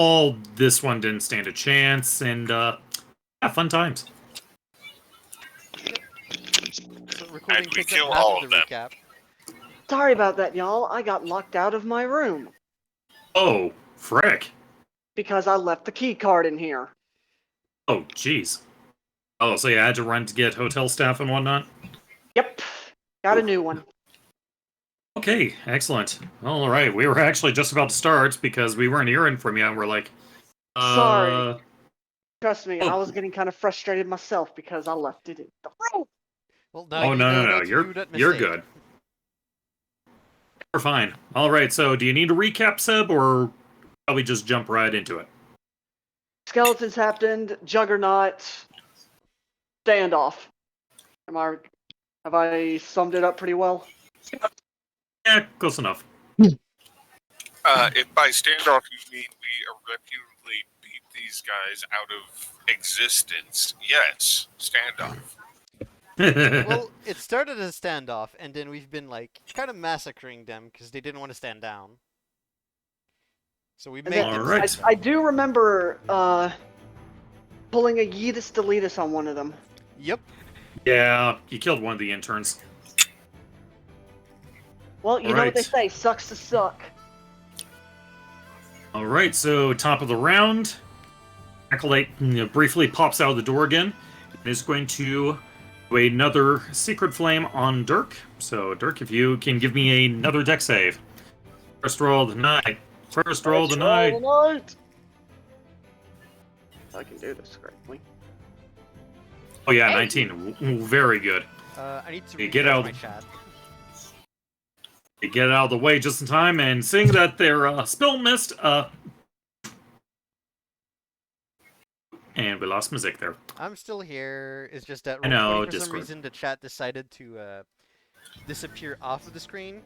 all this one didn't stand a chance, and yeah, fun times. So recording And we picked kill up half all of of the them. recap. Sorry about that, y'all. I got locked out of my room Oh, frick. because I left the key card in here. Oh, jeez. Oh, so you had to run to get hotel staff and whatnot? Yep, got a new one. Okay, excellent. All right, we were actually just about to start because we weren't hearing from you, and we're like, Sorry. Trust me, I oh. was getting kind of frustrated myself because I left it in the room. Well, now Oh, you no, know no, no, not to do that you're mistake. good. We're fine. All right, so do you need a recap, Seb, or shall we just jump right into it? Skeletons happened, Juggernaut, standoff. Have I summed it up pretty well? Yeah, close enough. If by standoff you mean we irrefutably beat these guys out of existence, yes, standoff. Well, it started as a standoff, and then we've been like kind of massacring them because they didn't want to stand down. So we made them Alright. stand down. I do remember pulling a Yeetus Deletus on one of them. Yep. Yeah, you killed one of the interns. Well, you know what they Alright. say, sucks to suck. Alright, so top of the round. Acolyte briefly pops out of the door again and is going to do another Secret Flame on Dirk. So, Dirk, if you can give me another deck save. First roll of the night. First roll of the night. I can do this correctly. Oh yeah, Hey. 19. Very good. I need to You get refresh out. my chat. You get it out of the way just in time, and seeing that their spell missed, and we lost music there. I'm still here. It's just that I know, for some Discord. reason the chat decided to disappear off of the screen,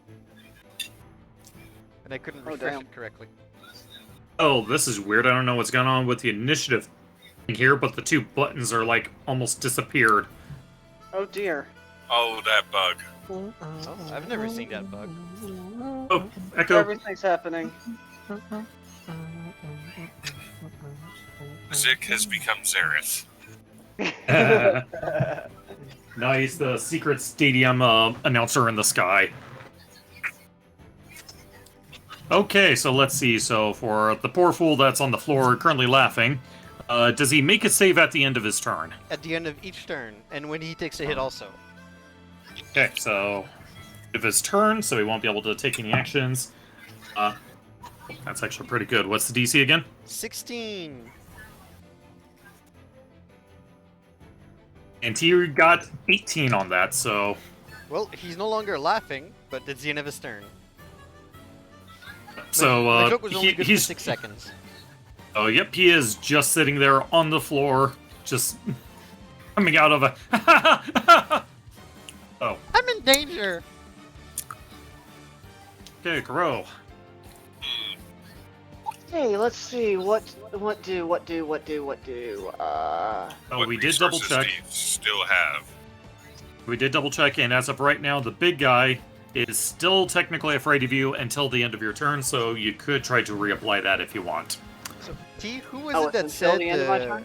and I couldn't refresh damn. it correctly. Oh, this is weird. I don't know what's going on with the initiative in here, but the two buttons are like almost disappeared. Oh dear. Oh, that bug. Oh, I've never seen that bug. Oh, Echo. Everything's happening. Zik has become Zareth. Nice, the secret stadium announcer in the sky. Okay, so let's see. So for the poor fool that's on the floor currently laughing, does he make a save at the end of his turn? At the end of each turn, and when he takes a hit also. Okay, so of his turn, so he won't be able to take any actions. That's actually pretty good. What's the DC again? 16! And he got 18 on that, so... Well, he's no longer laughing, but it's the end of his turn. So, my joke was only good for he's... 6 seconds. Oh, yep, he is just sitting there on the floor, just coming out of a... Oh. I'm in danger! Okay, Crow. Hey, let's see what do. Oh, What we did double resources check. do you still have? We did double check, and as of right now, the big guy is still technically afraid of you until the end of your turn, so you could try to reapply that if you want. So, T, who was Oh, it that it's until said... the end of my turn?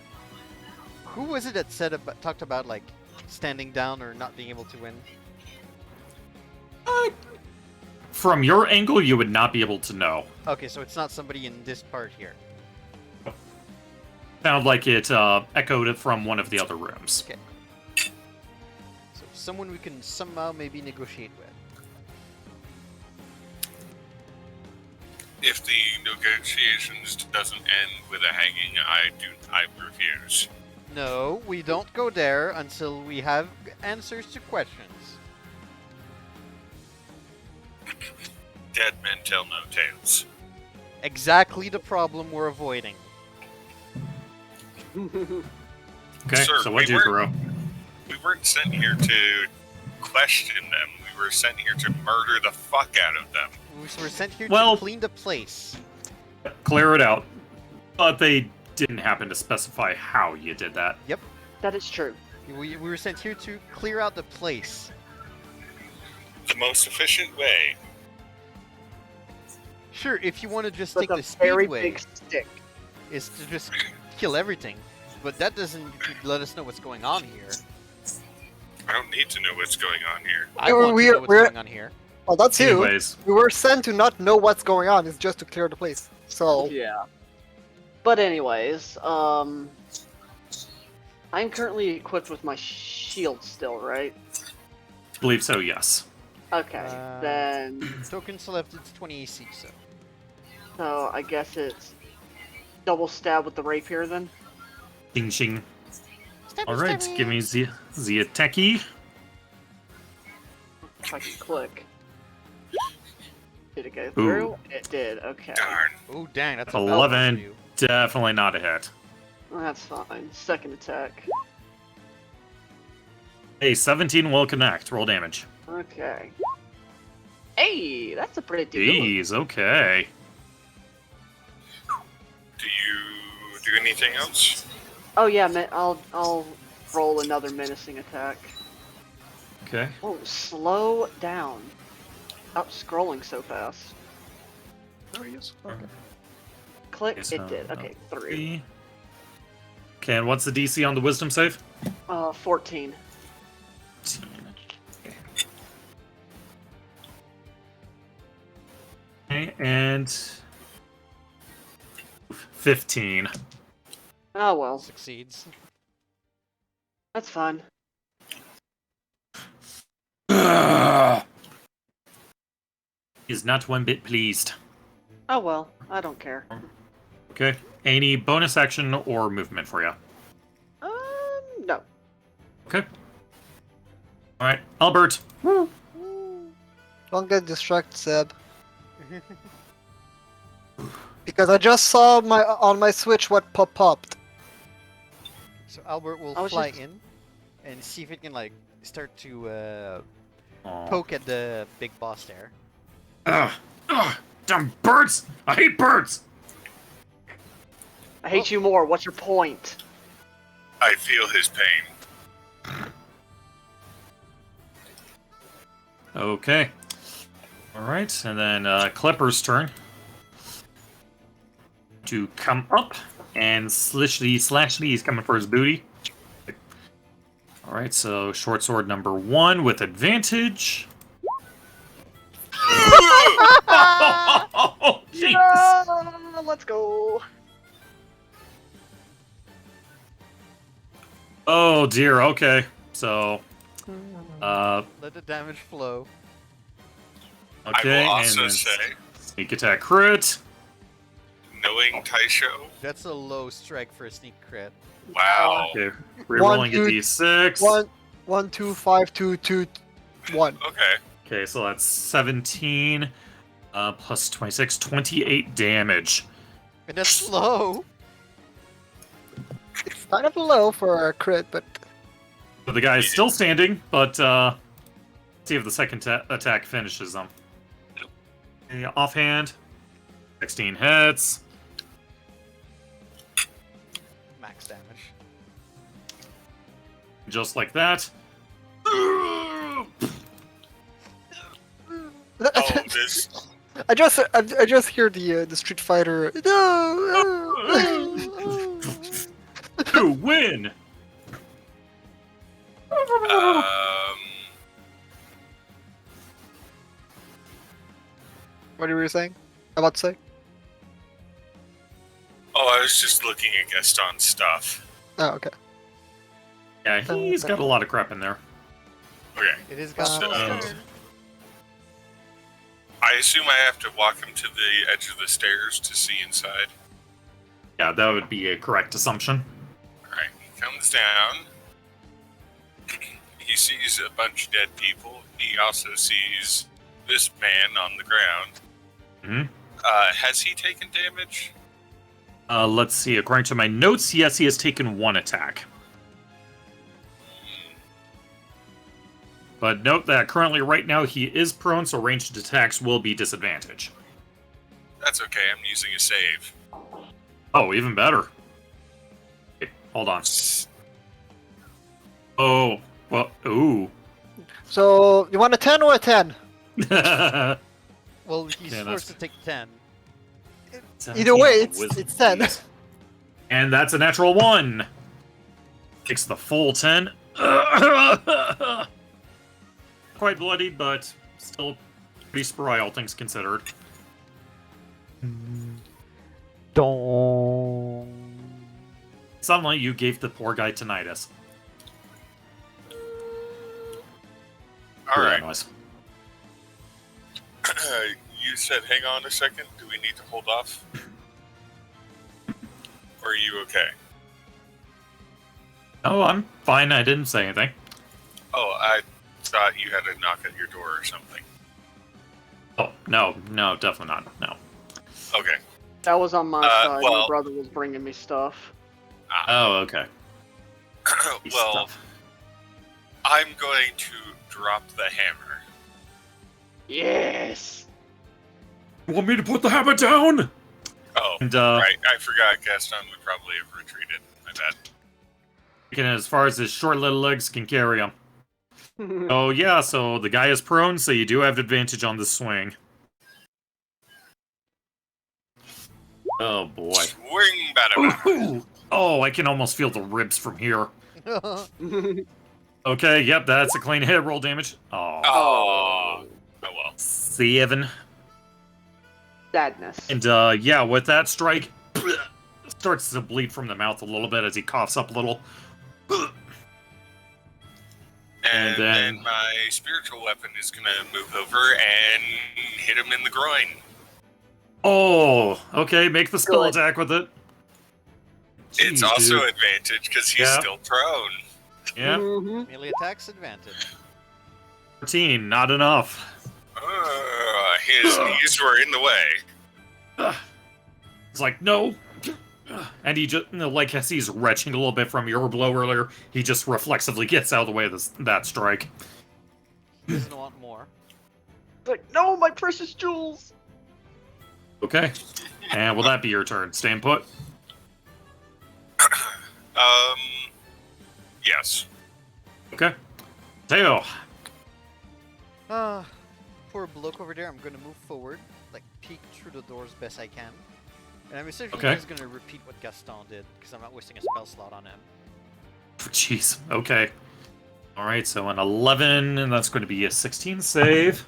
Who was it that said talked about, like, standing down or not being able to win? From your angle, you would not be able to know. Okay, so it's not somebody in this part here. Sounded like it echoed it from one of the other rooms. Okay. So someone we can somehow maybe negotiate with. If the negotiations doesn't end with a hanging, I refuse. No, we don't go there until we have answers to questions. Dead men tell no tales. Exactly the problem we're avoiding. Okay, Sir, so what do we you, Kuro? We weren't sent here to question them. We were sent here to murder the fuck out of them. We were sent here Well- to clean the place. Clear it out. But they didn't happen to specify how you did that. Yep. That is true. We were sent here to clear out the place. The most efficient way. Sure, if you want to just With take a the very speedway. big stick. is to just kill everything. But that doesn't let us know what's going on here. I don't need to know what's going on here. I want to know what's going on here. Well, that's you. Anyways, We were sent to not know what's going on. It's just to clear the place. So Yeah. But anyways, I'm currently equipped with my shield still, right? I believe so, yes. Okay, then... Token selected 20 AC, so. So I guess it's double stab with the rapier then? Ding shing. Stabby, Alright, stabby. give me the attacky. If I can click. Did it go through? It did, okay. Darn. Oh, dang, that's a bad one for 11. you. Definitely not a hit. That's fine. Second attack. Hey, 17 will connect. Roll damage. Okay. Hey, that's a pretty good one. Jeez, okay. Do you do anything else? Oh yeah, I'll roll another menacing attack. Okay. Oh, slow down. Stop scrolling so fast. there he is. Okay. Click, Okay, so, it did. Okay, 3. Okay, and what's the DC on the wisdom save? 14. Okay, and 15. Oh well, Succeeds. that's fine. Is not one bit pleased. Oh well, I don't care. Okay. Any bonus action or movement for you? No. Okay. Alright, Albert. Don't get distracted, Seb. Because I just saw on my Switch what popped. So Albert will I was fly just- in and see if it can like start to Aw. poke at the big boss there. Ugh, damn birds! I hate birds! I hate you more. What's your point? I feel his pain. Okay. Alright, and then Clipper's turn. To come up and slash he's coming for his booty. Alright, so short sword number 1 with advantage. Oh, jeez. Yeah, let's go. Oh dear, okay. So Let the damage flow. okay, I will and also then say, sneak attack crit. knowing Taisho, That's a low strike for a sneak crit. wow. Okay, rerolling two- a d6. 1, 2, 5, 2, 2, 1. Okay. Okay, so that's 17 plus 26, 28 damage. And that's low. It's kind of low for a crit, but So the guy is still standing, but see if the second attack finishes them. Okay, offhand, 16 hits. Max damage. Just like that. Oh, this. I just hear the Street Fighter. To win! What were you saying? About to say? Oh, I was just looking at Gaston's stuff. Oh, okay. Yeah, he's got a lot of crap in there. Okay. It is Gaston's Um, turn. I assume I have to walk him to the edge of the stairs to see inside. Yeah, that would be a correct assumption. Alright, he comes down. He sees a bunch of dead people. He also sees this man on the ground. Mhm. Has he taken damage? Let's see, according to my notes, yes, he has taken 1 attack. But note that currently, right now, he is prone, so ranged attacks will be disadvantage. That's okay, I'm using a save. Oh, even better. Okay, hold on. Oh, well, ooh. So, you want a 10 or a 10? Well, he's Yeah, forced that's- to take 10. Either way, 17 it's 10. And that's a natural 1. Takes the full 10. Quite bloodied, but still pretty spry, all things considered. Dong. Suddenly, you gave the poor guy tinnitus. All right. Noise. You said, hang on a second. Do we need to hold off? Or are you okay? Oh, I'm fine. I didn't say anything. Oh, I thought you had a knock at your door or something. Oh, no, definitely not. No. Okay. That was on my side. well- My brother was bringing me stuff. Oh, okay. Well, Stuff. I'm going to drop the hammer. Yes. You want me to put the hammer down? Oh, And, right. I forgot Gaston would probably have retreated. My bad. as far as his short little legs can carry him. Oh, yeah, so the guy is prone, so you do have advantage on the swing. Oh, boy. Swing, bada. Ooh. Oh, I can almost feel the ribs from here. Okay, yep, that's a clean hit. Roll damage. Oh, Oh well. 7. Sadness. And, yeah, with that strike, starts to bleed from the mouth a little bit as he coughs up a little. And then- then my spiritual weapon is gonna move over and hit him in the groin. Oh, okay, make the spell Good. attack with it. It's Jeez, also dude. advantage because he's Yeah. still prone. Yeah, Mhm. Melee attacks advantage. 14, not enough. His knees were in the way. It's like, no. And he just, like, as he's retching a little bit from your blow earlier, he just reflexively gets out of the way of that strike. He doesn't want more. Like, no, my precious jewels. Okay. And will that be your turn? Staying put? Yes. Okay. Teo. Poor bloke over there. I'm gonna move forward, like peek through the door as best I can. And I'm essentially Okay. just gonna repeat what Gaston did, because I'm not wasting a spell slot on him. Jeez. Okay. All right. So an 11, and that's going to be a 16 save.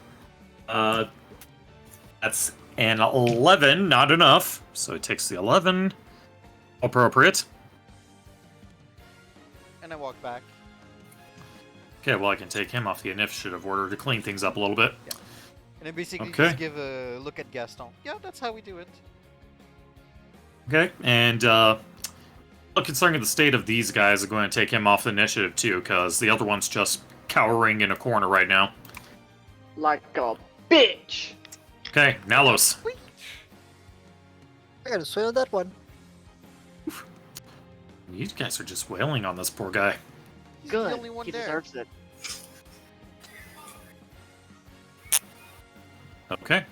That's an 11, not enough. So it takes the 11. Appropriate. And I walk back. Okay. Well, I can take him off the initiative order to clean things up a little bit. And I basically Okay. just give a look at Gaston. Yeah, that's how we do it. Okay. And concerning the state of these guys, I'm going to take him off the initiative too, because the other one's just cowering in a corner right now. Like a bitch. Okay. Nalos. I gotta swing on that one. You guys are just wailing on this poor guy. He's Good. the only one He there. deserves it. Okay.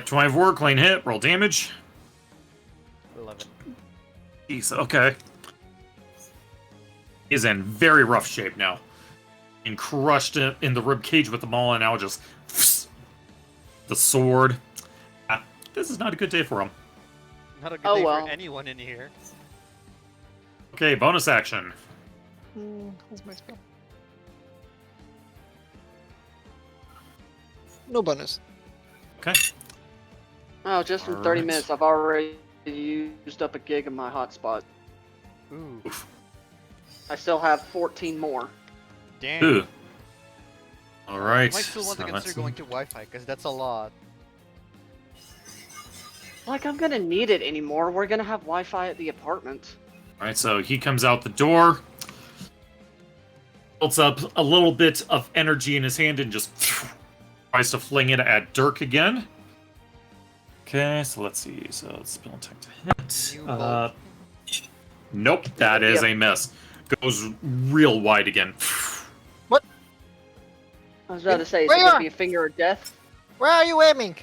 24, clean hit, roll damage. 11. Jeez, okay. He's in very rough shape now. And crushed in the rib cage with the maul, and now just the sword. This is not a good day for him. Not a good Oh, day well. for anyone in here. Okay, bonus action. What's my spell? No bonus. Okay. Oh, just in 30 Alright. minutes, I've already used up a gig of my hotspot. Ooh. I still have 14 more. Damn. Ooh. Alright. I might still want to so consider that's- going to Wi-Fi, because that's a lot. Like, I'm gonna need it anymore. We're gonna have Wi-Fi at the apartment. Alright, so he comes out the door. Builds up a little bit of energy in his hand and just tries to fling it at Dirk again. Okay, so let's see. So it's spell attack to hit. New bolt. Nope, that is Yep. a miss. Goes real wide again. I was about to say, is it Where? gonna be a finger of death? Where are you aiming?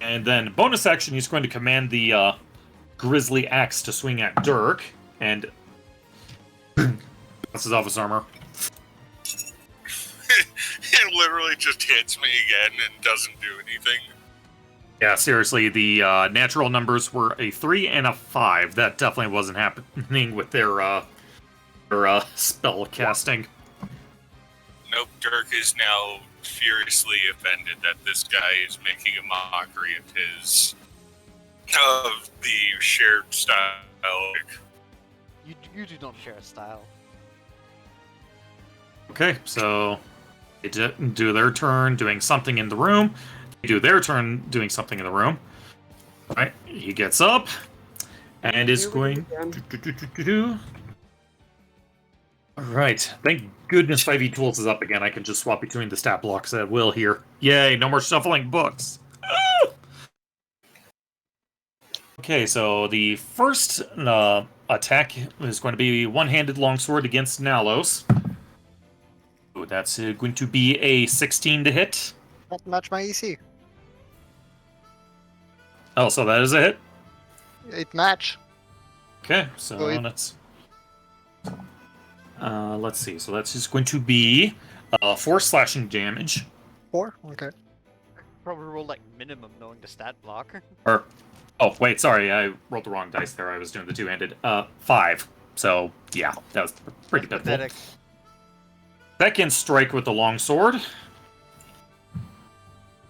And then bonus action, he's going to command the Grizzly Axe to swing at Dirk, and that's his office armor. It literally just hits me again and doesn't do anything. Yeah, seriously, the natural numbers were a 3 and a 5. That definitely wasn't happening with their spell casting. Nope, Dirk is now furiously offended that this guy is making a mockery of the shared style. You do not share a style. Okay, so they do their turn doing something in the room. They do their turn doing something in the room. All right, he gets up and is Here we going. go. All right, thank goodness 5e Tools is up again. I can just swap between the stat blocks at will here. Yay, no more shuffling books. Okay, so the first attack is going to be one-handed longsword against Nalos. Ooh, that's going to be a 16 to hit. Not match my EC. Oh, so that is a hit. It match. Okay, so Oh, it- let's see. So that's just going to be 4 slashing damage. 4? Okay. Probably roll like minimum knowing the stat block. Or, oh wait, sorry, I rolled the wrong dice there. I was doing the two-handed. 5. So yeah, that was pretty That's pitiful. pathetic. Second strike with the longsword.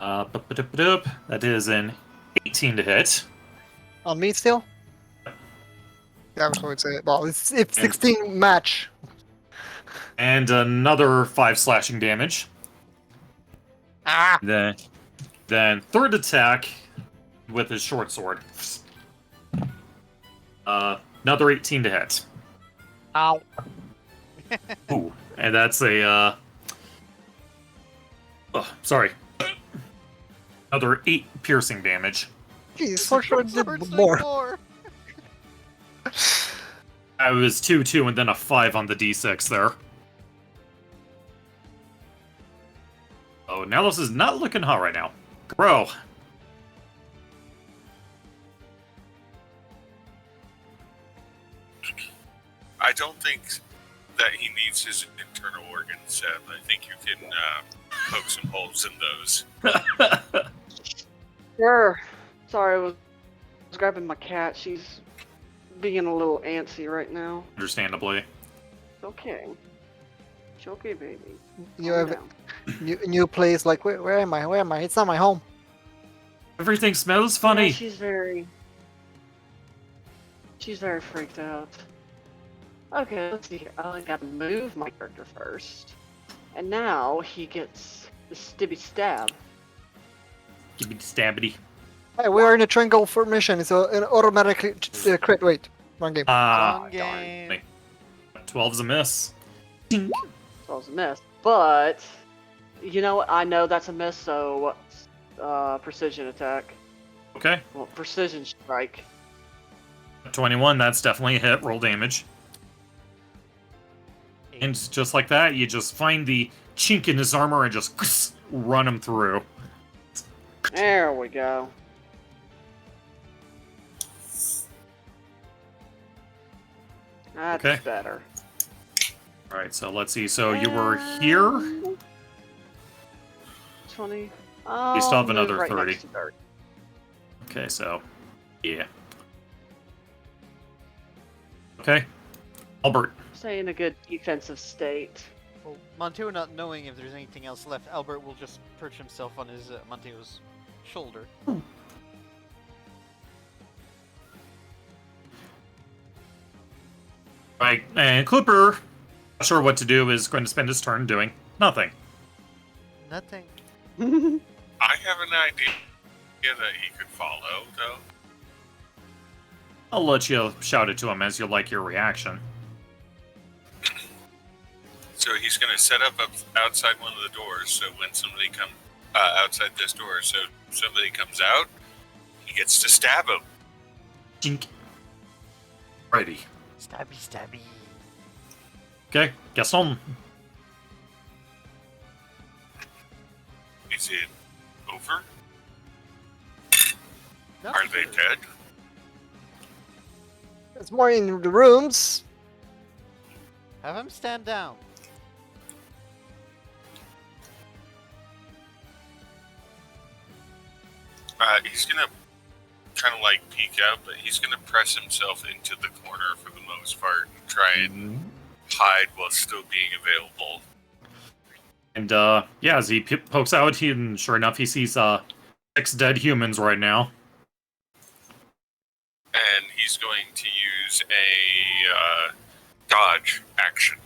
That is an 18 to hit. On me still? Yeah, so it's a well. It's 16 match. And another 5 slashing damage. Ah! Then third attack with his short sword. Another 18 to hit. Ow! Ooh, and that's a sorry. Another 8 piercing damage. Jeez, so sure did Swords more. more. I was 2, and then a 5 on the d6 there. Oh, now this is not looking hot right now. Bro. I don't think that he needs his internal organs, Seb. I think you can poke some holes in those. Sure. Sorry, I was grabbing my cat. She's being a little antsy right now. Understandably. It's okay. It's okay, baby. You Calm have down. new place. Like where am I? Where am I? It's not my home. Everything smells funny. Yeah, she's very freaked out. Okay, let's see here. I gotta move my character first. And now he gets the stibby stab. Give me the stabbity. Hey, we are in a triangle formation. It's an automatic crit. Wait, wrong game. Wrong Darn. game. 12's a miss. So it was a miss. But, you know what? I know that's a miss, so precision attack. Okay. Well, precision strike. 21, that's definitely a hit. Roll damage. And just like that, you just find the chink in his armor and just run him through. There we go. That's Okay. better. Alright, so let's see. So you were here. 20. You still have another right 30. next to Dirk. Okay, so yeah. Okay. Albert. Stay in a good defensive state. Well, Monteo not knowing if there's anything else left, Albert will just perch himself on his Monteo's shoulder. Right, and Clipper, not sure what to do, is going to spend his turn doing nothing. Nothing. I have an idea that he could follow, though. I'll let you shout it to him as you like your reaction. So he's going to set up outside one of the doors. So when somebody comes outside this door, so somebody comes out, he gets to stab him. Chink. Righty. Stabby, stabby. Okay, Gaston. Is it over? No, Are they dead? It's more in the rooms. Have him stand down. He's gonna kind of like peek out, but he's gonna press himself into the corner for the most part and try and hide while still being available. And yeah, as he pokes out, and sure enough, he sees 6 dead humans right now. And he's going to use a dodge action.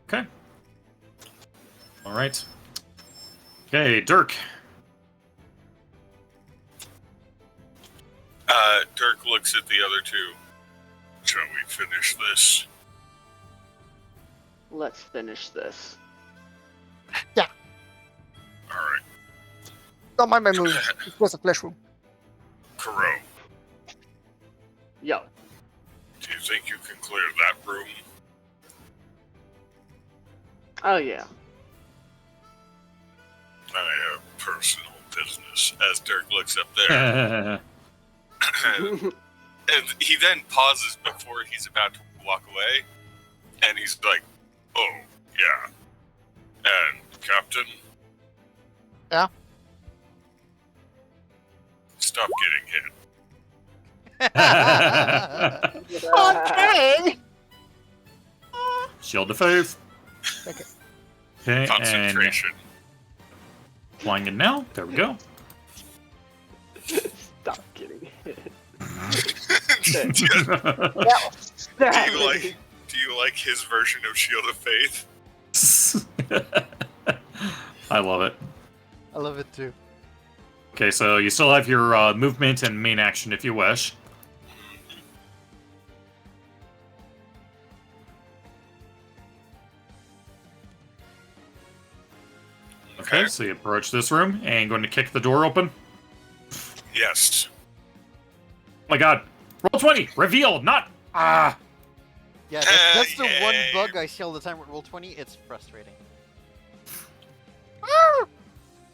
Okay. All right. Okay, Dirk. Dirk looks at the other two. Shall we finish this? Let's finish this. All right. Don't mind my move. It was a flesh room. Kuro, Yo. do you think you can clear that room? Oh yeah. I have personal business. As Dirk looks up there. And he then pauses before he's about to walk away. And he's like, oh, yeah. And, Captain? Yeah? Stop getting hit. Okay! Shield of Faith. Okay. Okay, and Concentration. flying in now. There we go. Stop getting hit. do you like his version of Shield of Faith? I love it. I love it too. Okay, so you still have your movement and main action if you wish. Okay, so you approach this room and going to kick the door open. Yes. Oh my god. Roll 20! Reveal! Not... Ah! Yeah, that's the one Yay. bug I see all the time with Roll20. It's frustrating.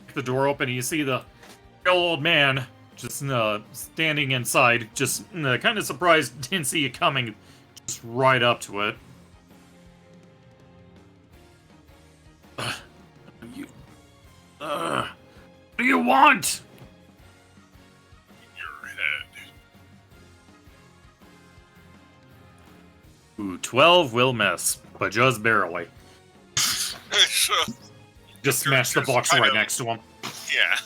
Kick the door open and you see the old man just standing inside, just kind of surprised, didn't see you coming, just right up to it. What do you want? Your head. Ooh, 12 will miss, but just barely. So, Just smash the Just box kind right of- next to him. yeah.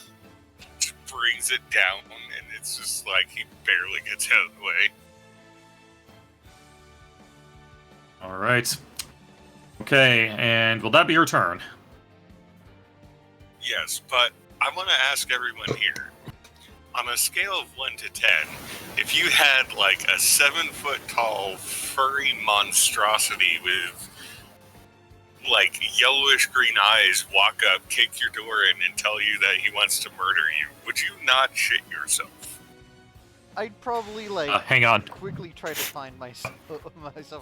Just brings it down, and it's just like he barely gets out of the way. Alright. Okay, and will that be your turn? Yes, but I want to ask everyone here. On a scale of 1 to 10, if you had like a 7-foot-tall furry monstrosity with like yellowish green eyes walk up, kick your door in, and tell you that he wants to murder you, would you not shit yourself? I'd probably like Hang on. quickly try to find myself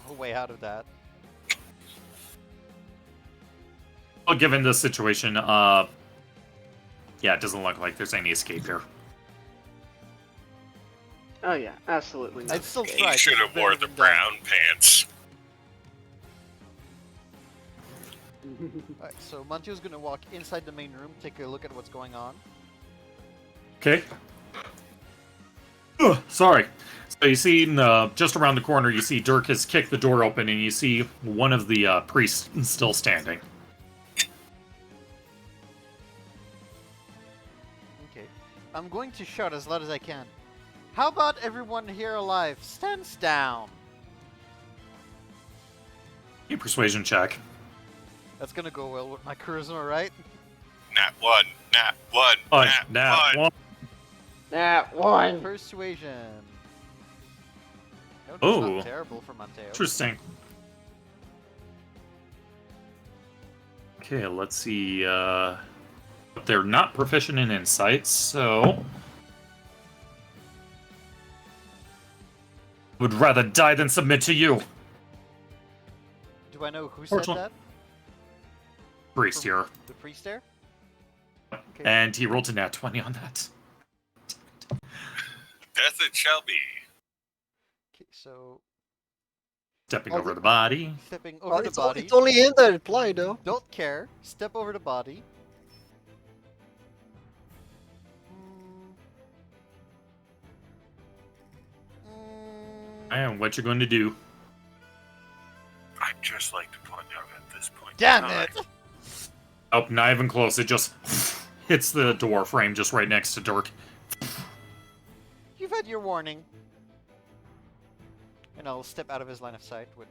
a way out of that. Well, given this situation, yeah, it doesn't look like there's any escape here. Oh yeah, absolutely. I'd still escape. try. He should have wore the brown pants. Alright, so Monteo's gonna walk inside the main room, take a look at what's going on. Okay. Ugh, sorry. So you see, just around the corner, you see Dirk has kicked the door open, and you see one of the priests still standing. Okay. I'm going to shout as loud as I can. How about everyone here alive stands down? A persuasion check. That's gonna go well with my charisma, right? Nat 1, nat 1, Oh, nat that 1. one. That one. Persuasion. No, that's Oh. not terrible for Monteo. Interesting. Okay, let's see. They're not proficient in insight, so would rather die than submit to you. Do I know who said Fortunately- that? Priest here, The priest there? Okay. and he rolled a nat 20 on that. Death it shall be. Okay, so Stepping Oh, over the body. stepping Well, over the body. it's only in the reply, though. Don't care. Step over the body. And what you're going to do? I'd just like to point out at this point. Damn in it! time, Oh, not even close. It just hits the door frame just right next to Dirk. You've had your warning. And I'll step out of his line of sight with.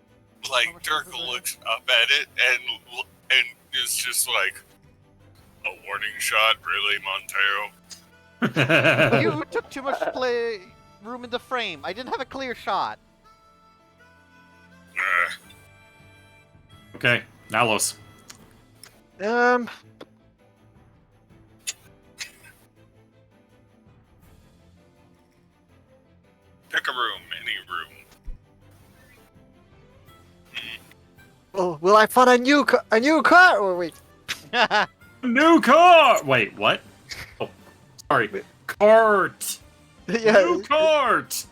Like, How much Dirk is it? looks up at it and is just like, a warning shot, really, Montero? You took too much play room in the frame. I didn't have a clear shot. Okay, Nalos. Pick a room, any room. Oh, will I find a new car? Or wait, New car! Wait, what? Oh, sorry. Cart! yeah. New cart!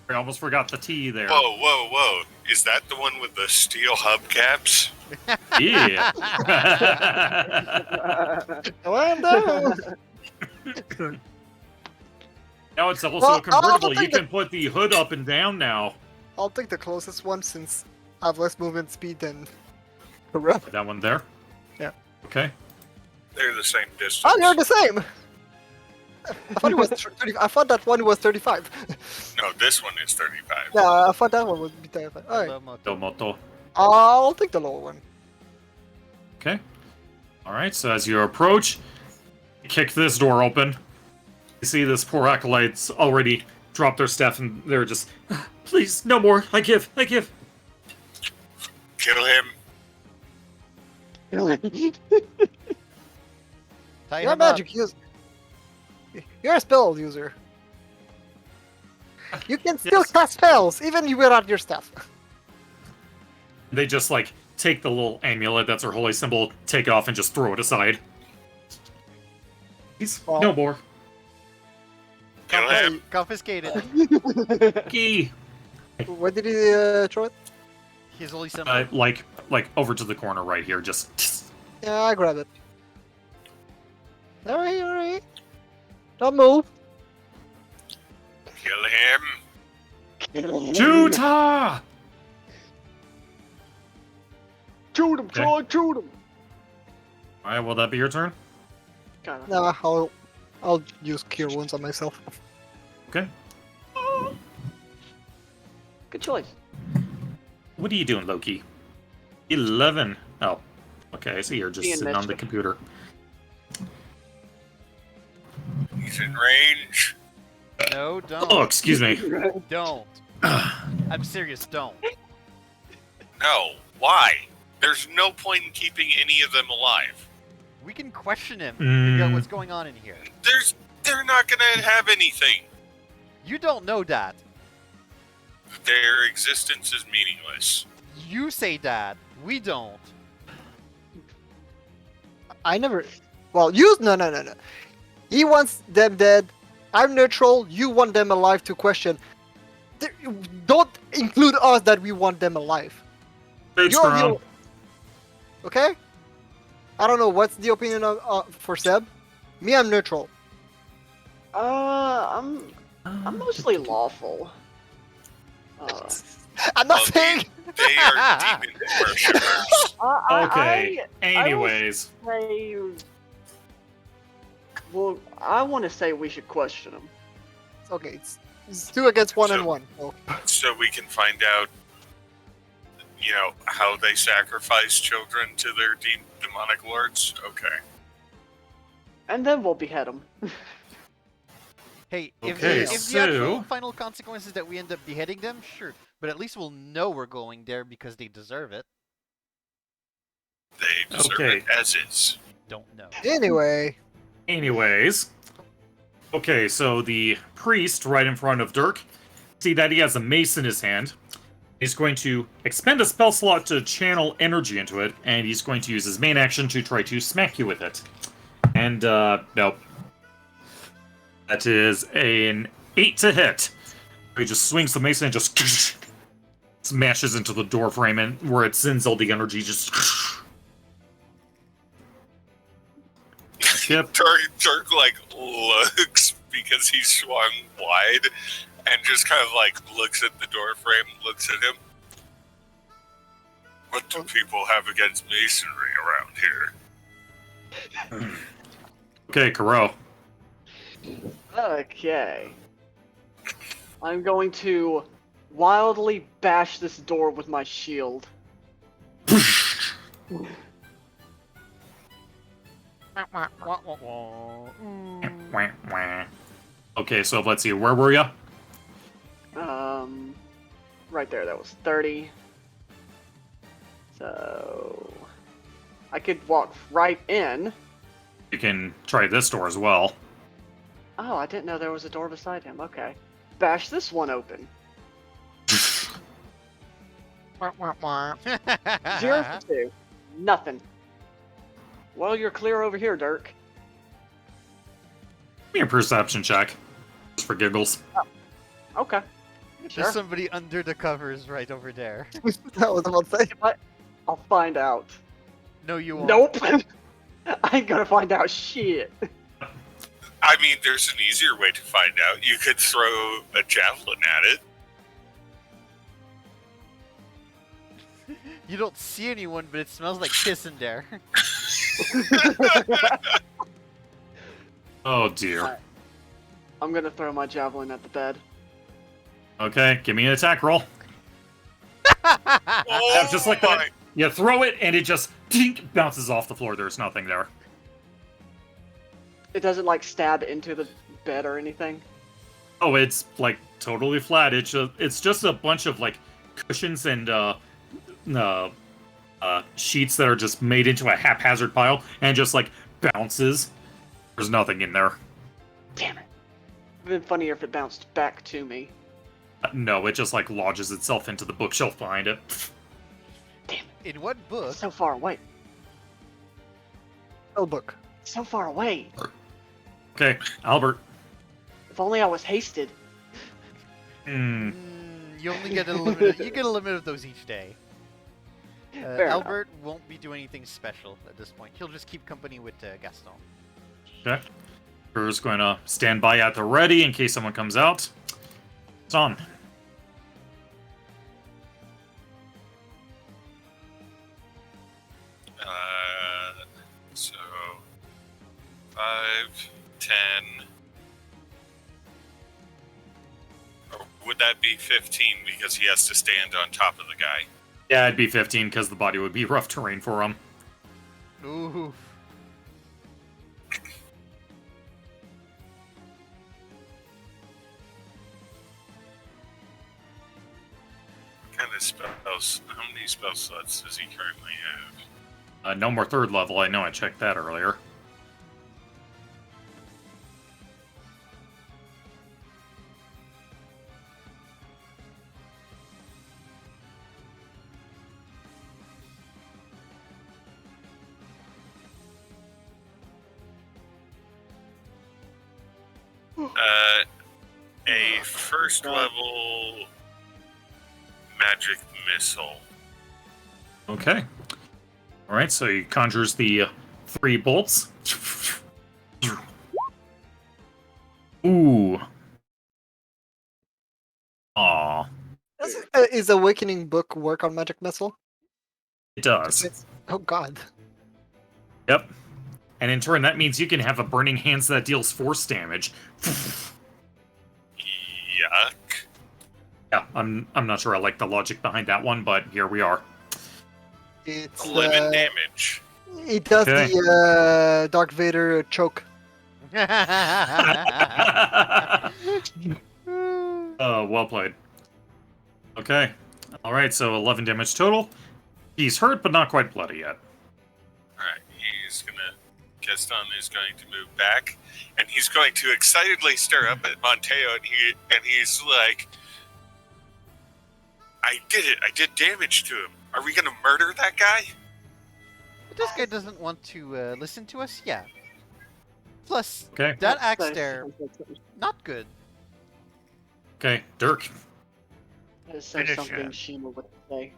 I almost forgot the T there. Whoa, whoa, whoa. Is that the one with the steel hubcaps? Yeah. Well, no. Now it's also Well, I'll convertible. take You can put the hood up and down now. I'll take the closest one since I have less movement speed than the rep. That one there? Yeah. Okay. They're the same distance. Oh, you're the same. I thought it was 30. I thought that one was 35. No, this one is 35. Yeah, I thought that one would be 35. Alright, Hello, Moto. Domoto. I'll take the lower one. Okay. Alright, so as you approach, you kick this door open. You see this poor acolytes already drop their staff and they're just, please, no more. I give. Kill him. Tie You're a him up. magic user. You're a spell user. You can still Yes. cast spells, even without your staff. They just like take the little amulet that's our holy symbol, take it off, and just throw it aside. Please, Well- no more. Kill him. Confiscated. Key. Where did he throw it? His holy symbol. Like over to the corner right here. Just Yeah, I grab it. Alright. Don't move. Kill him. Juta. Shoot him, Okay. Troy, shoot him! All right, will that be your turn? Kinda. Nah, I'll use cure wounds on myself. Okay. Good choice. What are you doing, Loki? 11. Oh, okay. I see you're just Being sitting on the mischief. computer. He's in range. No, don't. Oh, excuse me. Don't. I'm serious, don't. No. Why? There's no point in keeping any of them alive. We can question him. Figure out Mm. what's going on in here. They're not gonna have anything. You don't know that. Their existence is meaningless. You say that. We don't. I never. Well, you. No. He wants them dead. I'm neutral. You want them alive to question. Don't include us that we want them alive. It's You're strong. the. Okay? I don't know. What's the opinion of for Seb? Me, I'm neutral. I'm mostly lawful. I'm not Well, saying. They are demon worshippers. Okay. I Anyways, say, well, I want to say we should question him. Okay, it's 2 against 1 and So- 1. So, So we can find out, how they sacrifice children to their demonic lords? Okay. And then we'll behead him. Hey, if, Okay, if the actual so- final consequence is that we end up beheading them, sure. But at least we'll know we're going there because they deserve it. They deserve Okay. it as is. Don't know. anyway, anyways. Okay, so the priest right in front of Dirk, see that he has a mace in his hand. He's going to expend a spell slot to channel energy into it, and he's going to use his main action to try to smack you with it. And, nope. That is an 8 to hit. He just swings the mace and just smashes into the door frame, and where it sends all the energy just... Yep. Dirk looks because he swung wide and just kind of like looks at the door frame, looks at him. What do people have against masonry around here? Okay, Karo. Okay. I'm going to wildly bash this door with my shield. Okay, so let's see. Where were you? Right there. That was 30. So I could walk right in. You can try this door as well. Oh, I didn't know there was a door beside him. Okay. Bash this one open. 0 for 2. Nothing. Well, you're clear over here, Dirk. Give me a perception check. Just for giggles. Okay. There's Sure. somebody under the covers right over there. That was about to say. I'll find out. No, you won't. Nope. I ain't gonna find out shit. I mean, there's an easier way to find out. You could throw a javelin at it. You don't see anyone, but it smells like piss in there. Oh dear. Alright. I'm gonna throw my javelin at the bed. Okay, give me an attack roll. Oh, Just like that. You throw it and it just tink, bounces off the floor. There's nothing there. It doesn't like stab into the bed or anything. Oh, it's like totally flat. It's just a bunch of like cushions and sheets that are just made into a haphazard pile and just like bounces. There's nothing in there. Damn it. It'd been funnier if it bounced back to me. No, it just like lodges itself into the bookshelf behind it. Damn it. In what book? It's so far away. Spell book. So far away. Okay, Albert. If only I was hasted. Hmm. You only get a limit. You get a limit of those each day. Fair enough. Albert won't be doing anything special at this point. He'll just keep company with Gaston. Okay. Crew's going to stand by at the ready in case someone comes out. It's on. So 5, 10. Or would that be 15 because he has to stand on top of the guy? Yeah, it'd be 15 because the body would be rough terrain for him. Ooh. What kind of spells? How many spell slots does he currently have? No more third level. I know I checked that earlier. A first level magic missile. Okay. Alright, so he conjures the 3 bolts. Ooh. Aw. Is Awakening book work on magic missile? It does. Oh god. Yep. And in turn, that means you can have a Burning Hands that deals force damage. Yuck. Yeah, I'm not sure I like the logic behind that one, but here we are. It's 11 damage. It does Okay. the Darth Vader choke. Well played. Okay. Alright, so 11 damage total. He's hurt, but not quite bloody yet. Alright, he's gonna... Gaston is going to move back, and he's going to excitedly stare up at Monteo, and he's like, I did it! I did damage to him! Are we gonna murder that guy? If this guy doesn't want to listen to us, yeah. Plus, Okay. that axe Nice. there, not good. Okay, Dirk. That is so Finish something him. Shima would say.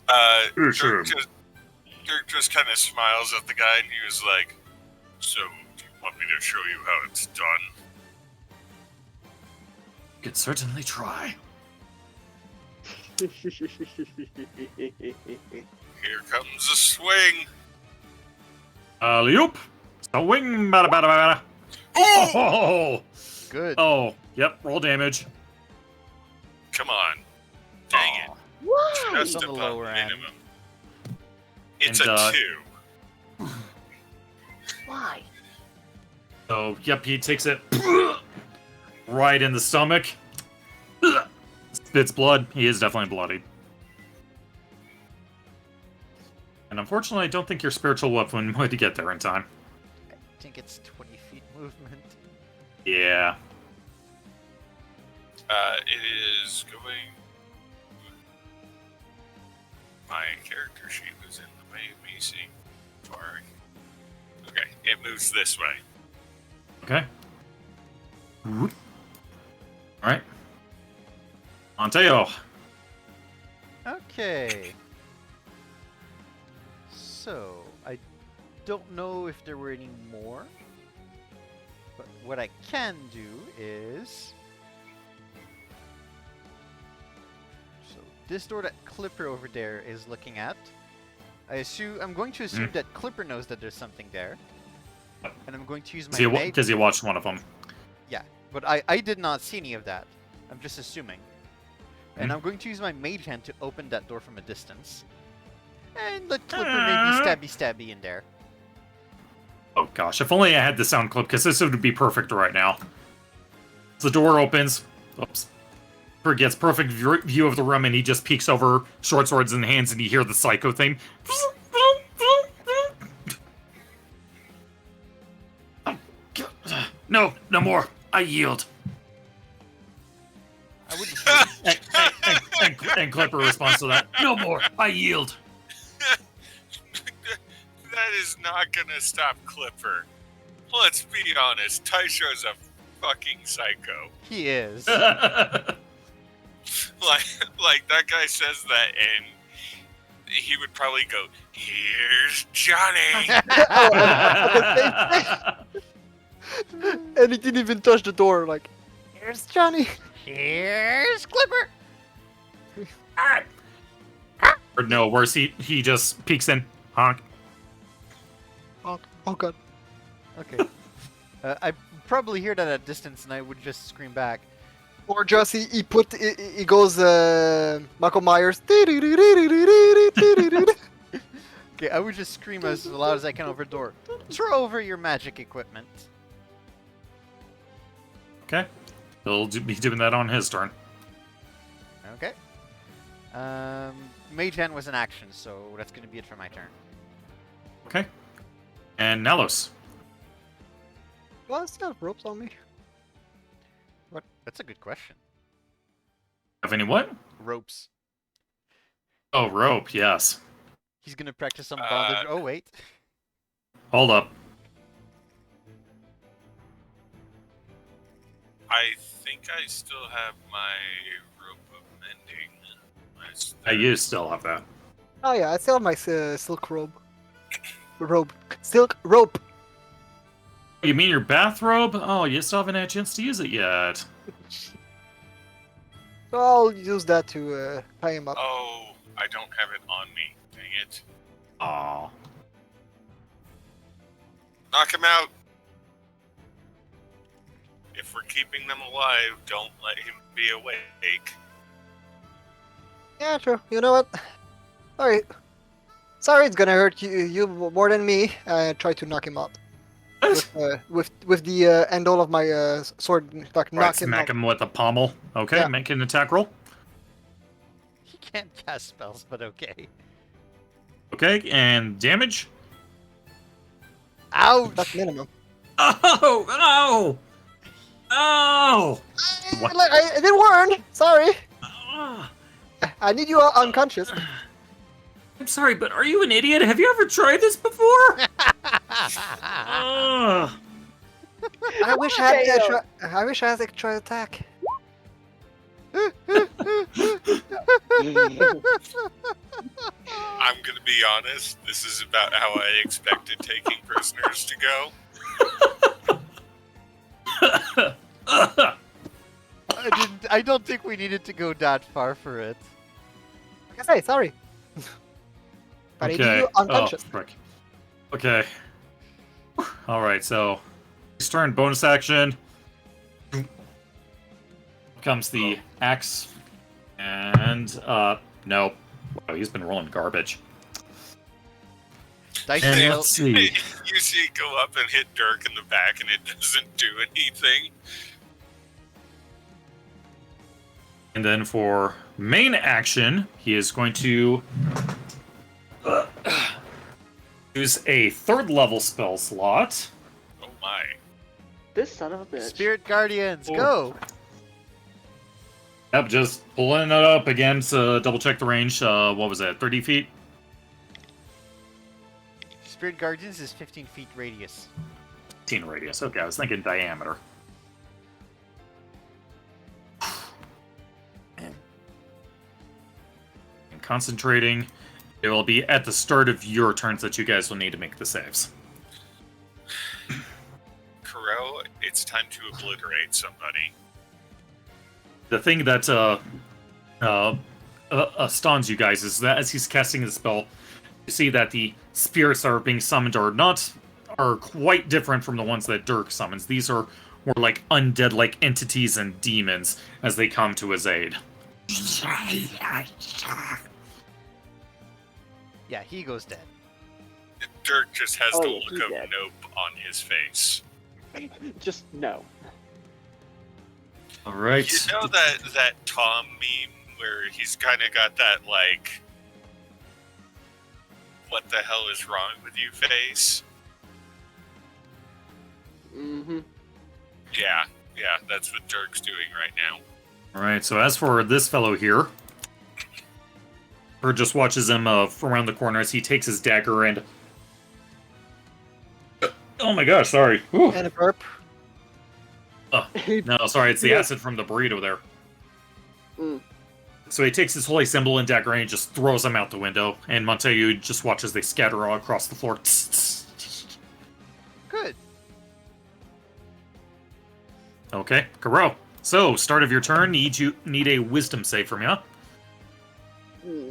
Finish him. Dirk just kind of smiles at the guy, and he was like, so, do you want me to show you how it's done? Could certainly try. Here comes a swing. Alley-oop. Swing. Bada, bada, bada. Oh! Oh! Good. Oh, yep. Roll damage. Come on. Dang it. Why? Just on the above lower end. minimum. It's And, a 2. Why? So, yep, he takes it right in the stomach. Spits blood. He is definitely bloodied. And unfortunately, I don't think your spiritual weapon would get there in time. I think it's 20 feet movement. Yeah. It is going. My character sheet was in the way of me seeing far. Okay, it moves this way. Okay. Alright. Anteo. Okay. So, I don't know if there were any more. But what I can do is... So, this door that Clipper over there is looking at. I'm going to assume that Clipper knows that there's something there. And I'm going to use my mage... Because he watched one of them. Yeah, but I did not see any of that. I'm just assuming. And I'm going to use my mage hand to open that door from a distance. And let Clipper maybe stabby in there. Oh gosh, if only I had the sound clip, because this would be perfect right now. The door opens. Oops. Clipper gets perfect view of the room, and he just peeks over, short swords in hands, and you hear the psycho theme. No, no more. I yield. I would just And Clipper responds to that. No more. I yield. That is not gonna stop Clipper. Let's be honest, Taisho's a fucking psycho. He is. Like that guy says that and he would probably go, "Here's Johnny." And he didn't even touch the door. Like, here's Johnny. Here's Clipper. Or no, worse, he just peeks in. Honk. Oh god. Okay. I probably hear that at a distance, and I would just scream back. Or just he goes Michael Myers. Okay, I would just scream as loud as I can over the door. Throw over your magic equipment. Okay. He'll be doing that on his turn. Okay. Mage Hand was an action, so that's going to be it for my turn. Okay. And Nalos. Well, I still have ropes on me. What? That's a good question. Have any what? Ropes. Oh, rope, yes. He's going to practice some bondage. Oh, wait. Hold up. I think I still have my rope of mending. You still have that. Oh yeah, I still have my silk robe. Silk rope. You mean your bathrobe? Oh, you still haven't had a chance to use it yet. So I'll use that to tie him up. Oh, I don't have it on me. Dang it. Aw. Knock him out. If we're keeping them alive, don't let him be awake. Yeah, true. You know what? Sorry, it's gonna hurt you more than me. I try to knock him out. With the handle of my sword, like Right, smack him with a pommel. Okay, Yeah. make an attack roll. He can't cast spells, but okay. Okay, and damage. Ouch! That's minimum. Oh! Oh! Oh! What? I didn't warn. Sorry. Ah. I need you unconscious. I'm sorry, but are you an idiot? Have you ever tried this before? Ah. I wish I had I wish I had extra attack. I'm gonna be honest, this is about how I expected taking prisoners to go. I don't think we needed to go that far for it. I say, sorry. But Okay. you unconscious. Oh, frick. Okay. Alright, so his turn, bonus action. Comes the axe. And no. Wow, he's been rolling garbage. Dice And fail. let's see. You see it go up and hit Dirk in the back, and it doesn't do anything. And then for main action, he is going to use a 3rd level spell slot. Oh my. This son of a bitch. Spirit Guardians, Oh. go! Yep, just pulling it up again to double check the range. What was that, 30 feet? Spirit Guardians is 15 feet radius. 15 radius. Okay, I was thinking diameter. And concentrating. It will be at the start of your turns that you guys will need to make the saves. Corel, it's time to obliterate somebody. The thing that stuns you guys is that as he's casting the spell, you see that the spirits that are being summoned are quite different from the ones that Dirk summons. These are more like undead-like entities and demons as they come to his aid. Yeah, he goes dead. Dirk just has Oh, the yeah, look he's of dead. nope on his face. Just no. All right. You know that Tom meme where he's kind of got that, like, what the hell is wrong with you face? Mm-hmm. Yeah, that's what Dirk's doing right now. All right. So as for this fellow here, Bird just watches him from around the corner as he takes his dagger and. Oh my gosh! Sorry. Whew. And a burp. No, sorry. It's the Yeah. acid from the burrito there. Mm. So he takes his holy symbol and dagger and he just throws them out the window. And Montague just watches they scatter all across the floor. Good. Okay, Karo. So, start of your turn. Need a wisdom save from you.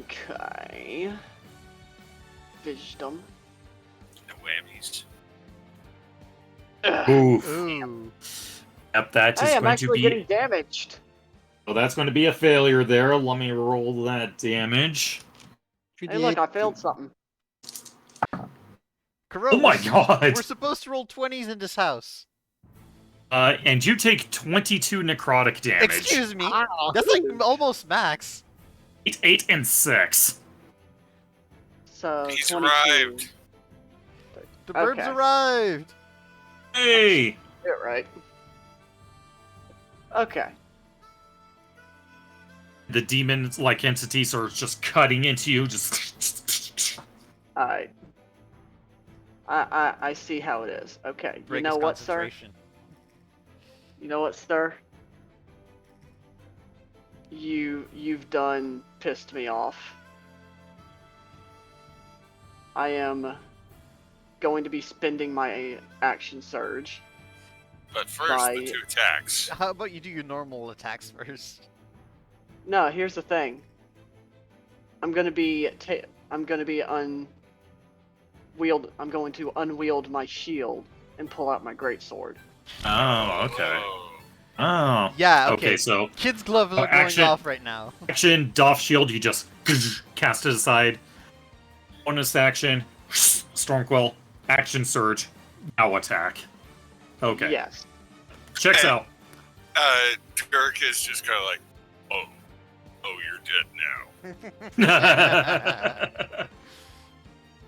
Okay. Wisdom. No whammies. Ugh. Oof. Ooh. Yep, that is Hey, I'm going to actually be. getting damaged. So that's going to be a failure there. Let me roll that damage. Hey, look, I failed something. Kuro, Oh my we're god! supposed to roll 20s in this house. And you take 22 necrotic damage. Excuse me. Ow. That's like almost max. 8, and 6. So He's 22. arrived. The birds Okay. arrived. Hey! Get it right. Okay. The demon-like entities are just cutting into you, just... Alright. I see how it is. Okay. Break You know his what, sir? concentration. You know what, sir? You've done pissed me off. I am going to be spending my action surge. But first, By- the 2 attacks. How about you do your normal attacks first? No, here's the thing. I'm going to unwield my shield and pull out my greatsword. Oh, okay. Oh. Oh. Yeah, Okay, okay. so Kid's glove is Oh, going action. off right now. action, doff shield, you just cast it aside. Bonus action, Stormquill, action surge, now attack. Okay, Yes. checks Hey. out. Dirk is just kind of like, oh, you're dead now.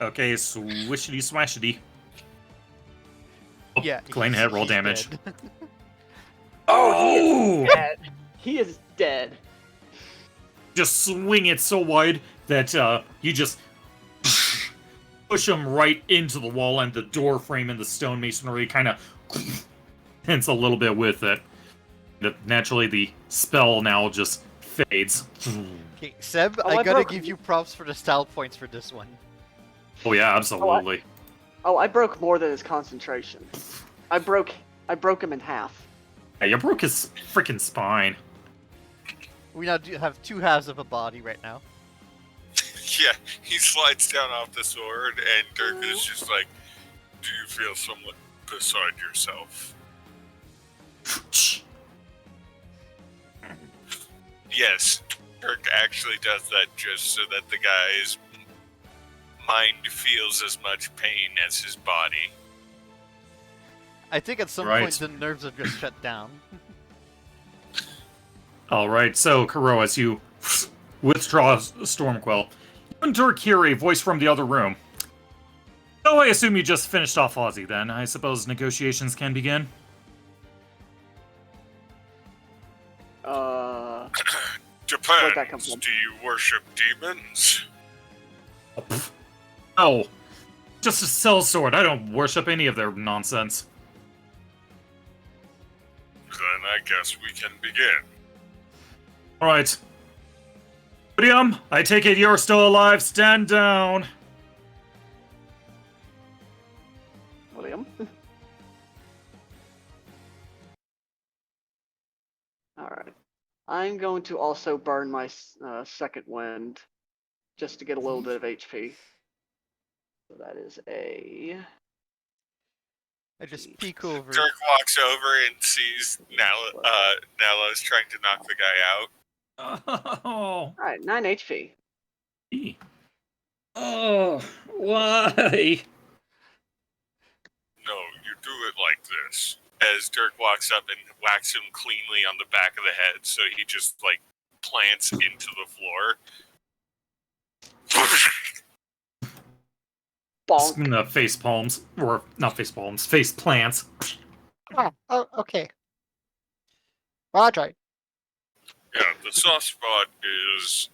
Okay, swishity swashity. Oh, Yeah. Glenn he's- had roll he's damage. dead. Oh! Dead. He is dead. Just swing it so wide that you just push him right into the wall, and the door frame and the stone masonry kind of hints a little bit with it. Naturally, the spell now just fades. Okay, Seb, Oh, I I gotta broke- give you props for the style points for this one. Oh yeah, absolutely. Oh, I broke more than his concentration. I broke him in half. Yeah, you broke his freaking spine. We now do have 2 halves of a body right now. Yeah, he slides down off the sword, and Dirk is just like, "Do you feel somewhat beside yourself?" Yes, Dirk actually does that just so that the guy's mind feels as much pain as his body. I think at some Right. point the nerves have just shut down. Alright, so, Kuro, as you withdraw Stormquell, you and Dirk hear a voice from the other room. Oh, I assume you just finished off Ozzy then. I suppose negotiations can begin? Where'd that come Depends. from? Do you worship demons? Oh, just a sellsword. I don't worship any of their nonsense. Then I guess we can begin. Alright. William, I take it you're still alive. Stand down. William. Alright. I'm going to also burn my second wind just to get a little bit of HP. So that is a. I just peek over. Dirk walks over and sees Nala's trying to knock the guy out. Oh. Alright, 9 HP. Oh, why? No, you do it like this. As Dirk walks up and whacks him cleanly on the back of the head, so he just, like, plants into the floor. Bonk. Face palms. Or, not face palms, face plants. Oh, okay. Well, I'll try. Yeah, the soft spot is,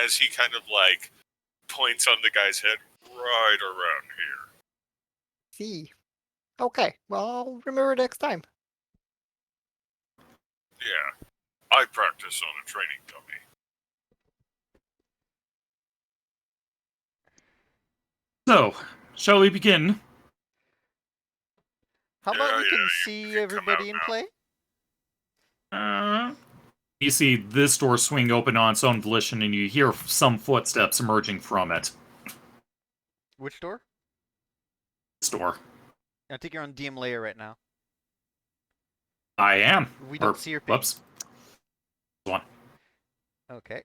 as he kind of, like, points on the guy's head right around here. See. Okay, well, I'll remember next time. Yeah, I practice on a training dummy. So, shall we begin? How about we Yeah, can you see can come everybody out in now. play? You see this door swing open on its own volition, and you hear some footsteps emerging from it. Which door? This door. I think you're on DM layer right now. I am. We don't Or, see your ping. whoops. One. Okay.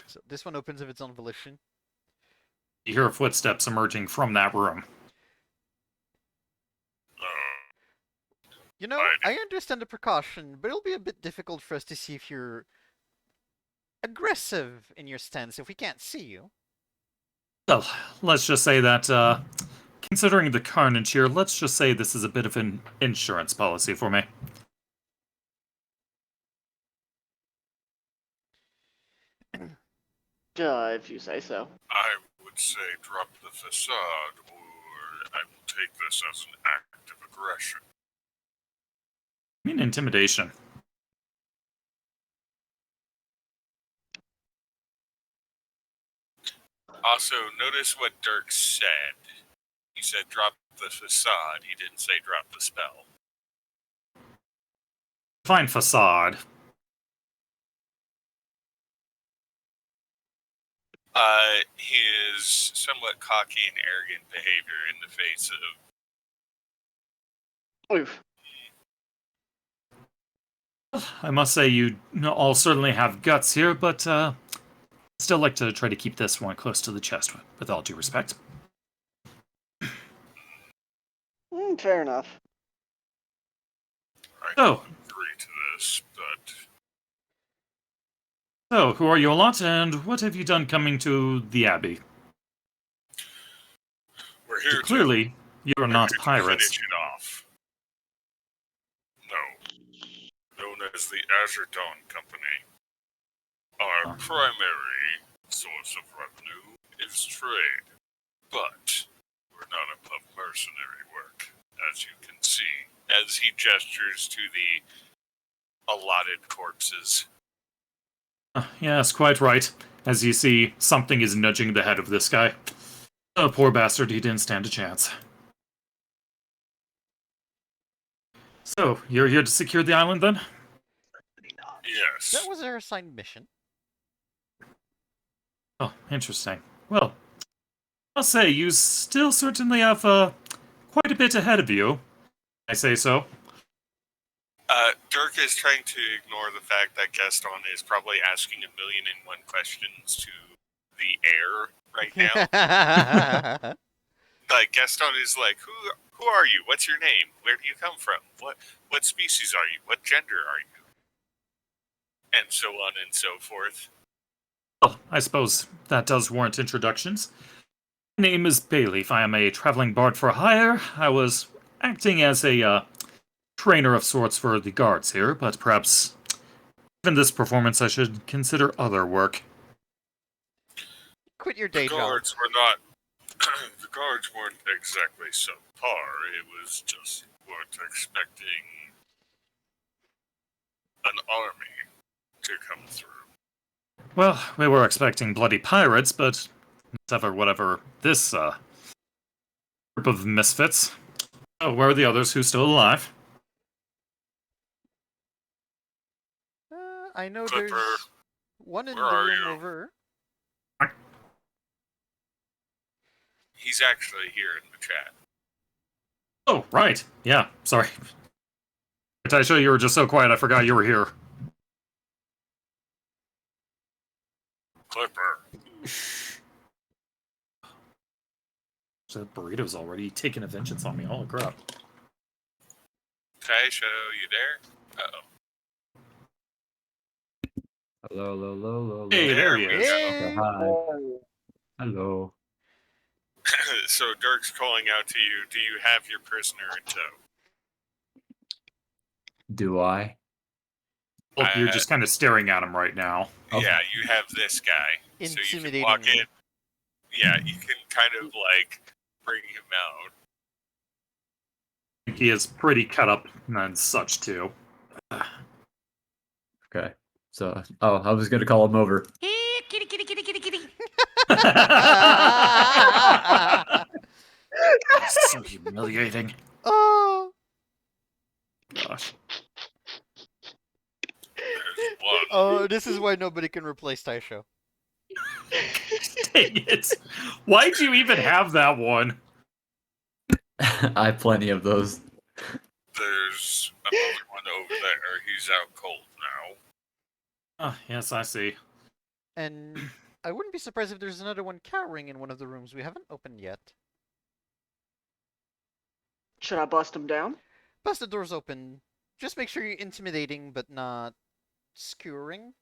So this one opens of its own volition. You hear footsteps emerging from that room. You know, Right. I understand the precaution, but it'll be a bit difficult for us to see if you're aggressive in your stance if we can't see you. Well, let's just say that, considering the carnage here, let's just say this is a bit of an insurance policy for me. If you say so. I would say drop the facade, or I will take this as an act of aggression. I mean, intimidation. Also, notice what Dirk said. He said drop the facade. He didn't say drop the spell. Fine facade. His somewhat cocky and arrogant behavior in the face of... Oof. I must say, you all certainly have guts here, but still like to try to keep this one close to the chest, with all due respect. Fair enough. I Oh. don't agree to this, but... So, who are you a lot, and what have you done coming to the Abbey? We're here to... Clearly, you are we're not here to pirates. finish it off. No. Known as the Azure Dawn Company. Our primary source of revenue is trade. But we're not above mercenary work, as you can see, as he gestures to the allotted corpses. Yes, quite right. As you see, something is nudging the head of this guy. Oh, poor bastard, he didn't stand a chance. So, you're here to secure the island, then? Yes. That was our assigned mission. Oh, interesting. Well, I'll say you still certainly have quite a bit ahead of you. I say so. Dirk is trying to ignore the fact that Gaston is probably asking 1,000,001 questions to the air right now. Like Gaston is like, who are you? What's your name? Where do you come from? What species are you? What gender are you? And so on and so forth. Well, I suppose that does warrant introductions. My name is Bayleaf. I am a traveling bard for hire. I was acting as a trainer of sorts for the guards here, but perhaps given this performance I should consider other work. Quit your The day job. guards were not. The guards weren't exactly subpar. It was just you weren't expecting an army to come through. Well, we were expecting bloody pirates, but whatever this group of misfits. Oh, where are the others who's still alive? I know Clipper, there's one in the where are room you? over. He's actually here in the chat. Oh, right. Yeah, sorry. Taisha, you were just so quiet, I forgot you were here. Clipper. The burrito's already taking a vengeance on me. Holy crap. Taisha, you there? Uh-oh. Hello, hello, hello, hello. Hey, there he we is. Hey! Hi. Hello. So Dirk's calling out to you. Do you have your prisoner in tow? Do I? Well, you're just kind of staring at him right now. Okay. Yeah, you have this guy. So you can Intimidating walk me. in. Yeah, you can kind of like bring him out. He is pretty cut up and such, too. Okay. So, I was gonna call him over. Kitty, kitty, kitty, kitty, kitty. So humiliating. Oh! Gosh. There's one. Oh, this is why nobody can replace Taisho. Dang it. Why'd you even have that one? I have plenty of those. There's another one over there. He's out cold now. Ah, yes, I see. And I wouldn't be surprised if there's another one cowering in one of the rooms we haven't opened yet. Should I bust him down? Bust the doors open. Just make sure you're intimidating, but not skewering.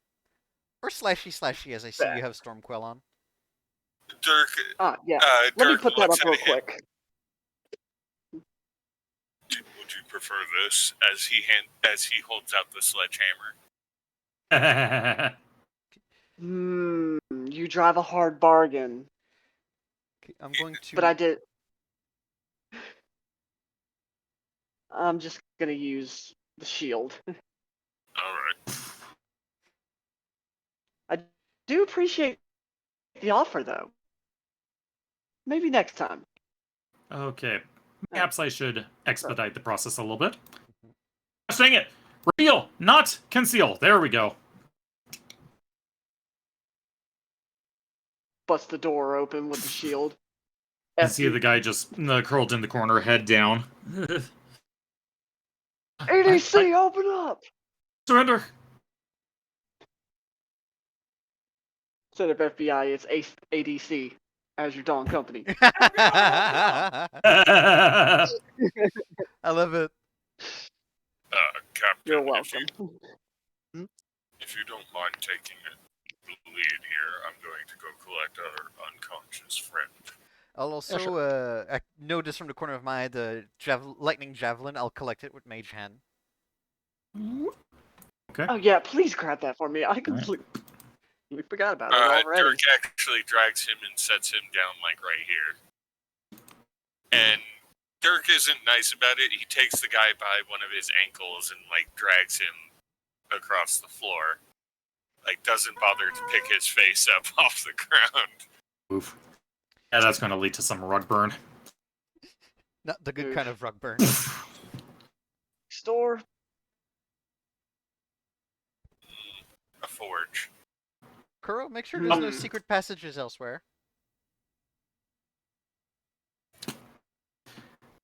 Or slashy, as I see you have Stormquell on. Dirk. Yeah. Dirk Let me put that up looks real at him. quick. Would you prefer this? As he holds out the sledgehammer. You drive a hard bargain. Okay, I'm going to... But I did. I'm just gonna use the shield. Alright. I do appreciate the offer, though. Maybe next time. Okay. Perhaps I should expedite the process a little bit. Gosh dang it! Reveal, not conceal. There we go. Bust the door open with the shield. You see the guy just curled in the corner, head down. ADC, open up! Surrender. Instead of FBI, it's ADC, Azure Dawn Company. I love it. Captain, You're welcome. If you don't mind taking the lead here, I'm going to go collect our unconscious friend. I'll also notice from the corner of my eye the lightning javelin. I'll collect it with Mage Hand. Okay. Oh yeah, please grab that for me. I completely forgot about it already. Dirk actually drags him and sets him down, like, right here. And Dirk isn't nice about it. He takes the guy by one of his ankles and, like, drags him across the floor. Like, doesn't bother to pick his face up off the ground. Oof. Yeah, that's going to lead to some rug burn. Not the good kind of rug burn. Store. A forge. Kuro, make sure there's no Hmm. secret passages elsewhere.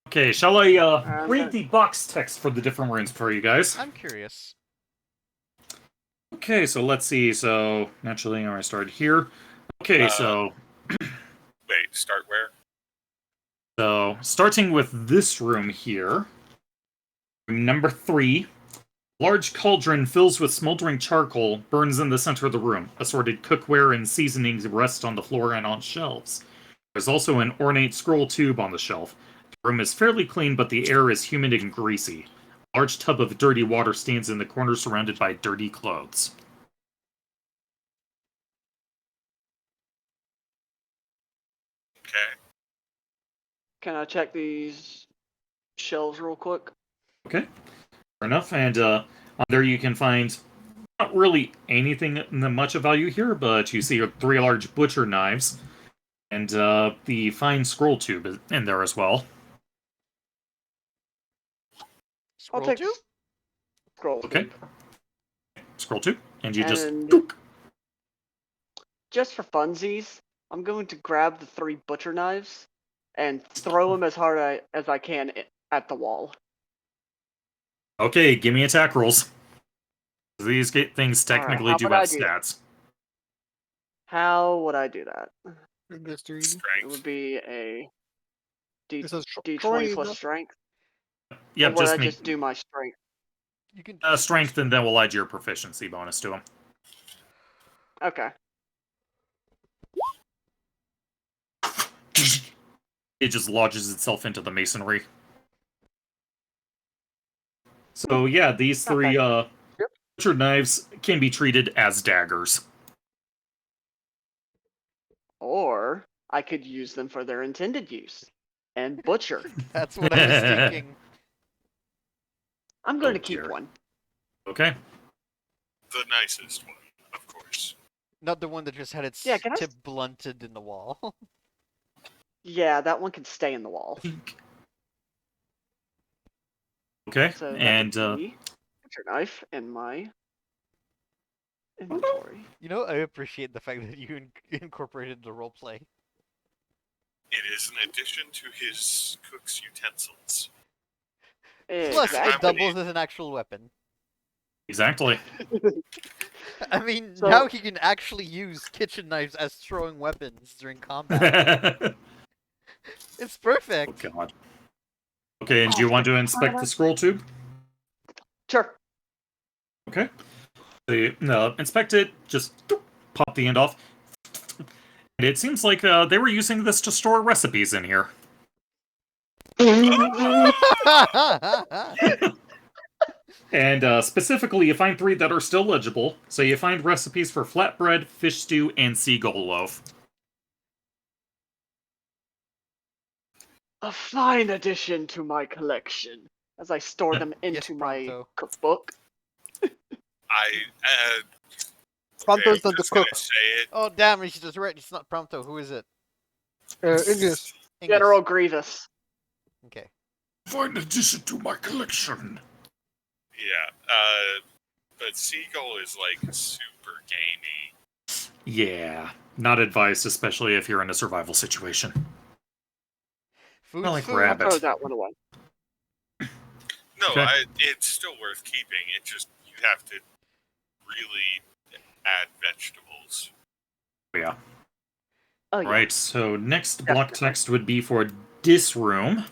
Okay, shall I I'm read gonna- the box text for the different rooms for you guys? I'm curious. Okay, so let's see. So naturally, I started here. Okay, so Wait, start where? starting with this room here, room number 3. Large cauldron fills with smoldering charcoal burns in the center of the room. Assorted cookware and seasonings rest on the floor and on shelves. There's also an ornate scroll tube on the shelf. The room is fairly clean, but the air is humid and greasy. A large tub of dirty water stands in the corner surrounded by dirty clothes. Okay. Can I check these shelves real quick? Okay, fair enough. And on there you can find not really anything much of value here, but you see 3 large butcher knives and the fine scroll tube is in there as well. I'll Scroll take to? scroll Okay. tube. Scroll tube, and you just And dook. just for funsies, I'm going to grab the 3 butcher knives and throw them as hard as I can at the wall. Okay, give me attack rolls. These things Alright, technically how do would I have do that? stats. How would I do that? Industry. It Strength. would be a This is D20 plus Troy, strength. Or Yep, would I just make just do my strength? You can strength, and then we'll add your proficiency bonus to them. Okay. It just lodges itself into the masonry. So yeah, these Not 3 bad. Yep. butcher knives can be treated as daggers. Or I could use them for their intended use and butcher. That's what I was thinking. I'm going Oh, to keep dear. one. Okay. The nicest one, of course. Not the one that just had its Yeah, can I tip blunted in the wall. Yeah, that one can stay in the wall. Okay, So that and would be butcher knife in my inventory. You know, I appreciate the fact that you incorporated the roleplay. It is an addition to his cook's utensils. Plus, it Exactly. doubles as an actual weapon. exactly. I mean, So- now he can actually use kitchen knives as throwing weapons during combat. Oh It's perfect. god. Okay, and do you want to inspect the scroll tube? Sure. Okay. So you inspect it, just pop the end off. And it seems like they were using this to store recipes in here. And specifically, you find 3 that are still legible. So you find recipes for flatbread, fish stew, and seagull loaf. A fine addition to my collection as I store them into my Prompto. cookbook. Prompto's I'm not the just gonna cook. say it. Oh, damn, he's just right. It's not Prompto. Who is it? English. Ingus. General Grievous. Okay. Find addition to my collection. Yeah, but Seagull is like super gamey. Yeah, not advised, especially if you're in a survival situation. Food, Not like food. rabbit. Throw that one away. No, Okay. it's still worth keeping. It just, you have to really add vegetables. Yeah. Oh yeah. Right, so next block text would be for this room.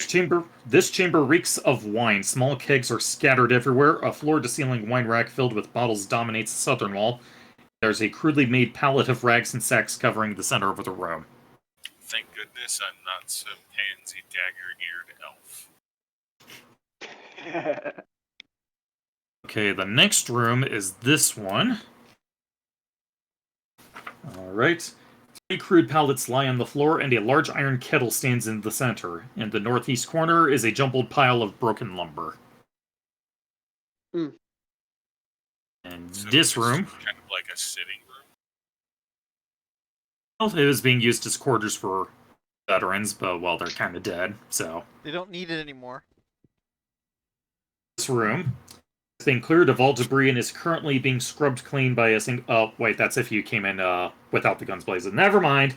Okay. This chamber reeks of wine. Small kegs are scattered everywhere. A floor-to-ceiling wine rack filled with bottles dominates the southern wall. There's a crudely made pallet of rags and sacks covering the center of the room. Thank goodness I'm not some pansy dagger-eared elf. Okay, the next room is this one. Alright. 3 crude pallets lie on the floor, and a large iron kettle stands in the center. In the northeast corner is a jumbled pile of broken lumber. Hmm. And So this it's room, kind of like a sitting room. well, it was being used as quarters for veterans, but, well, they're kind of dead, so. They don't need it anymore. This room It's been cleared of all debris and is currently being scrubbed clean by a single. Oh, wait, that's if you came in without the guns blazing. Never mind.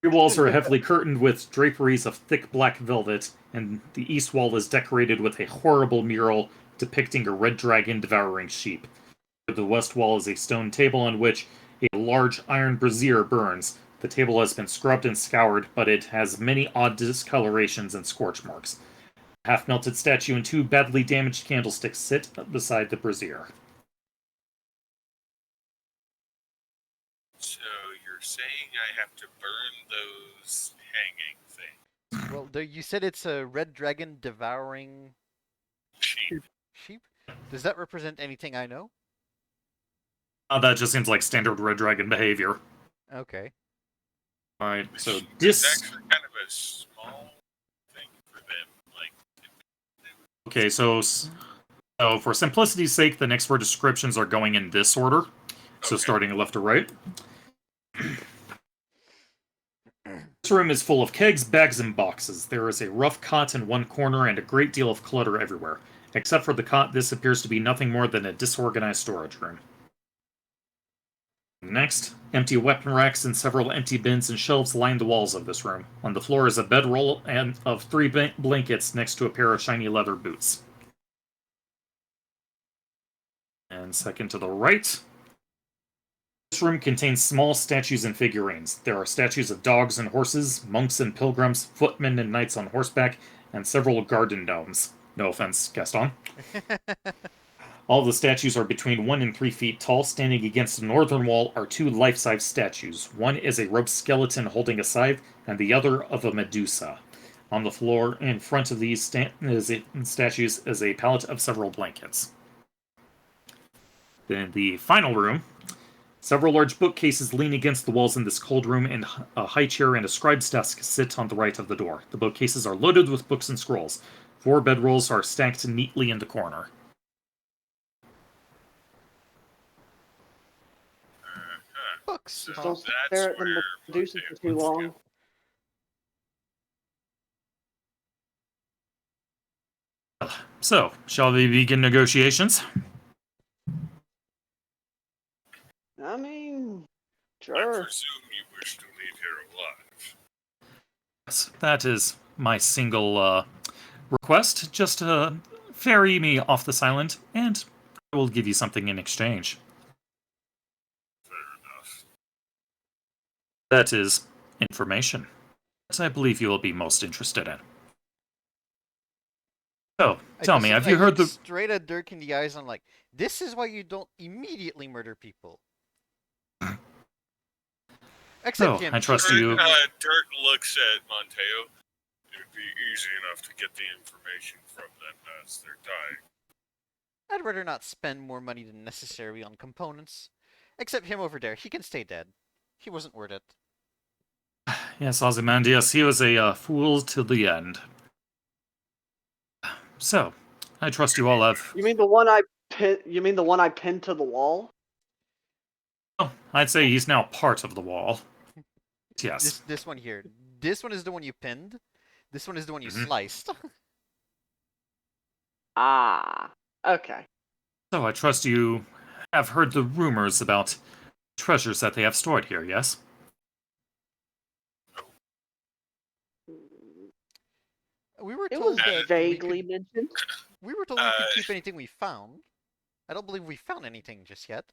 Your walls are heavily curtained with draperies of thick black velvet, and the east wall is decorated with a horrible mural depicting a red dragon devouring sheep. The west wall is a stone table on which a large iron brazier burns. The table has been scrubbed and scoured, but it has many odd discolorations and scorch marks. A half-melted statue and 2 badly damaged candlesticks sit beside the brazier. So you're saying I have to burn those hanging things? Well, you said it's a red dragon devouring Sheep. sheep. Does that represent anything I know? That just seems like standard red dragon behavior. Okay. Alright, so It's this... actually kind of a small thing for them. Like, Okay, so for simplicity's sake, the next 4 descriptions are going in this order. So Okay. starting left to right. This room is full of kegs, bags, and boxes. There is a rough cot in one corner and a great deal of clutter everywhere. Except for the cot, this appears to be nothing more than a disorganized storage room. Next, empty weapon racks and several empty bins and shelves line the walls of this room. On the floor is a bedroll and of 3 blankets next to a pair of shiny leather boots. And second to the right, this room contains small statues and figurines. There are statues of dogs and horses, monks and pilgrims, footmen and knights on horseback, and several garden gnomes. No offense, Gaston. All the statues are between 1 and 3 feet tall. Standing against the northern wall are 2 life-size statues. One is a robed skeleton holding a scythe, and the other of a Medusa. On the floor in front of these statues is a pallet of several blankets. Then the final room. Several large bookcases lean against the walls in this cold room, and a high chair and a scribe's desk sit on the right of the door. The bookcases are loaded with books and scrolls. 4 bedrolls are stacked neatly in the corner. Books. So Just don't that's stare at the where Medusa Monteo for too wants to long. go. So, shall we begin negotiations? I mean, I sure. presume you wish to leave here alive. Yes, that is my single request. Just ferry me off this island, and I will give you something in exchange. Fair enough. That is information that I believe you will be most interested in. So, tell me, have you heard the... straight at Dirk in the eyes? I'm like, this is why you don't immediately murder people. Except him. I trust he- you. Dirk looks at Monteo. It would be easy enough to get the information from them as they're dying. I'd rather not spend more money than necessary on components. Except him over there. He can stay dead. He wasn't worth it. Yes, Ozymandias, he was a fool till the end. So, I trust you all have... You mean the one I pinned to the wall? Oh, I'd say he's now part of the wall. Yes. This one here. This one is the one you pinned. This one is the one you Mhm. sliced. Ah, okay. So I trust you have heard the rumors about treasures that they have stored here, yes? We were It told was that vaguely mentioned. we were told we could keep anything we found. I don't believe we found anything just yet.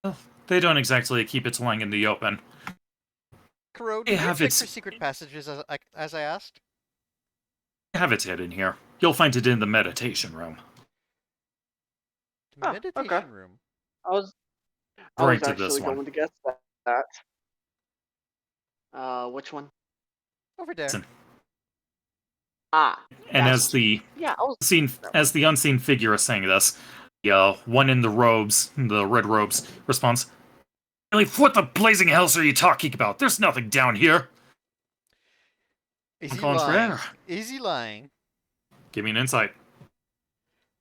Well, they don't exactly keep it lying in the open. Kuro, They did you have check its- for secret passages as I asked? They have it hidden here. You'll find it in the meditation room. The Oh, meditation okay. room. I was Right to this actually one. going to guess that. Which one? Over there. Listen. Ah, And That's- as the yeah, I was. unseen figure is saying this, the one in the robes, the red robes, responds, "Really, what the blazing hells are you talking about? There's nothing down here." Is Au he lying? contraire. Is he lying? Give me an insight.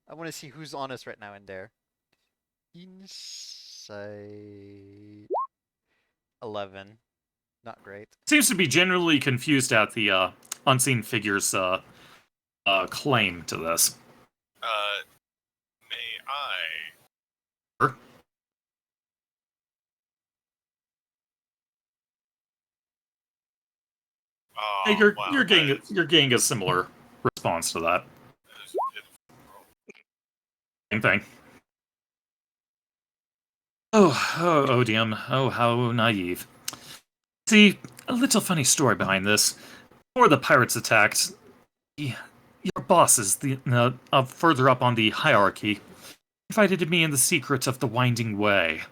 I want to see who's honest right now in there. Insight 11. Not great. Seems to be generally confused at the unseen figure's claim to this. May I? Sure. Oh, Hey, wow, you're that is- you're getting a similar response to that. that is a pitiful roll. Same thing. Oh, Odium. Oh, how naive. See, a little funny story behind this. Before the pirates attacked, your bosses, further up on the hierarchy, invited me in the secret of the Winding Way.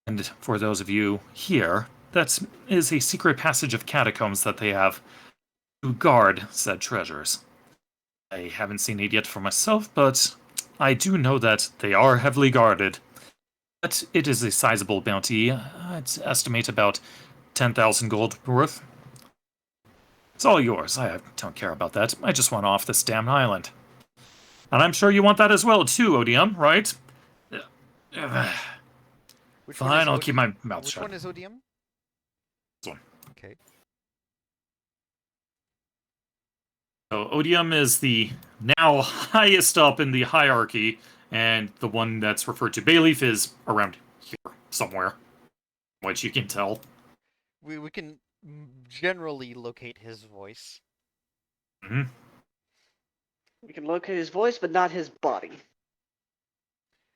And for those of you here, that is a secret passage of catacombs that they have to guard said treasures. I haven't seen it yet for myself, but I do know that they are heavily guarded. But it is a sizable bounty. I'd estimate about 10,000 gold worth. It's all yours. I don't care about that. I just want off this damn island. And I'm sure you want that as well, too, Odium, right? Which one Fine, is I'll keep my mouth Which shut. one is Odium? This one. Okay. So Odium is the now highest up in the hierarchy, and the one that's referred to Bayleaf is around here somewhere, which you can tell. We can generally locate his voice. Hmm. We can locate his voice, but not his body.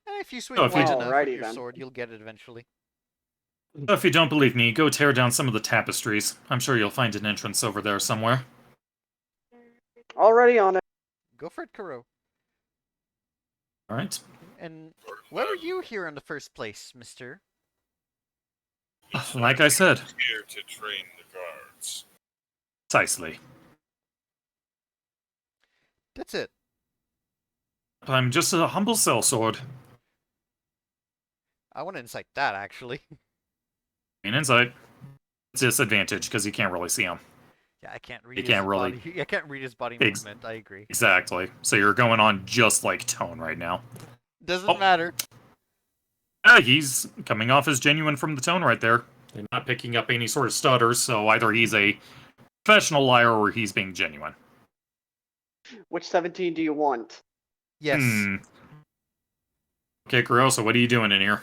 And if you swing Oh, if you wide d- enough with Alrighty your then. sword, you'll get it eventually. If you don't believe me, go tear down some of the tapestries. I'm sure you'll find an entrance over there somewhere. Already on it. Go for it, Kuro. All right. And why were you here in the first place, mister? Like I said, Here to train the guards. precisely. That's it. I'm just a humble sellsword. I want to incite that, actually. In insight, it's a disadvantage because you can't really see him. Yeah, I can't read You his can't really- body. I can't read his body Ex- movement. I agree. Exactly. So you're going on just like Tone right now. Doesn't Oh. matter. Yeah, he's coming off as genuine from the tone right there. They're not picking up any sort of stutters, so either he's a professional liar or he's being genuine. Which 17 do you want? Yes. Okay, Kurosa, what are you doing in here?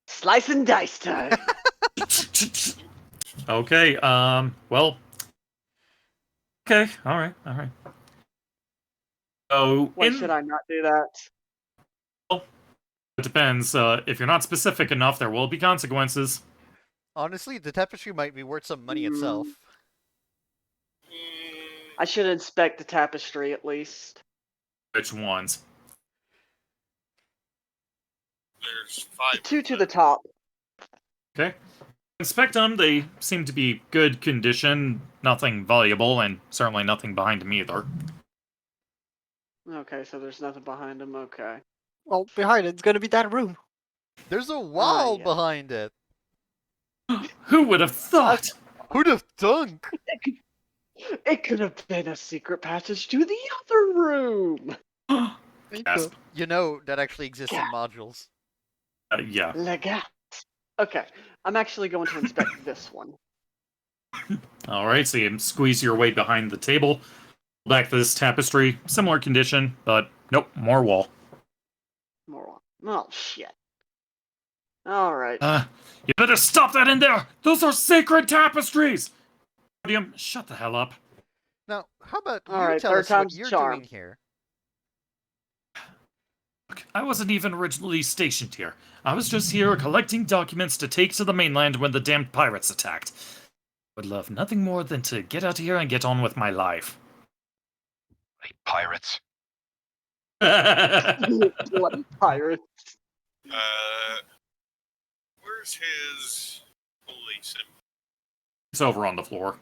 Slice and dice time. Okay, well. Okay, alright. So, Why should I not do that? it depends. If you're not specific enough, there will be consequences. Honestly, the tapestry might be worth some money itself. I should inspect the tapestry at least. Which ones? There's 5. Two to the top. Okay. Inspect them. They seem to be good condition. Nothing valuable, and certainly nothing behind them either. Okay, so there's nothing behind him. Okay. Well, behind it's gonna be that room. There's a wall yeah. behind it. Who would have thought? Who'd have thunk? It could have been a secret passage to the other room. Gasp. You know, that actually exists in Yeah. modules. Yeah. Legat. Okay, I'm actually going to inspect this one. Alright, so you squeeze your way behind the table. Back to this tapestry. Similar condition, but nope, more wall. More on. Oh, shit. Alright. You better stop that in there! Those are sacred tapestries! William, shut the hell up. Now, how about you Alright, tell third us what time's the you're charm. doing here? Look, I wasn't even originally stationed here. I was just here collecting documents to take to the mainland when the damned pirates attacked. Would love nothing more than to get out of here and get on with my life. Pirates. Bloody pirate. Where's his holy symbol? It's over on the floor.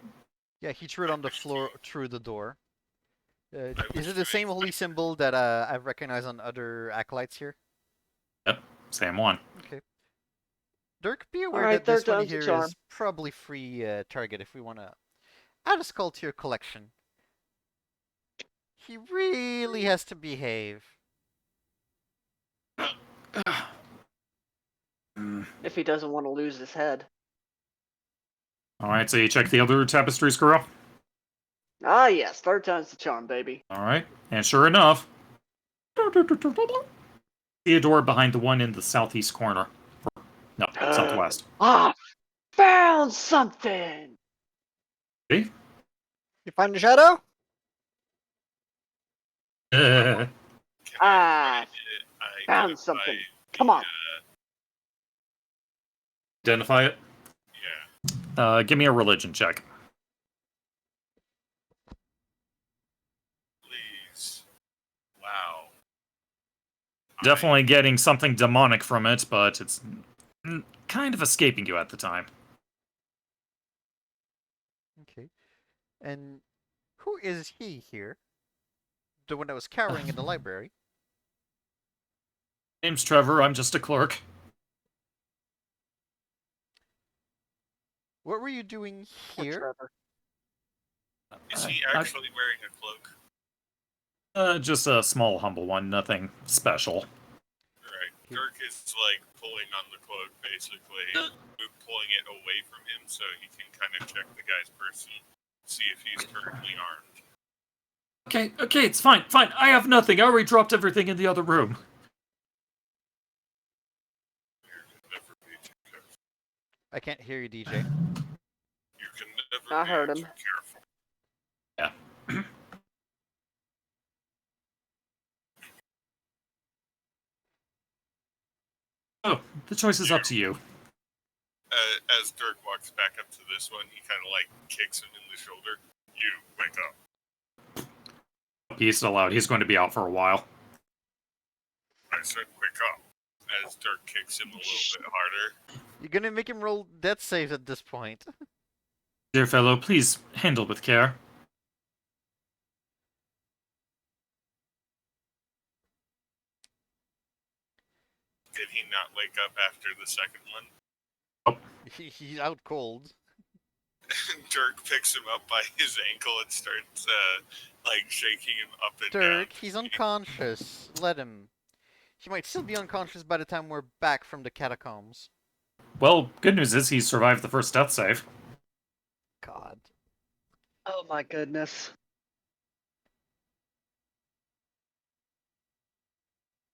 Yeah, he threw it on the floor through the door. Is it the same holy symbol that I've recognized on other acolytes here? Same one. Okay. Dirk, be aware Alright, that this third one time's the here charm. is probably free target if we want to add a skull to your collection. He really has to behave. If he doesn't want to lose his head. Alright, so you check the other tapestries, Kuro? Ah, yes, third time's the charm, baby. All right, and sure enough, see a door behind the one in the southeast corner. No, southwest. Ah, found something! See? You find the shadow? Can Ah, I found identify something. Come on. Identify it. Yeah, Give me a religion check. please. Wow. Definitely getting something demonic from it, but it's kind of escaping you at the time. Okay. And who is he here? The one that was cowering in the library. Name's Trevor. I'm just a clerk. What were you doing Poor here? Trevor. Is he I- actually wearing a cloak? Just a small, humble one. Nothing special. Right. Dirk is like pulling on the cloak, basically, pulling it away from him so he can kind of check the guy's person, see if he's currently armed. Okay, it's fine. I have nothing. I already dropped everything in the other room. Never be too careful. I can't hear you, DJ. You can never I be heard too him. careful. Yeah. Oh, the choice is up to you. As Dirk walks back up to this one, he kind of like kicks him in the shoulder. You wake up. He's still out. He's going to be out for a while. I said wake up. As Dirk kicks him a little bit harder. You're gonna make him roll death saves at this point. Dear fellow, please handle with care. Did he not wake up after the second one? He's out cold. Dirk picks him up by his ankle and starts like shaking him up and down. Dirk, he's unconscious. Let him. He might still be unconscious by the time we're back from the catacombs. Well, good news is he survived the first death save. God. Oh my goodness.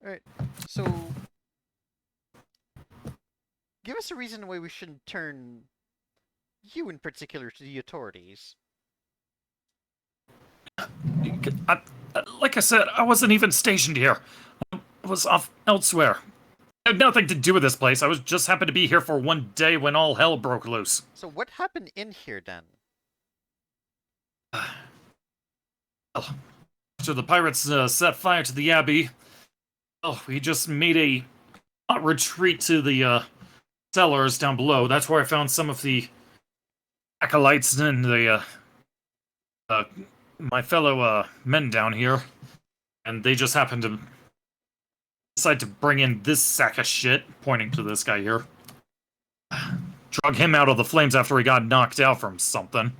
Alright, so... give us a reason why we shouldn't turn you in particular to the authorities. Like I said, I wasn't even stationed here. I was off elsewhere. I had nothing to do with this place. I was just happened to be here for one day when all hell broke loose. So what happened in here then? After the pirates set fire to the abbey, we just made a hot retreat to the cellars down below. That's where I found some of the acolytes and the my fellow men down here, and they just happened to decide to bring in this sack of shit, pointing to this guy here. Drug him out of the flames after he got knocked out from something.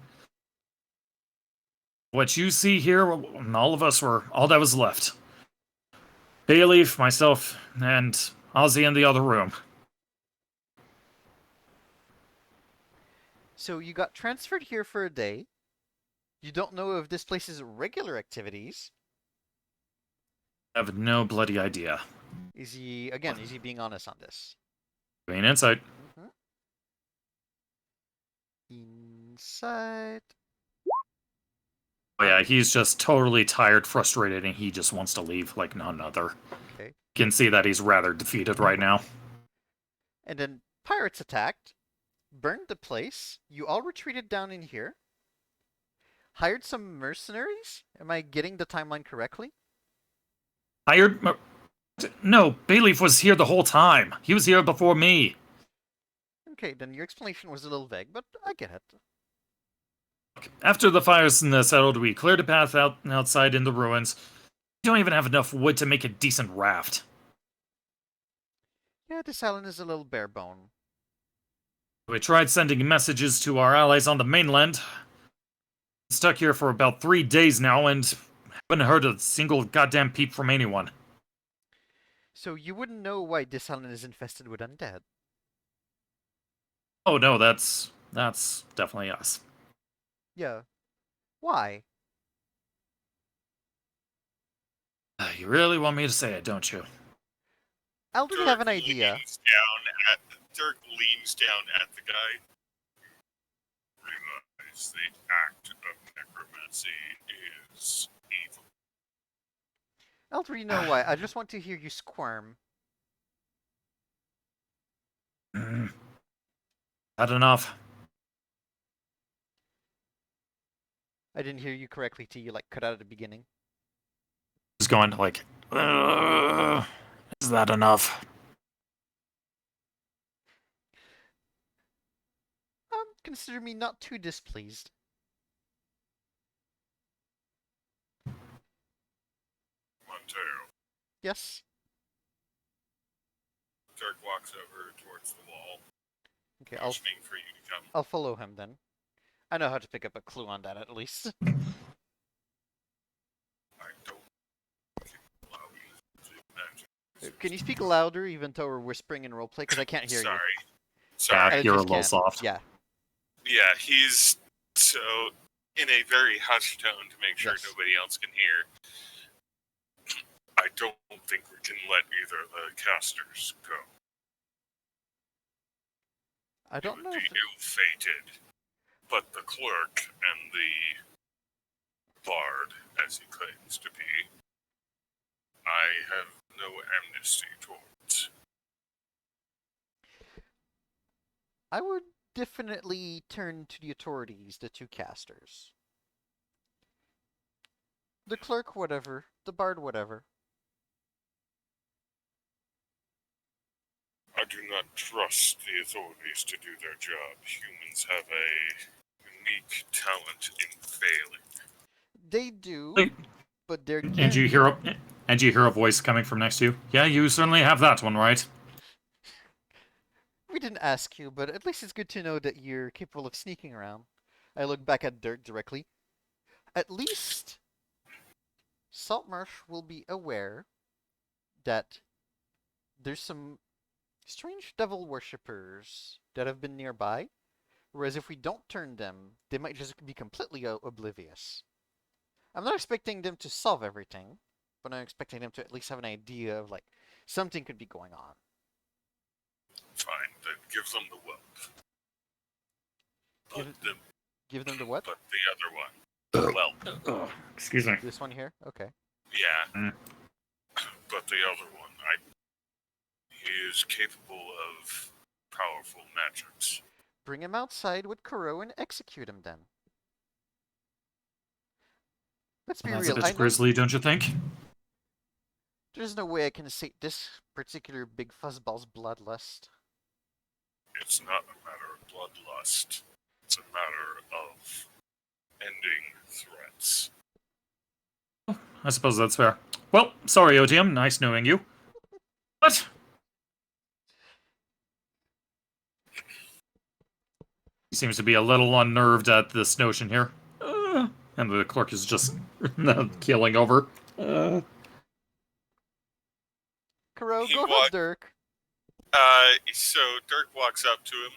What you see here, and all of us were all that was left. Bailey, myself, and Ozzy in the other room. So you got transferred here for a day. You don't know if this place's regular activities. I have no bloody idea. Is he being honest on this? Give me an insight. Insight. Oh yeah, he's just totally tired, frustrated, and he just wants to leave like none other. Okay. You can see that he's rather defeated right now. And then pirates attacked, burned the place. You all retreated down in here. Hired some mercenaries? Am I getting the timeline correctly? Hired? No, Bayleaf was here the whole time. He was here before me. Okay, then your explanation was a little vague, but I get it. After the fires settled, we cleared a path outside in the ruins. We don't even have enough wood to make a decent raft. Yeah, this island is a little bare bone. We tried sending messages to our allies on the mainland. Stuck here for about 3 days now and haven't heard a single goddamn peep from anyone. So you wouldn't know why this island is infested with undead? Oh no, that's definitely us. Yeah. Why? You really want me to say it, don't you? I already have an idea. Dirk leans down at the guy. Realize the act of necromancy is evil. I already know why. I just want to hear you squirm. Not enough. I didn't hear you correctly, T. You cut out at the beginning. Just going like, is that enough? Consider me not too displeased. Montero. Yes. Dirk walks over towards the wall, Okay, motioning for you to come. I'll follow him then. I know how to pick up a clue on that at least. I don't allow you to imagine. Can you speak louder even though we're whispering in roleplay? Because I can't hear you. Sorry. I You're a just little can't. soft. Yeah. Yeah, he's so in a very hushed tone to make sure Yes. nobody else can hear. I don't think we can let either of the casters go. I don't know It would if... be ill-fated. But the clerk and the bard, as he claims to be, I have no amnesty towards. I would definitely turn to the authorities, the two casters. The clerk, whatever. The bard, whatever. I do not trust the authorities to do their job. Humans have a unique talent in failing. They do, Hey. but they're... And you hear a voice coming from next to you. Yeah, you certainly have that one right. We didn't ask you, but at least it's good to know that you're capable of sneaking around. I look back at Dirk directly. At least Saltmarsh will be aware that there's some strange devil worshippers that have been nearby, whereas if we don't turn them, they might just be completely oblivious. I'm not expecting them to solve everything, but I'm expecting them to at least have an idea of, something could be going on. Fine, then give them the wealth. Give them the what? But the other one. Well, Excuse me. This one here? Okay. yeah. But the other one, he is capable of powerful magics. Bring him outside with Kuro and execute him then. Let's be That's real. a I bit know grisly, don't you think? there's no way I can sate this particular big fuzzball's bloodlust. It's not a matter of bloodlust. It's a matter of ending threats. I suppose that's fair. Well, sorry, OTM. Nice knowing you. What? He seems to be a little unnerved at this notion here. And the clerk is just keeling over. Kuro, He go ahead, walked- Dirk. So Dirk walks up to him.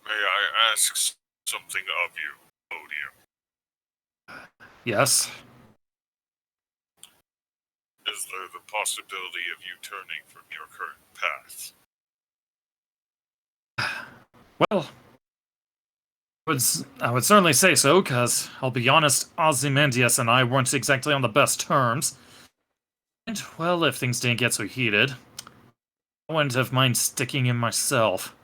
May I ask something of you, Odium? Yes. Is there the possibility of you turning from your current path? Well, I would certainly say so, because I'll be honest, Ozymandias and I weren't exactly on the best terms. And, well, if things didn't get so heated, I wouldn't have mind sticking in myself.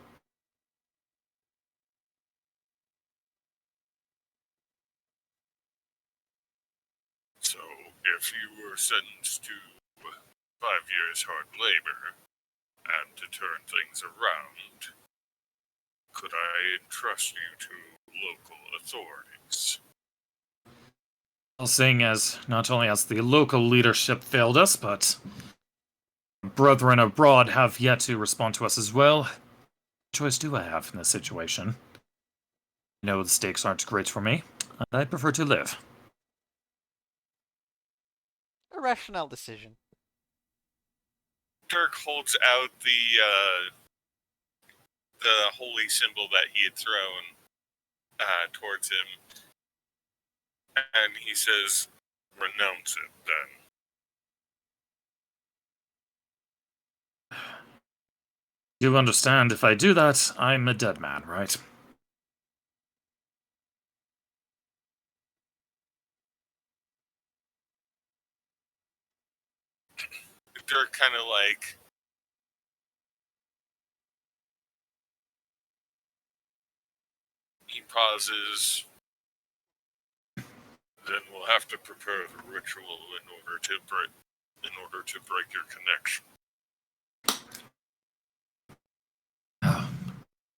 So, if you were sentenced to 5 years hard labor, and to turn things around, could I entrust you to local authorities? Well, seeing as not only has the local leadership failed us, but brethren abroad have yet to respond to us as well, what choice do I have in this situation? I know the stakes aren't great for me, and I prefer to live. A rational decision. Dirk holds out the holy symbol that he had thrown towards him, and he says, Renounce it, then. You understand, if I do that, I'm a dead man, right? They're kind of like... He pauses. Then we'll have to prepare the ritual in order to break your connection.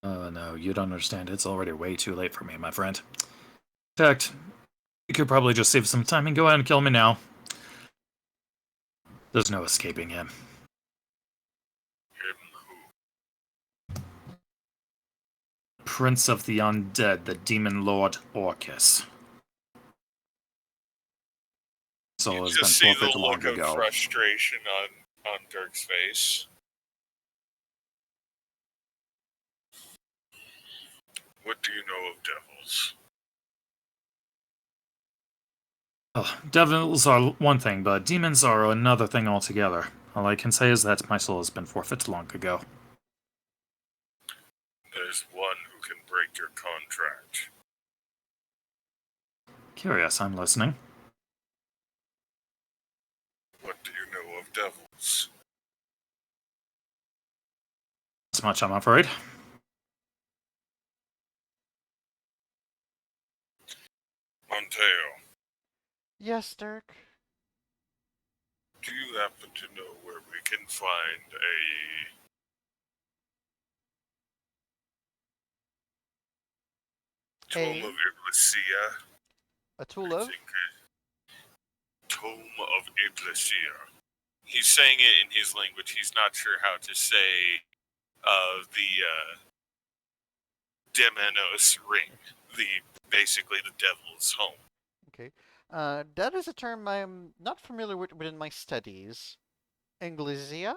Oh, no, you don't understand. It's already way too late for me, my friend. In fact, you could probably just save some time and go ahead and kill me now. There's no escaping him. Him who? Prince of the Undead, the Demon Lord Orcus. Soul You has just been see the forfeited long look of ago. frustration on Dirk's face. What do you know of devils? Oh, devils are one thing, but demons are another thing altogether. All I can say is that my soul has been forfeited long ago. There's one who can break your contract. Curious, I'm listening. What do you know of devils? As much, I'm afraid. Monteo, Yes, Dirk. do you happen to know where we can find a Tome of Iglesia? A tool I of? think Tome of Iglesia. He's saying it in his language. He's not sure how to say the Demonos ring. Basically the devil's home. Okay. That is a term I'm not familiar with within my studies. Inglesia?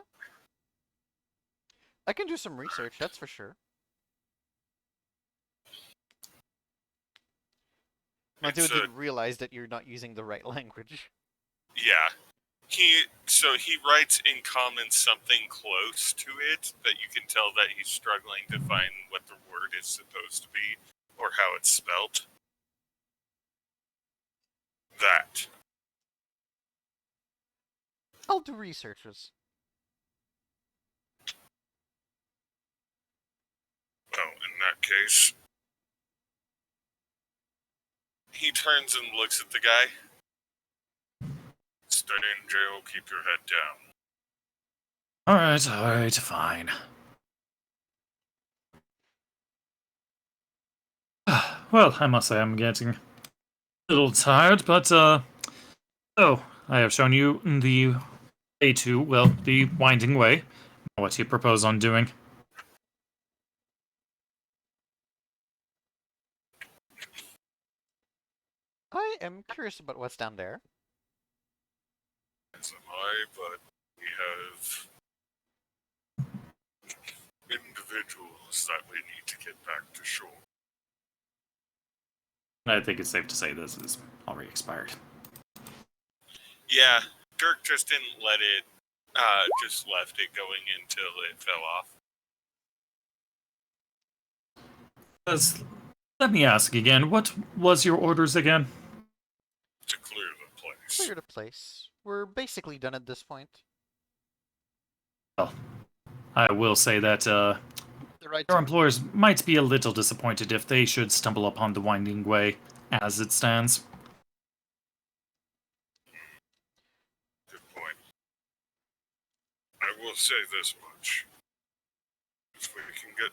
I can do some research, that's for sure. Monteo didn't realize that you're not using the right language. Yeah. He writes in comments something close to it that you can tell that he's struggling to find what the word is supposed to be or how it's spelt. That. I'll do researches. Well, in that case, he turns and looks at the guy. Stay in jail, keep your head down. Alright, fine. Well, I must say I'm getting a little tired, but, oh, I have shown you the way to, well, the winding way. What do you propose on doing? I am curious about what's down there. As am I, but we have individuals that we need to get back to shore. I think it's safe to say this is already expired. Yeah, Dirk just didn't let it, just left it going until it fell off. Let me ask again, what was your orders again? To clear the place. Clear the place. We're basically done at this point. Well, I will say that, your employers might be a little disappointed if they should stumble upon the winding way as it stands. Good point. I will say this much. If we can get...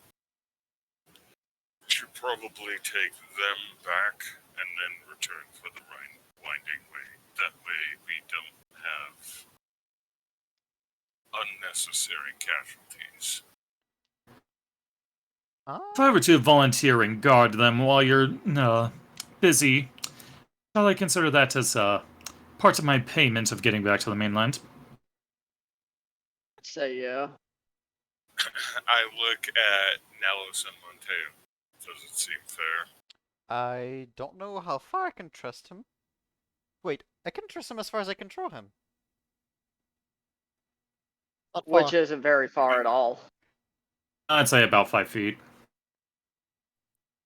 We should probably take them back and then return for the winding way. That way we don't have unnecessary casualties. If I were to volunteer and guard them while you're, busy, shall I consider that as, part of my payment of getting back to the mainland? I'd say yeah. I look at Nalos and Monteo. Does it seem fair? I don't know how far I can trust him. Wait, I can trust him as far as I can throw him. Not far. Which isn't very far at all. I'd say about 5 feet.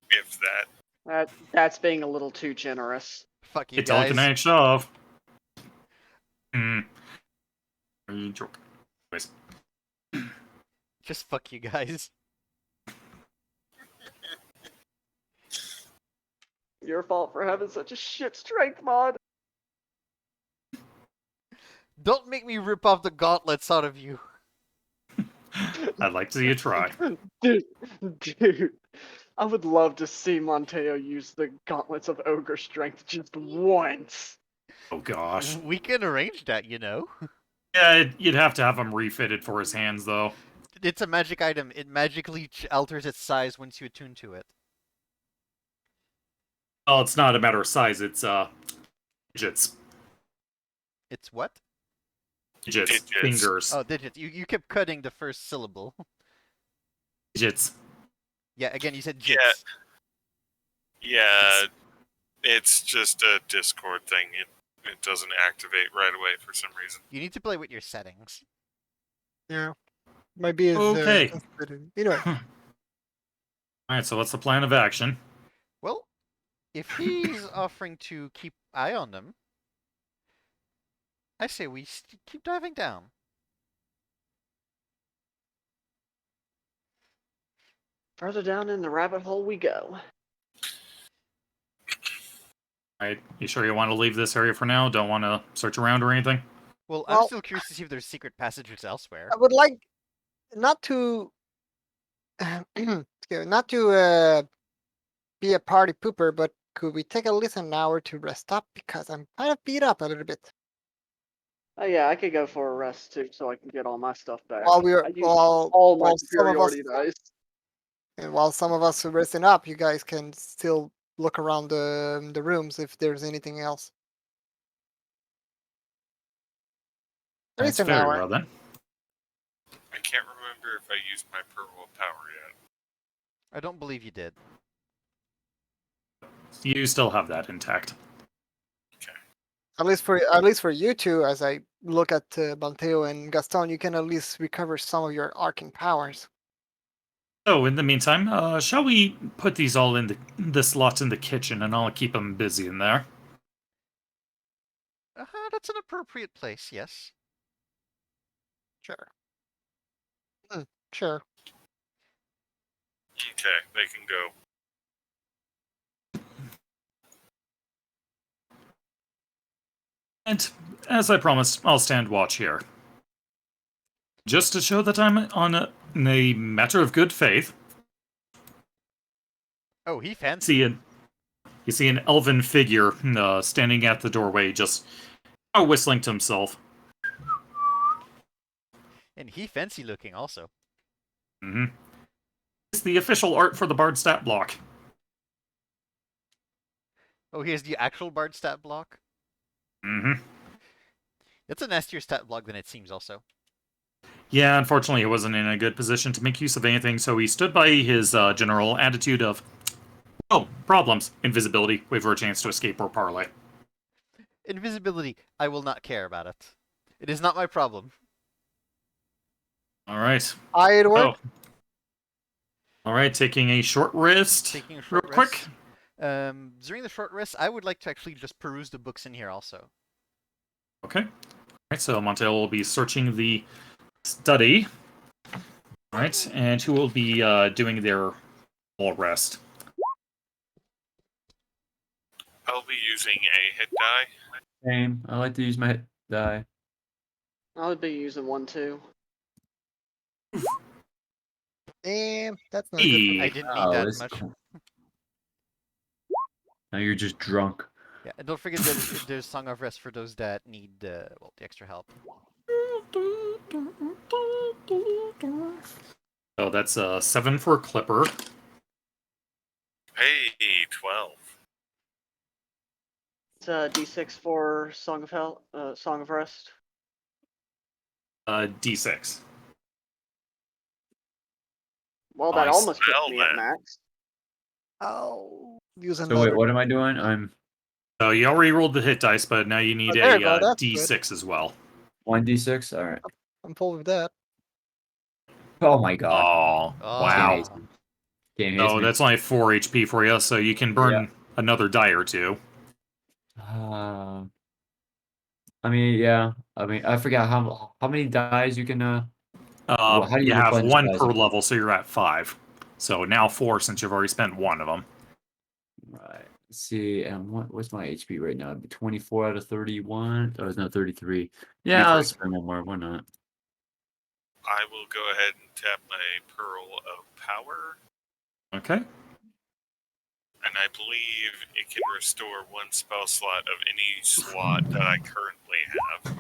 If that. That's being a little too generous. Fuck you It's guys. telekinetic shove. Hmm. Are you joking? Anyways. Just fuck you guys. Your fault for having such a shit strength mod. Don't make me rip off the gauntlets out of you. I'd like to see you try. Dude, I would love to see Monteo use the gauntlets of ogre strength just once. Oh gosh. We can arrange that, you know. Yeah, you'd have to have him refitted for his hands, though. It's a magic item. It magically alters its size once you attune to it. Well, it's not a matter of size, it's, digits. It's what? Digits. Digits. Fingers. Oh, digits. You kept cutting the first syllable. Digits. Yeah, again, you said Yeah. jits. Yeah, it's just a Discord thing. It doesn't activate right away for some reason. You need to play with your settings. Yeah. Might be as Okay. considered. Anyway, Alright, so what's the plan of action? Well, if he's offering to keep eye on them, I say we keep diving down. Further down in the rabbit hole we go. Alright, you sure you want to leave this area for now? Don't want to search around or anything? Well, I'm Well- still curious to see if there's secret passages elsewhere. I would like not to, excuse me, not to be a party pooper, but could we take at least an hour to rest up because I'm kind of beat up a little bit. Oh yeah, I could go for a rest too, so I can get all my stuff back. While we're I used while all my while some of us superiority dice. and while some of us are resting up, you guys can still look around the rooms if there's anything else. At That's least an very hour. well then. I can't remember if I used my Pearl of Power yet. I don't believe you did. You still have that intact. At least for you two, as I look at Monteo and Gaston, you can at least recover some of your arcing powers. So, in the meantime, shall we put these all in the slots in the kitchen, and I'll keep them busy in there? That's an appropriate place, yes. Sure. Sure. Okay, they can go. And, as I promised, I'll stand watch here. Just to show that I'm on a matter of good faith, Oh, he fancy. you see an elven figure standing at the doorway, just whistling to himself. And he fancy looking also. Mm-hmm. It's the official art for the Bard stat block. Oh, he has the actual bard stat block? Mm-hmm. That's a nastier stat block than it seems also. Yeah, unfortunately, he wasn't in a good position to make use of anything, so he stood by his general attitude of, oh, problems, invisibility, wait for a chance to escape or parlay. Invisibility, I will not care about it. It is not my problem. Alright. Hi, Edward. Alright, taking a short rest. Taking a real short quick. rest. During the short rest, I would like to actually just peruse the books in here also. Okay. Alright, so Montel will be searching the study. Alright, and who will be doing their full rest? I'll be using a hit die. Same. I like to use my hit die. I would be using one too. Damn, that's not good. E. I didn't need Oh, that this much. Now you're just drunk. Yeah, and don't forget that there's Song of Rest for those that need well, the extra help. So that's 7 for Clipper. Hey, 12. It's D6 for Song of Rest. D6. Well, that Nice. almost puts Well, me at then. max. Oh, use So another. wait, what am I doing? I'm So you already rolled the hit dice, but now you need Oh, there a you go, that's D6 as well. 1d6. All right. I'm full with that. Oh my god. Oh, Oh. wow. Game hates So me. that's only 4 HP for you, so you can burn another die or two. I mean, yeah. I mean, I forgot how many dies you can. How do You you have replenish 1 dies? per level, so you're at 5. So now 4 since you've already spent 1 of them. Right. Let's see. And what's my HP right now? 24 out of 31. Oh, it's not 33. Yeah, 33. I'll spend one more. Why not? I will go ahead and tap my Pearl of Power, Okay. and I believe it can restore 1 spell slot of any slot that I currently have.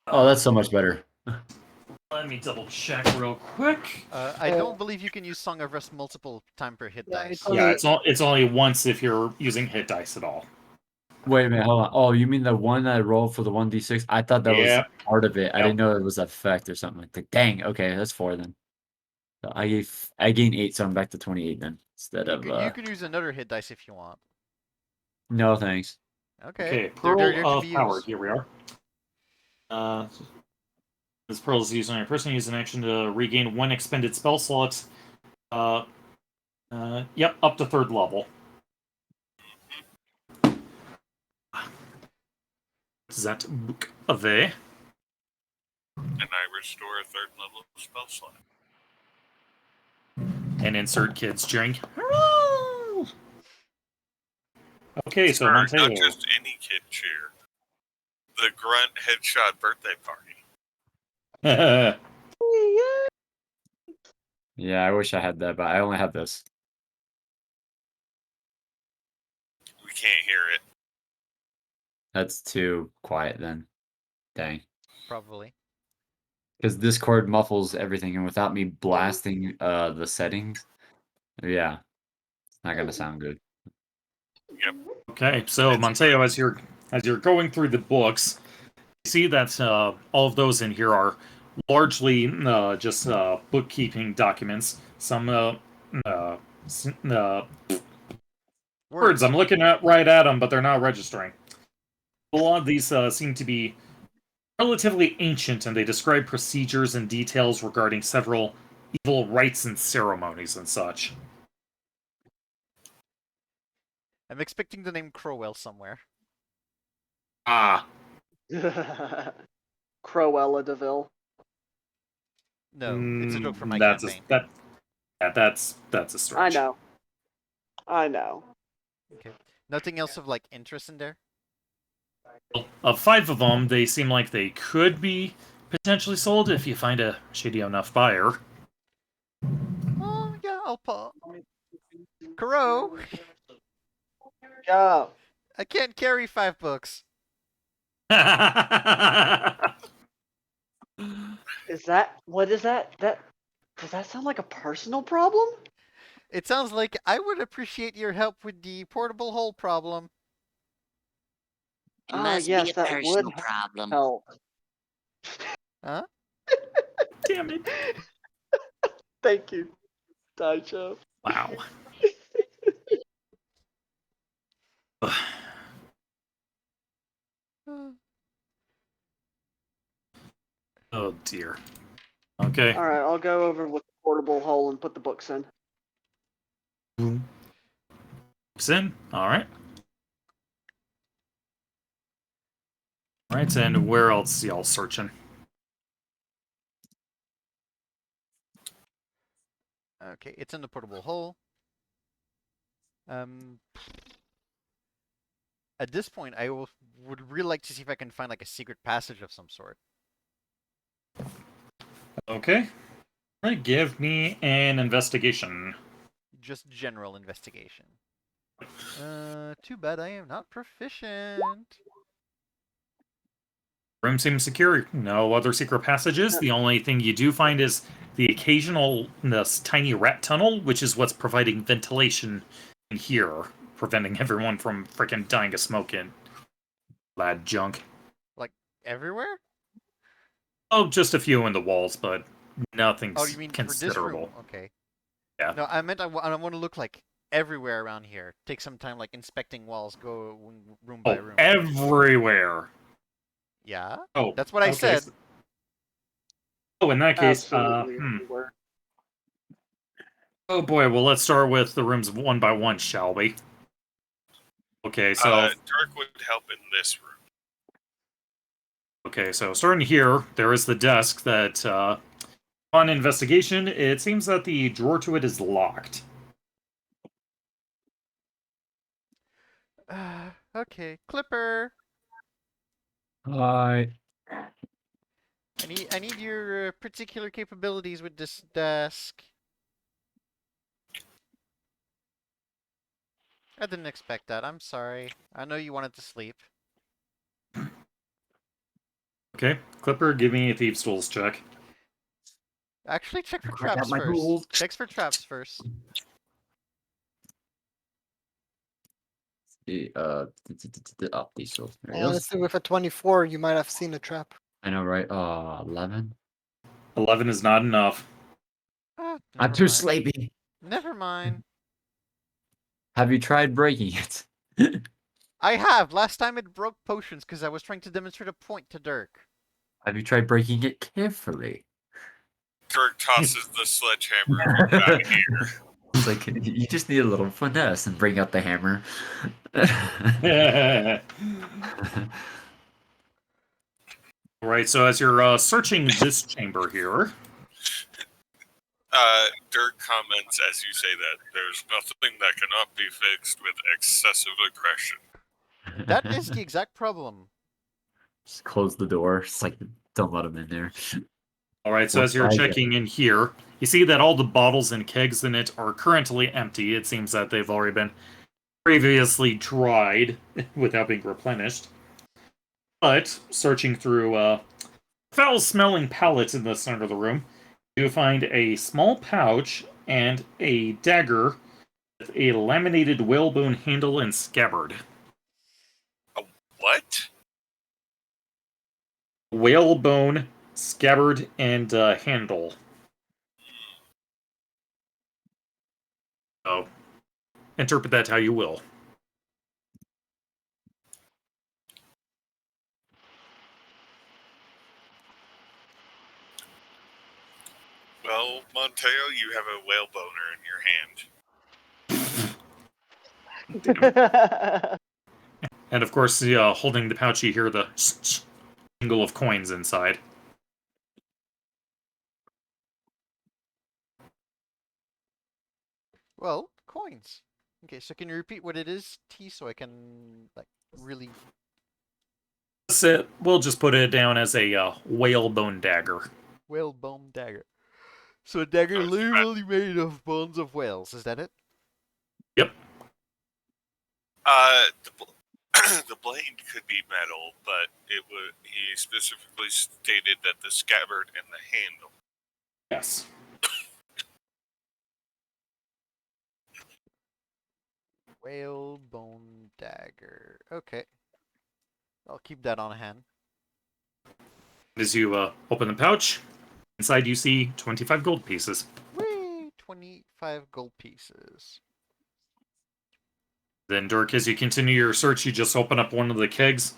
Oh, that's so much better. Let me double check real quick. I don't believe you can use Song of Rest multiple time per hit Yeah, dice. it's Yeah, it's only once if you're using hit dice at all. Wait a minute, hold on. Oh, you mean the one that I rolled for the 1d6? I thought that was Yeah. part of it. I Yep. didn't know it was an effect or something like that. Dang, okay, that's 4 then. So I gained 8, so I'm back to 28 then. Instead of You can use another hit dice if you want. no thanks. Okay. Okay, They're Pearl there to of be Power. used. Here we are. This pearl is used on a person using an action to regain 1 expended spell slot. Yep, up to 3rd level. That book away. And I restore a 3rd level spell slot. And insert kids cheering. Okay, so Sir, Montego. not just any kid cheer. The Grunt Headshot birthday party. Yeah, I wish I had that, but I only have this. We can't hear it. That's too quiet then. Dang. Probably. Because Discord muffles everything, and without me blasting the settings, yeah, it's not gonna sound good. Yep. Okay, so Montego, as you're going through the books, you see that all of those in here are largely just bookkeeping documents. Some words I'm looking at right at them, but they're not registering. A lot of these seem to be relatively ancient, and they describe procedures and details regarding several evil rites and ceremonies and such. I'm expecting the name Crowell somewhere. Ah, Cruella Deville. No, it's a joke for my that's campaign. that's a stretch. I know. Okay. Nothing else of like interest in there? Of 5 of them, they seem like they could be potentially sold if you find a shady enough buyer. Oh yeah, I'll paw. Crow, Yeah. I can't carry 5 books. What is that? Does that sound like a personal problem? It sounds like I would appreciate your help with the portable hole problem. It must yes, be a that would personal problem. help. Huh? Damn it. Thank you, Daicho. Wow. Oh dear. Okay. All right, I'll go over with the portable hole and put the books in. Books in. All right. All right, and where else y'all searching? Okay, it's in the portable hole. At this point, I would really like to see if I can find like a secret passage of some sort. Okay. All right, give me an investigation. Just general investigation. Too bad I am not proficient. Room seems secure. No other secret passages. The only thing you do find is the occasional this tiny rat tunnel, which is what's providing ventilation in here, preventing everyone from freaking dying of smoke in. Bad junk. Like everywhere? Oh, just a few in the walls, but nothing Oh, you mean for this room? considerable. Okay. Yeah. No, I meant I want to look like everywhere around here. Take some time, like inspecting walls, go room by Oh, room. everywhere. Yeah, Oh, that's what I okay. said. Oh, in that case, Absolutely everywhere. Oh boy, well, let's start with the rooms one by one, shall we? Okay, so Dirk would help in this room. starting here, there is the desk that, on investigation, it seems that the drawer to it is locked. Okay, Clipper. Hi. I need your particular capabilities with this desk. I didn't expect that. I'm sorry. I know you wanted to sleep. Okay, Clipper, give me a Thieves' Tools check. Actually, check for Crack out traps my first. tools. Checks for traps first. Oh, these tools. There it is. Honestly, with a 24, you might have seen a trap. I know, right? 11. 11 is not enough. Ah, I'm never too mind. sleepy. Never mind. Have you tried breaking it? I have. Last time it broke potions because I was trying to demonstrate a point to Dirk. Have you tried breaking it carefully? Dirk tosses the sledgehammer and moves out of here. It's like you just need a little finesse and bring out the hammer. Alright, so as you're searching this chamber here, Dirk comments as you say that there's nothing that cannot be fixed with excessive aggression. That is the exact problem. Just close the door. It's like don't let him in there. alright, so What as you're size checking in here, you see that all the bottles and kegs in it are currently empty. It seems that they've already been previously dried without being replenished. But searching through foul-smelling pallets in the center of the room, you find a small pouch and a dagger with a laminated whalebone handle and scabbard. What? Whalebone, scabbard, and handle. So, interpret that how you will. Well, Monteo, you have a whale boner in your hand. And of course, holding the pouch, you hear the jingle of coins inside. Well, coins. Okay, so can you repeat what it is, T, so I can like really? We'll just put it down as a whalebone dagger. Whalebone dagger. So a dagger Oh, literally made of bones of whales. Is that it? Yep. The blade could be metal, but he specifically stated that the scabbard and the handle. Yes. Whalebone dagger. Okay. I'll keep that on hand. As you open the pouch, inside you see 25 gold pieces. Whee! 25 gold pieces. Then, Dirk, as you continue your search, you just open up one of the kegs,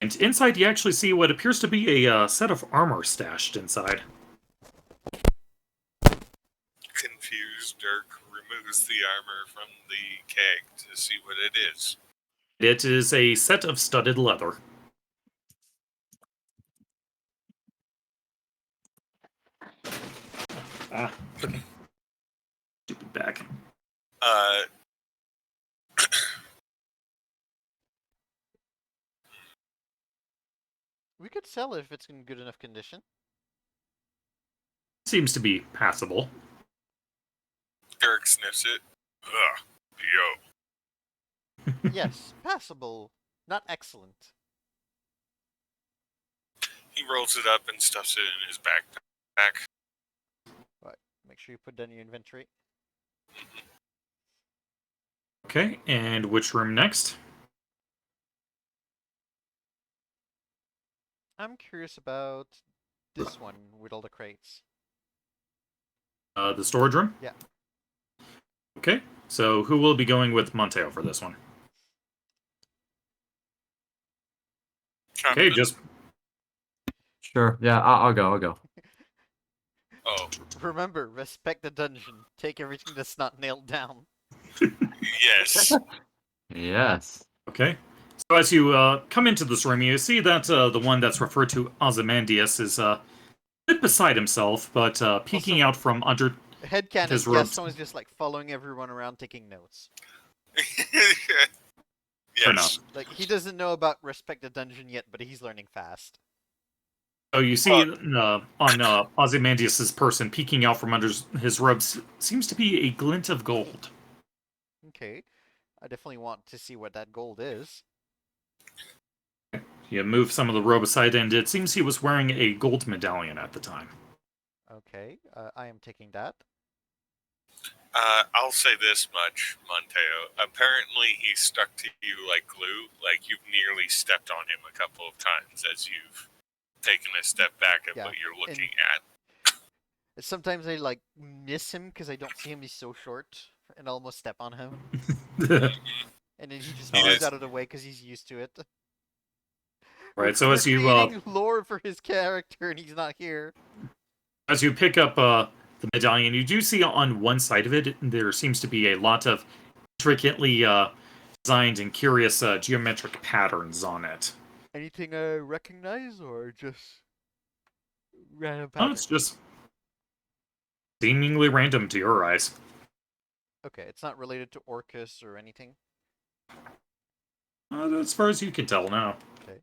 and inside you actually see what appears to be a set of armor stashed inside. Confused, Dirk removes the armor from the keg to see what it is. It is a set of studded leather. Ah, freaking stupid bag. We could sell it if it's in good enough condition. Seems to be passable. Dirk sniffs it. Ugh, yo. Yes, passable. Not excellent. He rolls it up and stuffs it in his backpack. Right. Make sure you put that in your inventory. Okay, and which room next? I'm curious about this one with all the crates. The storage room? Yeah. Okay, so who will be going with Monteo for this one? Okay, Captain? just Sure. Yeah, I'll go. I'll go. Oh, Remember, respect the dungeon. Take everything that's not nailed down. yes. Yes. okay. So as you come into this room, you see that the one that's referred to Ozymandias is a bit beside himself, but peeking Also, out from under headcanon, his robes. Gaston is just like following everyone around taking notes. Fair enough. Yes. Like, he doesn't know about respect the dungeon yet, but he's learning fast. So you see Well, on Ozymandias' person peeking out from under his robes seems to be a glint of gold. Okay. I definitely want to see what that gold is. You move some of the robe aside, and it seems he was wearing a gold medallion at the time. Okay, I am taking that. I'll say this much, Monteo. Apparently, he stuck to you like glue. Like you've nearly stepped on him a couple of times as you've taken a step back at Yeah, what you're and- looking at. Sometimes I like miss him because I don't see him. He's so short, and almost step on him, and then he just Oh, moves it's- out of the way because he's used to it. Right, so We're as you creating lore for his character, and he's not here. as you pick up the medallion, you do see on one side of it there seems to be a lot of intricately designed and curious geometric patterns on it. Anything I recognize, or just random Oh, patterns? it's just seemingly random to your eyes. Okay, it's not related to Orcus or anything. As far as you can tell now. Okay.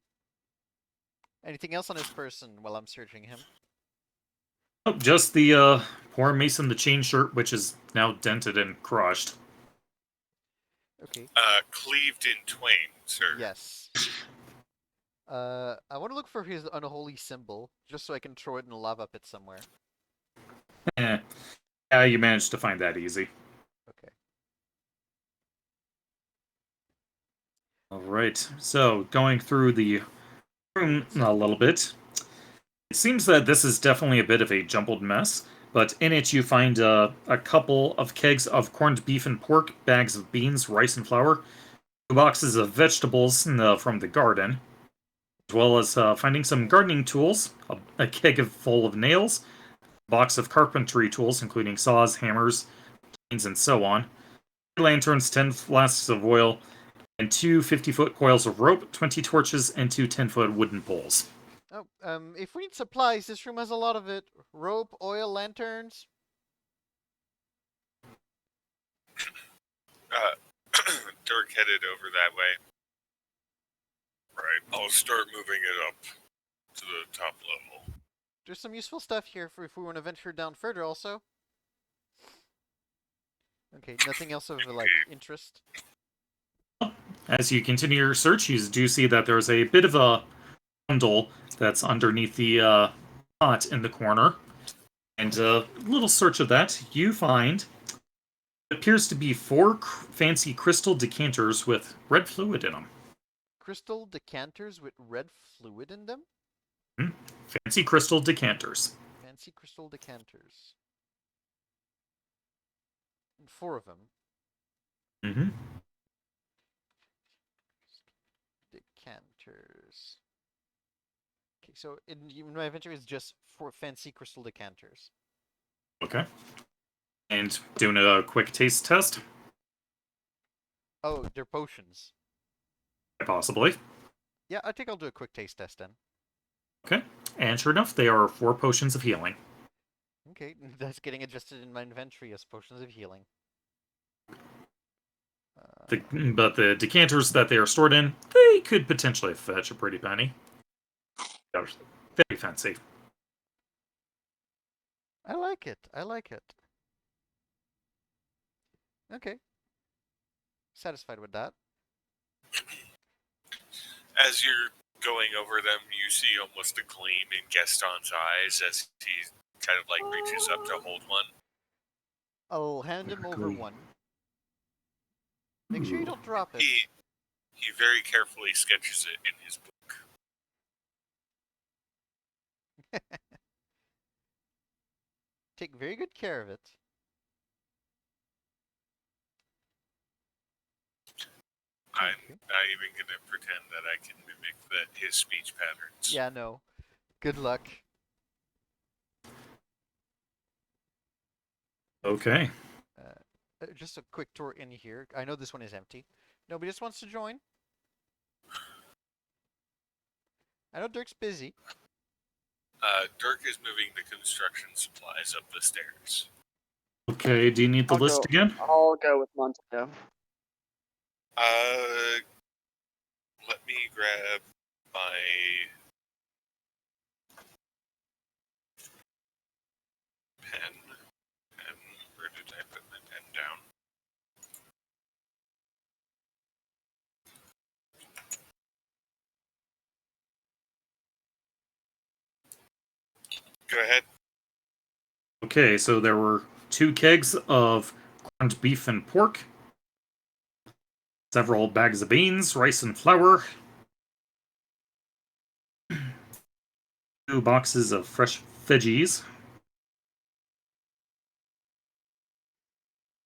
Anything else on his person while I'm searching him? Oh, just the poor Mason the chain shirt, which is now dented and crushed. Okay. Cleaved in twain, sir. Yes. I want to look for his unholy symbol, just so I can throw it in a lava pit somewhere. Eh. Yeah, you managed to find that easy. Okay. Alright, so going through the room a little bit. It seems that this is definitely a bit of a jumbled mess, but in it you find a couple of kegs of corned beef and pork, bags of beans, rice, and flour, 2 boxes of vegetables from the garden, as well as finding some gardening tools, a keg full of nails, a box of carpentry tools, including saws, hammers, planes, and so on, 3 lanterns, 10 flasks of oil, and 2 50-foot coils of rope, 20 torches, and 2 10-foot wooden poles. Oh, if we need supplies, this room has a lot of it. Rope, oil, lanterns. Dirk headed over that way. Right. I'll start moving it up to the top level. There's some useful stuff here for if we want to venture down further also. Okay, nothing else of like interest. As you continue your search, you do see that there's a bit of a bundle that's underneath the pot in the corner. And a little search of that, you find it appears to be 4 fancy crystal decanters with red fluid in them. Crystal decanters with red fluid in them? Fancy crystal decanters. Fancy crystal decanters. And 4 of them. Mm-hmm. Decanters. Okay, so in my inventory is just 4 fancy crystal decanters. Okay. And doing a quick taste test, Oh, they're potions. possibly. Yeah, I think I'll do a quick taste test then. Okay. And sure enough, they are 4 potions of healing. Okay, that's getting adjusted in my inventory as potions of healing. But the decanters that they are stored in, they could potentially fetch a pretty penny. They're very fancy. I like it. I like it. Okay. Satisfied with that. As you're going over them, you see almost a gleam in Gaston's eyes as he kind of like reaches up to hold one. I'll hand him over Good. one. Make sure you don't drop it. He very carefully sketches it in his book. Take very good care of it. I'm Okay. not even going to pretend that I can mimic his speech patterns. Yeah, no. Good luck. Okay. Just a quick tour in here. I know this one is empty. Nobody just wants to join. I know Dirk's busy. Dirk is moving the construction supplies up the stairs. Okay, do you need the list again? I'll go with Monteo. Let me grab my pen. Where did I put my pen down? Go ahead. Okay, so there were 2 kegs of corned beef and pork, several bags of beans, rice and flour, 2 boxes of fresh veggies,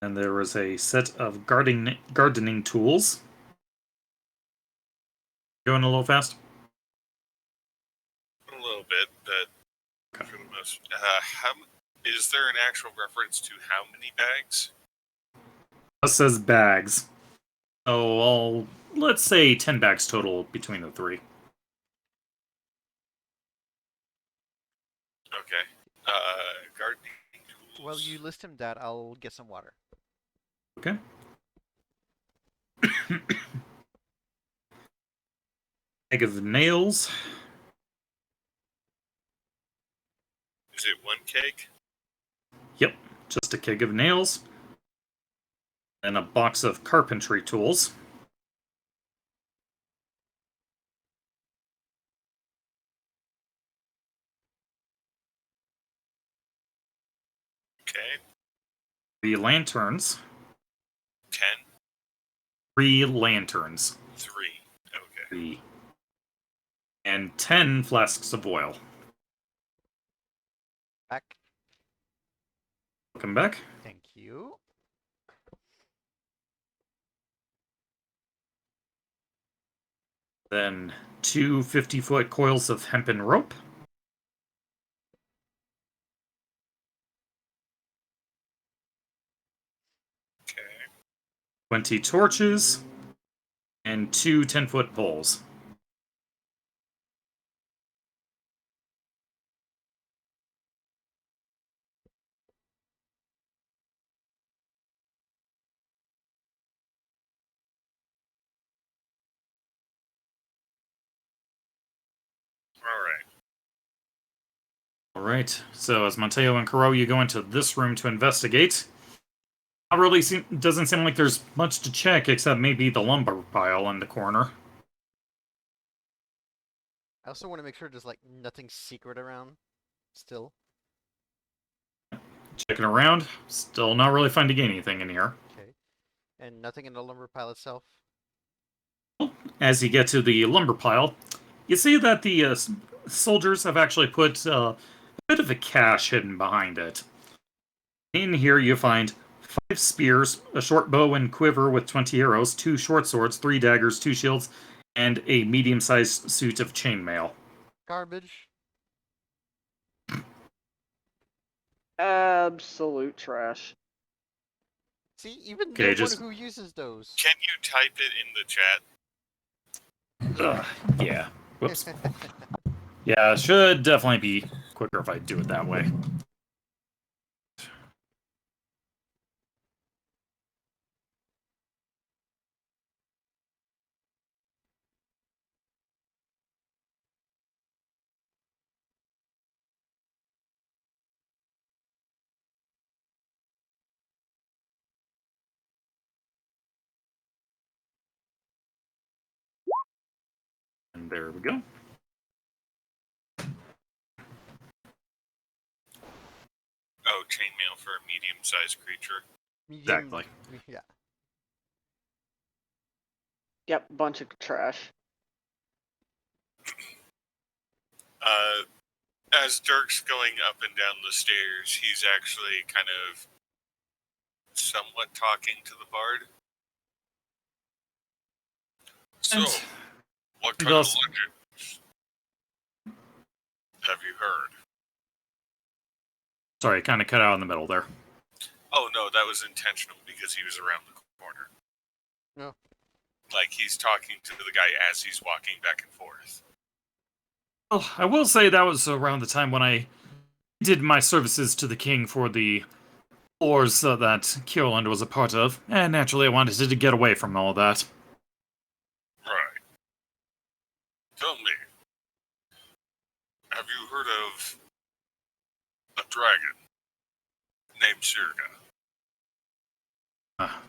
and there was a set of gardening tools. Going a little fast? A little bit, but for the most. Is there an actual reference to how many bags? It says bags. So let's say 10 bags total between the 3. Okay. Gardening tools. While you list him that, I'll get some water. Okay. Egg of nails. Is it 1 keg? Yep, just a keg of nails. And a box of carpentry tools. Okay. 3 lanterns. 10? 3 lanterns. 3. Okay. 3. And 10 flasks of oil. Back. Welcome back. Thank you. Then 2 50-foot coils of hempen rope. Okay. 20 torches. And 2 10-foot poles. Alright. Alright, so as Mateo and Kuro, you go into this room to investigate. Not really doesn't seem like there's much to check except maybe the lumber pile in the corner. I also want to make sure there's like nothing secret around. Still. Checking around, still not really finding anything in here. Okay. And nothing in the lumber pile itself. As you get to the lumber pile, you see that the soldiers have actually put a bit of a cache hidden behind it. In here you find 5 spears, a short bow and quiver with 20 arrows, 2 short swords, 3 daggers, 2 shields, and a medium-sized suit of chainmail. Garbage. Absolute trash. See, even Okay, no one who uses those. Can you type it in the chat? Yeah. Whoops. Yeah, it should definitely be quicker if I do it that way. And there we go. Oh, chainmail for a medium-sized creature. Medium, Exactly. Yeah. Yep, bunch of trash. As Dirk's going up and down the stairs, he's actually kind of somewhat talking to the bard. So, And what kind of thus- legends have you heard? Sorry, kind of cut out in the middle there. Oh no, that was intentional because he was around the corner. No. Like he's talking to the guy as he's walking back and forth. Well, I will say that was around the time when I did my services to the king for the wars that Kierland was a part of, and naturally I wanted to get away from all that. Right. Tell me, have you heard of a dragon named Sirga?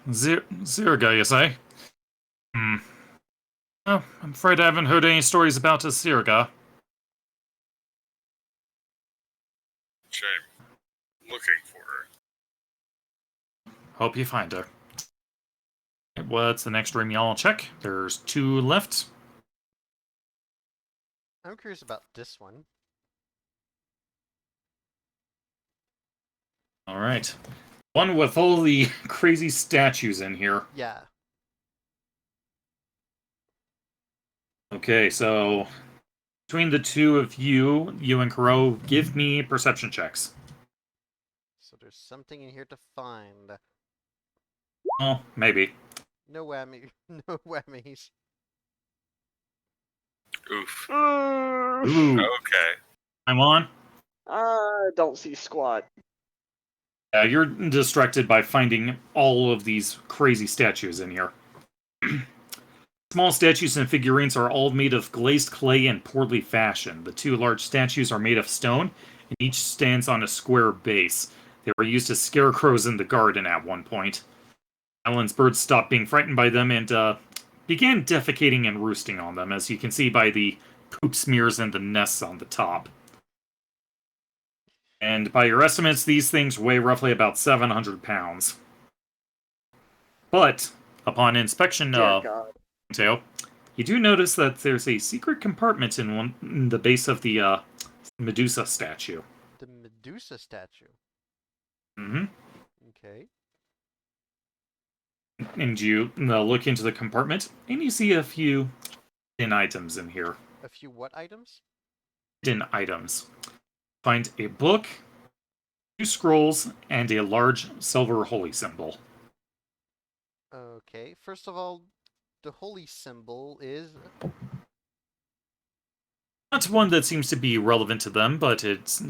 Zirga, you say? Oh, I'm afraid I haven't heard any stories about a Zirga. Shame. Looking for her. Hope you find her. What's the next room y'all check? There's 2 left. I'm curious about this one. Alright. One with all the crazy statues in here. Yeah. Okay, so between the two of you, you and Kuro, give me perception checks. So there's something in here to find. Oh, maybe. No whammy. No whammies. Oof. Ooh, Okay. I'm on. I don't see squat. Yeah, you're distracted by finding all of these crazy statues in here. Small statues and figurines are all made of glazed clay and poorly fashioned. The 2 large statues are made of stone, and each stands on a square base. They were used as scarecrows in the garden at one point. Alan's birds stopped being frightened by them and began defecating and roosting on them, as you can see by the poop smears and the nests on the top. And by your estimates, these things weigh roughly about 700 pounds. But, upon inspection Dear of God. Mateo, you do notice that there's a secret compartment in the base of the Medusa statue. The Medusa statue. Mm-hmm. Okay. And you look into the compartment, and you see a few hidden items in here. A few what items? Hidden items. Find a book, 2 scrolls, and a large silver holy symbol. Okay. First of all, the holy symbol is... Not one that seems to be relevant to them, but it's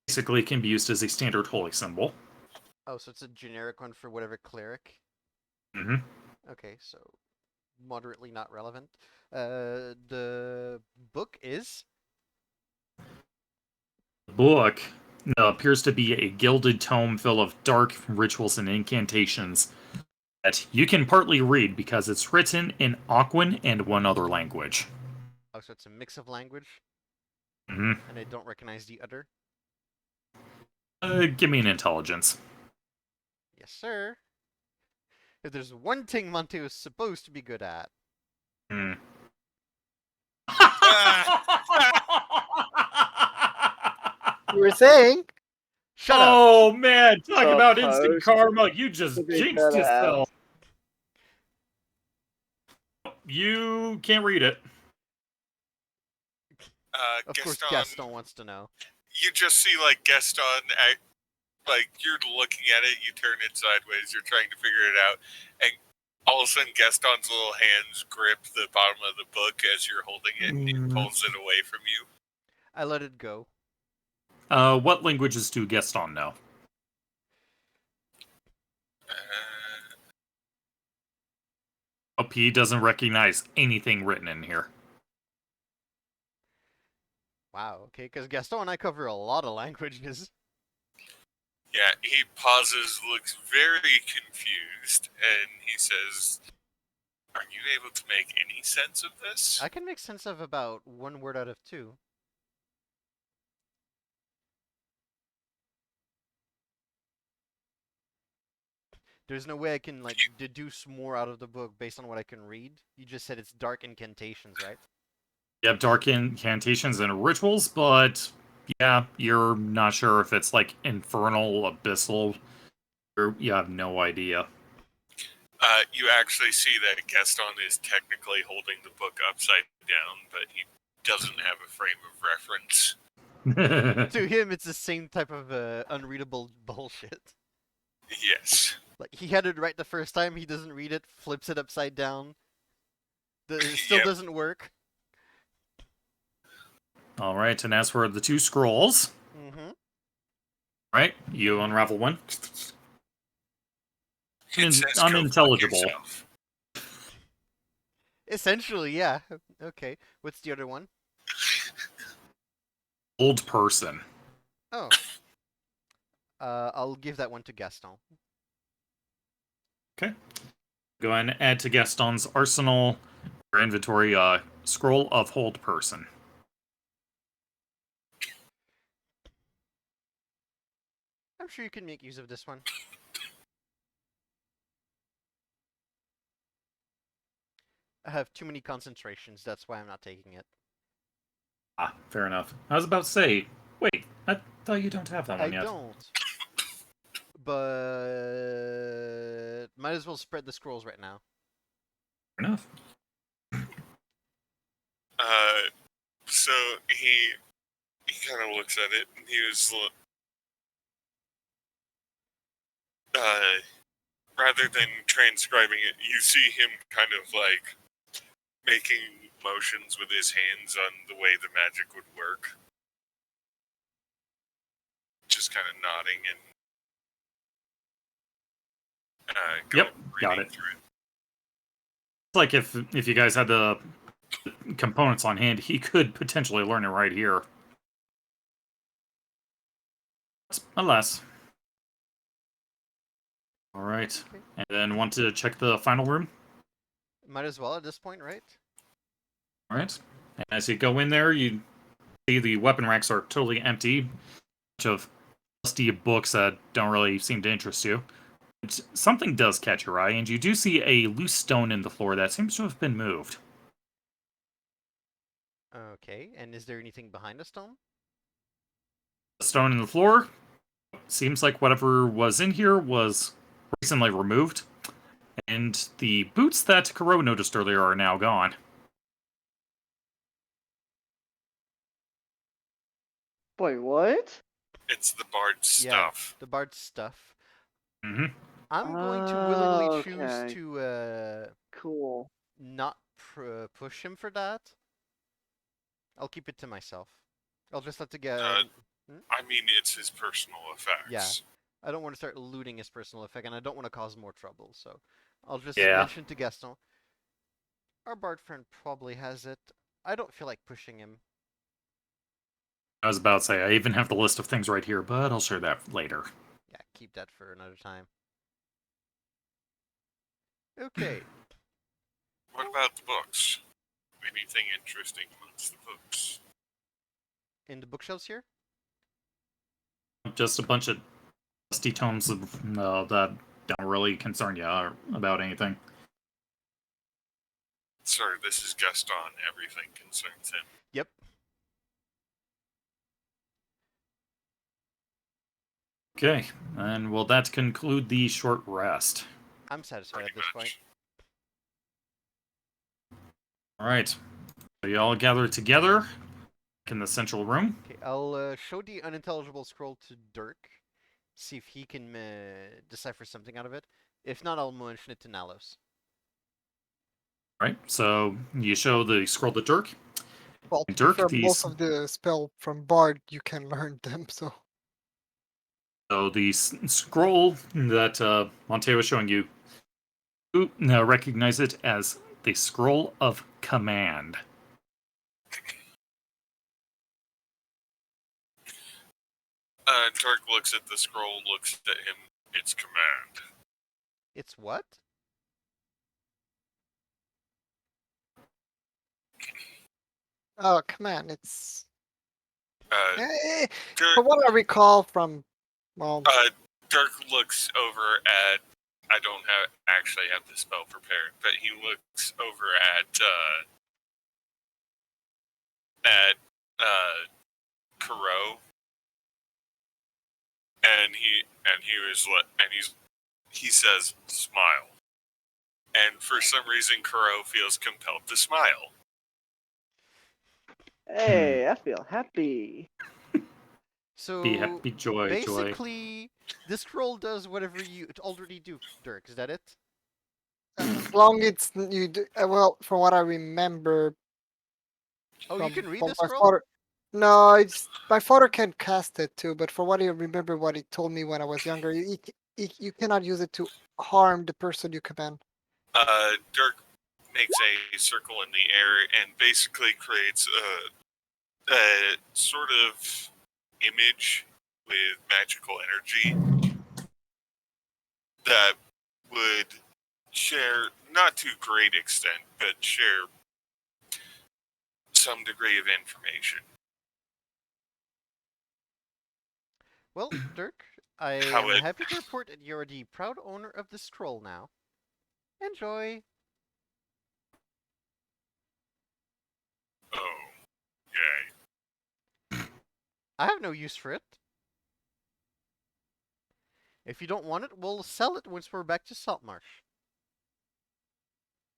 basically can be used as a standard holy symbol. Oh, so it's a generic one for whatever cleric? Mm-hmm. Okay, so moderately not relevant. The book is... The book appears to be a gilded tome full of dark rituals and incantations that you can partly read because it's written in Aquan and one other language. Oh, so it's a mix of language? Mm-hmm. And I don't recognize the other? Give me an intelligence. Yes, sir. If there's one thing Monte was supposed to be good at. Hmm. You were saying? Shut up! Oh man, talk about instant Supposed karma. You just to be jinxed good at. yourself. You can't read it. Of course Gaston, Gaston wants to know. you just see like Gaston, like you're looking at it, you turn it sideways, you're trying to figure it out, and all of a sudden Gaston's little hands grip the bottom of the book as you're holding it, and he pulls it away from you. I let it go. What languages do Gaston know? Oh, he doesn't recognize anything written in here. Wow, okay, because Gaston and I cover a lot of languages. Yeah, he pauses, looks very confused, and he says, "Are you able to make any sense of this?" I can make sense of about 1 word out of 2. There's no way I can, like, deduce more out of the book based on what I can read. You just said it's dark incantations, right? You have dark incantations and rituals, but yeah, you're not sure if it's like infernal, abyssal. You have no idea. You actually see that Gaston is technically holding the book upside down, but he doesn't have a frame of reference. To him, it's the same type of unreadable bullshit. Yes. Like, he had it right the first time, he doesn't read it, flips it upside down. It still Yep. doesn't work. All right, and as for the two scrolls, Mm-hmm. right? You unravel one. It says "Go fuck Unintelligible. yourself." Essentially, yeah. Okay. What's the other one? Old person. Oh. I'll give that one to Gaston. Okay. Go ahead and add to Gaston's arsenal or inventory scroll of hold person. I'm sure you can make use of this one. I have too many concentrations, that's why I'm not taking it. Ah, fair enough. I was about to say, wait, I thought you don't have that one I yet. don't. But might as well spread the scrolls right now. Fair enough. So he kind of looks at it, and he was, rather than transcribing it, you see him kind of like making motions with his hands on the way the magic would work. Just kind of nodding and Yep, got it. through it. It's like if you guys had the components on hand, he could potentially learn it right here. Alas. All right, Okay. and then want to check the final room. Might as well at this point, right? All right, and as you go in there, you see the weapon racks are totally empty. Bunch of dusty books that don't really seem to interest you. But something does catch your eye, and you do see a loose stone in the floor that seems to have been moved. Okay, and is there anything behind the stone? The stone in the floor seems like whatever was in here was recently removed, and the boots that Kuro noticed earlier are now gone. Wait, what? It's the bard stuff. The bard's stuff. Mm-hmm. I'm going to willingly Oh, choose okay. to Cool. not push him for that. I'll keep it to myself. I'll just let the guy. I mean, it's his personal effects. Yeah. I don't want to start looting his personal effect, and I don't want to cause more trouble. So I'll just Yeah. mention to Gaston. Our bard friend probably has it. I don't feel like pushing him. I was about to say, I even have the list of things right here, but I'll share that later. Yeah, keep that for another time. Okay. What about the books? Anything interesting amongst the books? In the bookshelves here? Just a bunch of dusty tomes of, that don't really concern you about anything. Sir, this is Gaston. Everything concerns him. Yep. Okay, and will that conclude the short rest? I'm satisfied Pretty at this point. much. All right, so you all gather together in the central room. Okay, I'll show the unintelligible scroll to Dirk. See if he can decipher something out of it. If not, I'll mention it to Nalos. All right, so you show the scroll to Dirk. Well, to be Dirk, fair, these- most of the spell from Bard, you can learn them, so. So the scroll that Monte was showing you, you recognize it as the Scroll of Command. Turk looks at the scroll, looks at him. It's command. It's what? Oh, come on, it's. Dirk, From what I recall from. Well, Dirk looks over at. I don't actually have the spell prepared, but he looks over at Kuro, and he says, "Smile." And for some reason, Kuro feels compelled to smile. Hey, I feel happy. So Be happy, joy, joy. basically, the scroll does whatever you already do, Dirk. Is that it? As long as you do, well, from what I remember Oh, you can read from the my scroll? father. No, it's my father can cast it too, but from what I remember, what he told me when I was younger, you cannot use it to harm the person you command. Dirk makes a circle in the air and basically creates a sort of image with magical energy that would share, not to great extent, but share some degree of information. Well, Dirk, I How am it- happy to report that you're the proud owner of the scroll now. Enjoy. Oh, yay. I have no use for it. If you don't want it, we'll sell it once we're back to Saltmarsh.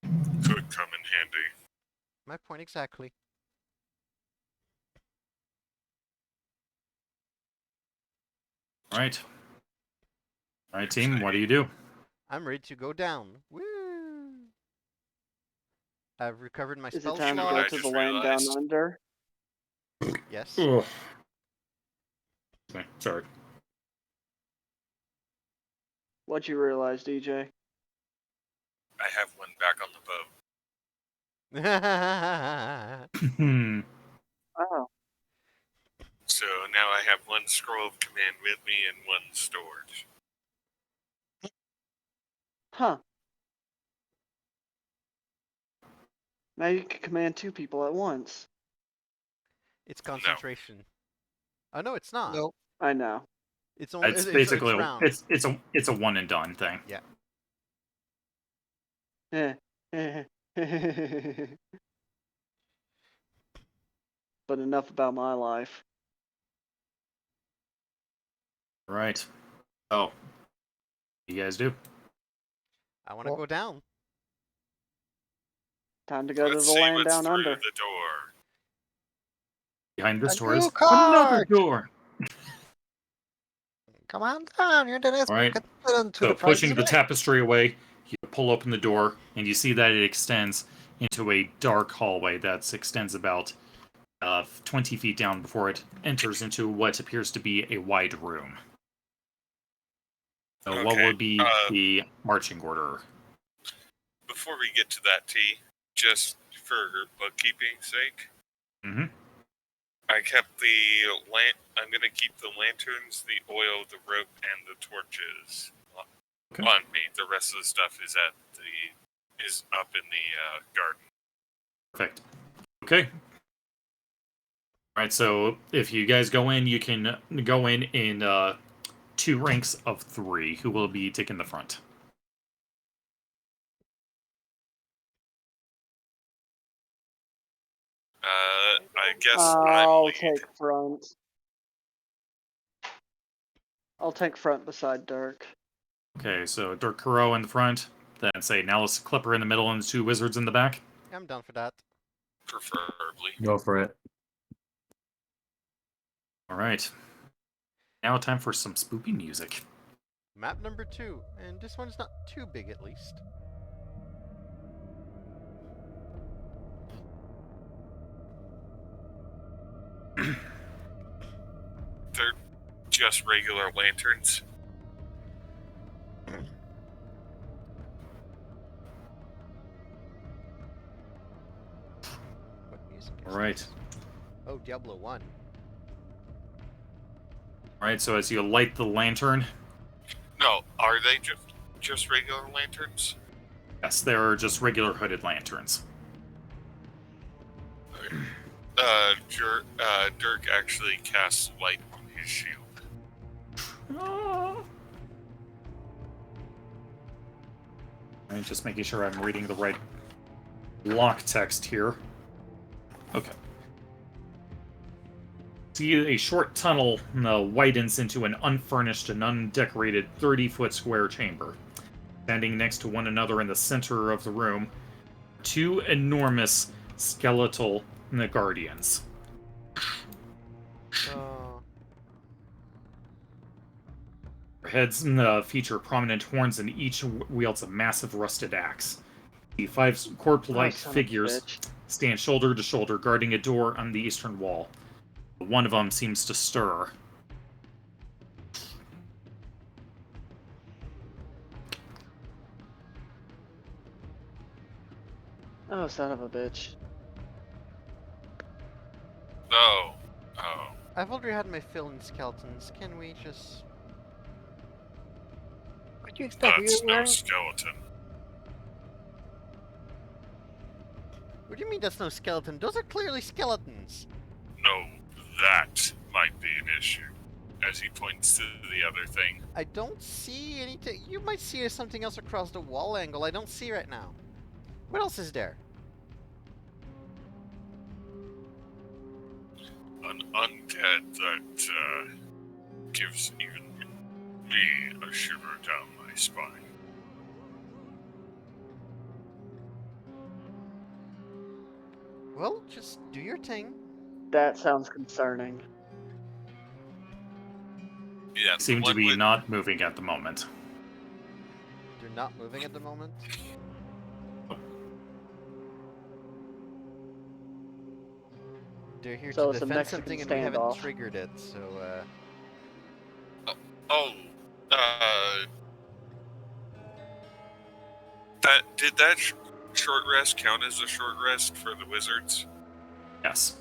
Could come in handy. My point exactly. All right. All right, team. What do you do? I'm ready to go down. Woo! I've recovered my Is spell it time to what go I slot. to the just land down realized? under? Yes. Ugh. Okay, sorry. What'd you realize, DJ? I have one back on the boat. Hmm. Oh, So now I have one scroll of command with me and one stored. huh. Now you can command 2 people at once. It's concentration. Oh no, it's not. No, I know. It's only It's it's basically round. it's a one and done thing. Yeah. But enough about my life. Right. Oh. What do you guys do? I want to Well- go down. Time to go Let's to the see land what's down through under. the door. Behind this A door is new another card! door. come on down. You're the next All right. get to So the prize pushing the away. tapestry away, you pull open the door, and you see that it extends into a dark hallway that extends about 20 feet down before it enters into what appears to be a wide room. So what Okay, would be the marching order? Before we get to that, T, just for bookkeeping's sake, Mm-hmm. I kept the I'm gonna keep the lanterns, the oil, the rope, and the torches Okay. on me. The rest of the stuff is up in the garden. Perfect. Okay. All right. So if you guys go in, you can go in 2 ranks of 3. Who will be taking the front? I guess I'm I'll lead. take front. I'll take front beside Dirk. Okay. So Dirk Kuro in the front. Then say Nallus Clipper in the middle and the 2 wizards in the back. I'm down for that. Preferably. Go for it. All right. Now time for some spoopy music. Map number 2, and this one's not too big at least. They're just regular lanterns. What music is All right. this? Oh, Diablo 1. All right. So as you light the lantern, No, are they just regular lanterns? yes, they're just regular hooded lanterns. Dirk actually casts light on his shield. All right, just making sure I'm reading the right block text here. Okay. See, a short tunnel widens into an unfurnished and undecorated 30-foot square chamber. standing next to one another in the center of the room, two enormous skeletal guardians. Oh. Their heads feature prominent horns, and each wields a massive rusted axe. The five corpse-like son of a figures bitch. stand shoulder to shoulder, guarding a door on the eastern wall. One of them seems to stir. Oh, son of a bitch. Oh. Oh. I've already had my fill in skeletons. Can we just... What do you expect? That's We're no wearing... skeleton. What do you mean that's no skeleton? Those are clearly skeletons. No, that might be an issue. As he points to the other thing. I don't see anything. You might see something else across the wall angle. I don't see right now. What else is there? An undead that gives even me a shiver down my spine. Well, just do your thing. That sounds concerning. Yeah, the Seem to one be with- not moving at the moment. They're not moving at the moment. They're here So to it's a defend Mexican something and we haven't standoff. triggered it, so Oh, did that short rest count as a short rest for the wizards? Yes.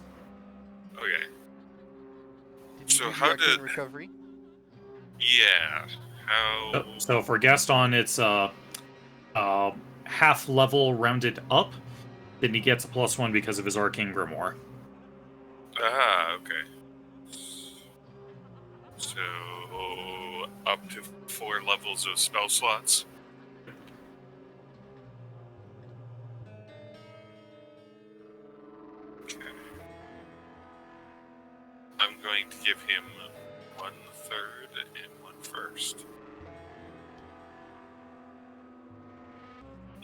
Okay. did you So do the how arcane did- recovery? Yeah. How? So for Gaston, it's half level rounded up. Then he gets a +1 because of his arcane grimoire. Ah, okay. So up to 4 levels of spell slots. Okay. I'm going to give him 1/3 and 1/1.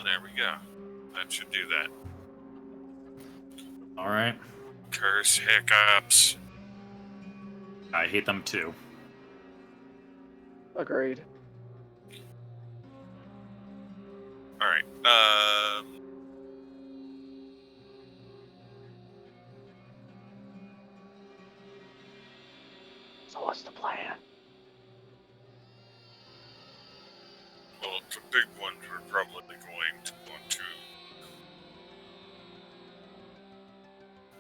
There we go. That should do that. All right. Curse hiccups. I hate them too. Agreed. Alright, So what's the plan? well, the big ones we're probably going to want to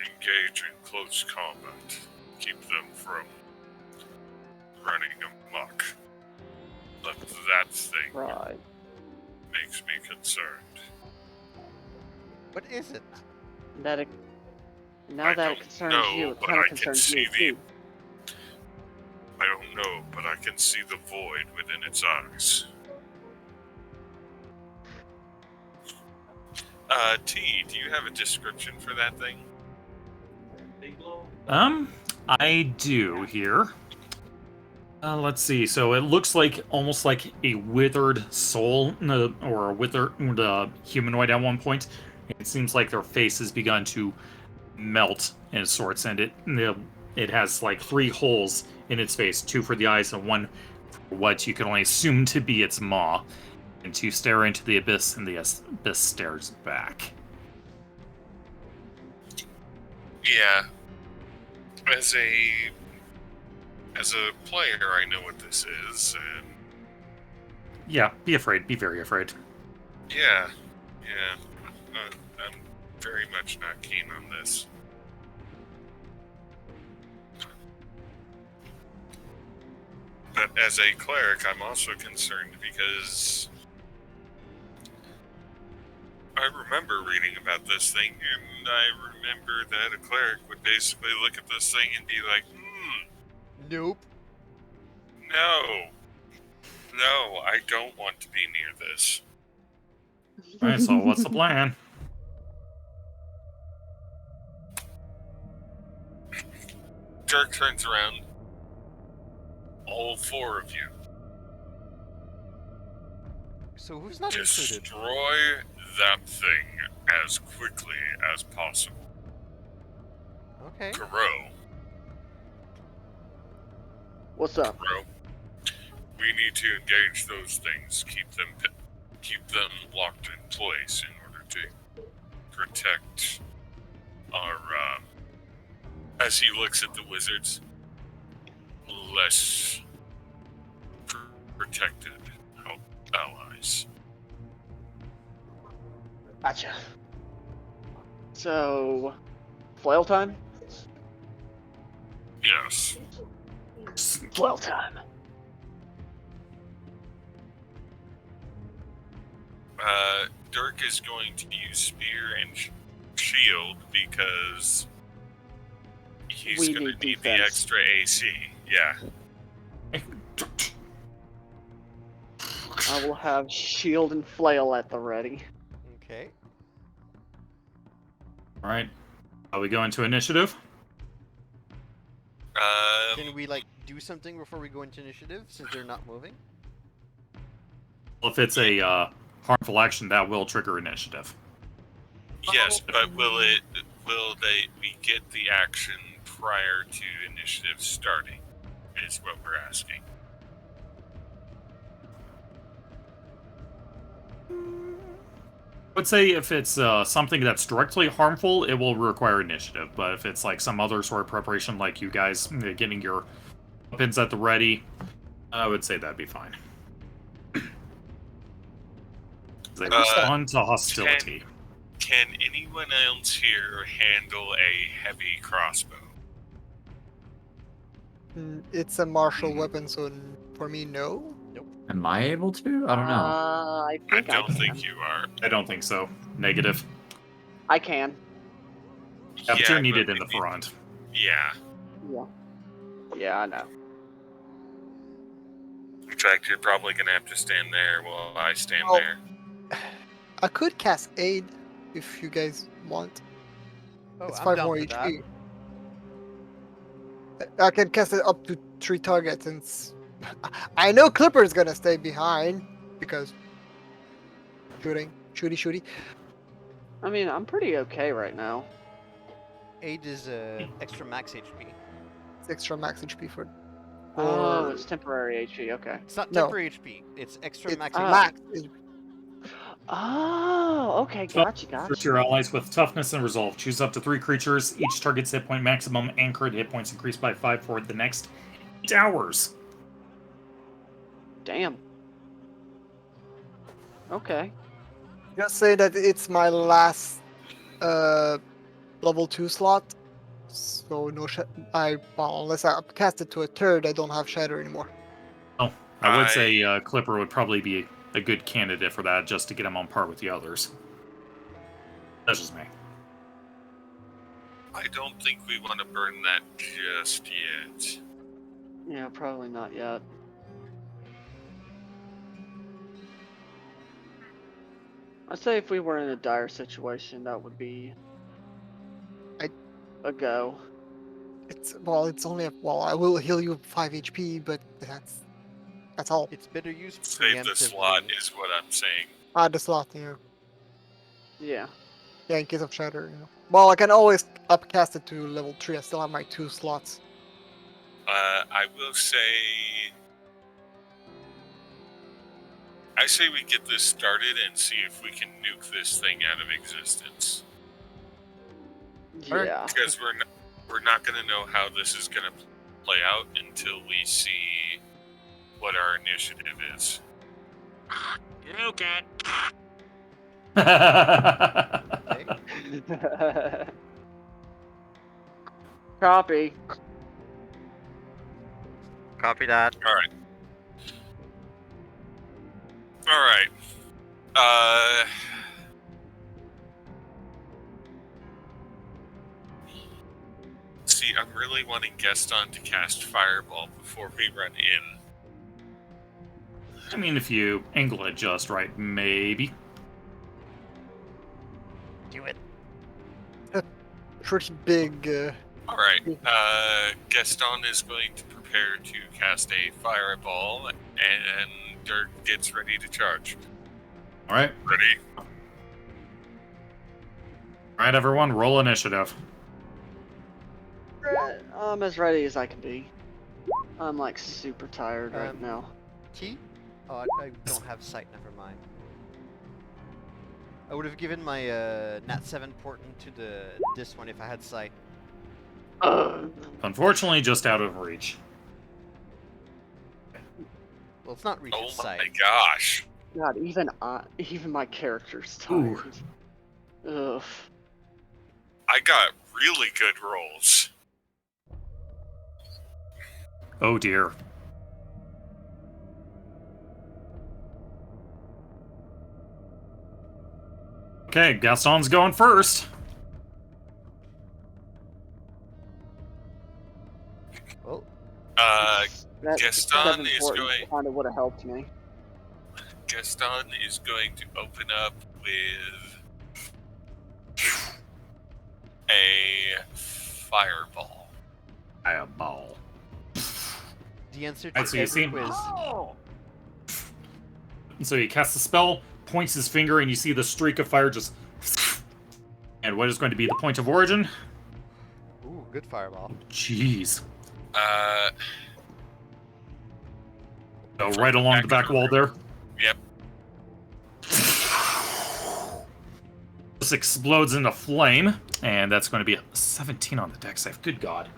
engage in close combat. Keep them from running amok. But that thing Right. makes me concerned. What is it? That it, now I that don't it concerns know, you, it but kind of I can concerns see me the- too. I don't know, but I can see the void within its eyes. T, do you have a description for that thing? I do here. Let's see. So it looks like almost like a withered soul, or a withered humanoid at one point. It seems like their face has begun to melt in sorts, and it has like 3 holes in its face, 2 for the eyes and 1 for what you can only assume to be its maw. And to stare into the abyss, and the abyss stares back. Yeah. As a player, I know what this is, and Yeah, be afraid. Be very afraid. yeah, I'm very much not keen on this. But as a cleric, I'm also concerned because I remember reading about this thing, and I remember that a cleric would basically look at this thing and be like, Nope. no, I don't want to be near this. Alright, so what's the plan? Dirk turns around. All 4 of you. So who's not included? Destroy that thing as quickly as possible. Okay. Kuro, What's up? we need to engage those things. Keep them locked in place in order to protect our. As he looks at the wizards, less protected allies. Gotcha. So, flail time? Yes. Flail time. Dirk is going to use spear and shield because he's We going to need need the defense. extra AC. Yeah. I will have shield and flail at the ready. Okay. All right. Are we going to initiative? Can we like do something before we go into initiative since they're not moving? Well, if it's a harmful action, that will trigger initiative. Yes, but will we get the action prior to initiative starting? Is what we're asking. I would say if it's something that's directly harmful, it will require initiative. But if it's like some other sort of preparation, like you guys getting your weapons at the ready, I would say that'd be fine. They respond to hostility. Can anyone else here handle a heavy crossbow? It's a martial weapon, so for me, no. Am I able to? I don't know. I I think I don't can. think you are. I don't think so. Negative. I can. Yeah, but you're needed but in the we need- front. Yeah. Yeah. Yeah, I know. In fact, you're probably going to have to stand there while I stand Oh. there. I could cast aid if you guys want. Oh, It's I'm 5 down more for that. HP. I can cast it up to 3 targets, and I know Clipper's gonna stay behind because shooty. I mean, I'm pretty okay right now. Aid is extra max HP. It's extra max HP for. Oh, it's temporary HP. Okay. It's not No. temporary HP. It's extra It's max max. HP. Oh, okay. Gotcha. Search your allies with toughness and resolve. Choose up to 3 creatures. Each target's hit point maximum and crit hit points increased by 5 for the next 8 hours. Damn. Okay. Just say that it's my last level 2 slot. So no unless I cast it to a 3rd, I don't have shatter anymore. Oh, I would say Clipper would probably be a good candidate for that, just to get him on par with the others. That's just me. I don't think we want to burn that just yet. Yeah, probably not yet. I'd say if we were in a dire situation, that would be a go. It's only I will heal you 5 HP, but that's all. It's better used Save the slot preemptively. is what I'm saying. The slot, Yeah. Yeah, in case of shatter, Well, I can always upcast it to level 3. I still have my 2 slots. I will say... I say we get this started and see if we can nuke this thing out of existence. Alright. Yeah. Because we're not going to know how this is going to play out until we see what our initiative is. Okay. Copy. Copy that. Alright. See, I'm really wanting Gaston to cast Fireball before we run in. I mean, if you angle it just right, maybe. Do it. Pretty big. Alright, Gaston is going to prepare to cast a Fireball, and Dirk gets ready to charge. All right. Ready? All right, everyone, roll initiative. I'm as ready as I can be. I'm like super tired right Um, now. T? Oh, I don't have sight, never mind. I would have given my Nat 7 portent to this one if I had sight. Unfortunately, just out of reach. Well, it's not reach, Oh it's my sight. gosh. God, even my character's Ooh. tired. Ugh. I got really good rolls. Oh dear. Okay, Gaston's going first. Well, That Gaston is 7 going. kind of would have helped me. Gaston is going to open up with a fireball. Fireball. the answer to Alright, so you every see. quiz. So he casts a spell, points his finger, and you see the streak of fire just. And what is going to be the point of origin? Ooh, good fireball. Jeez. Uh, So right along the back wall there. Yep. This explodes into flame, and that's going to be a 17 on the deck save. Good God.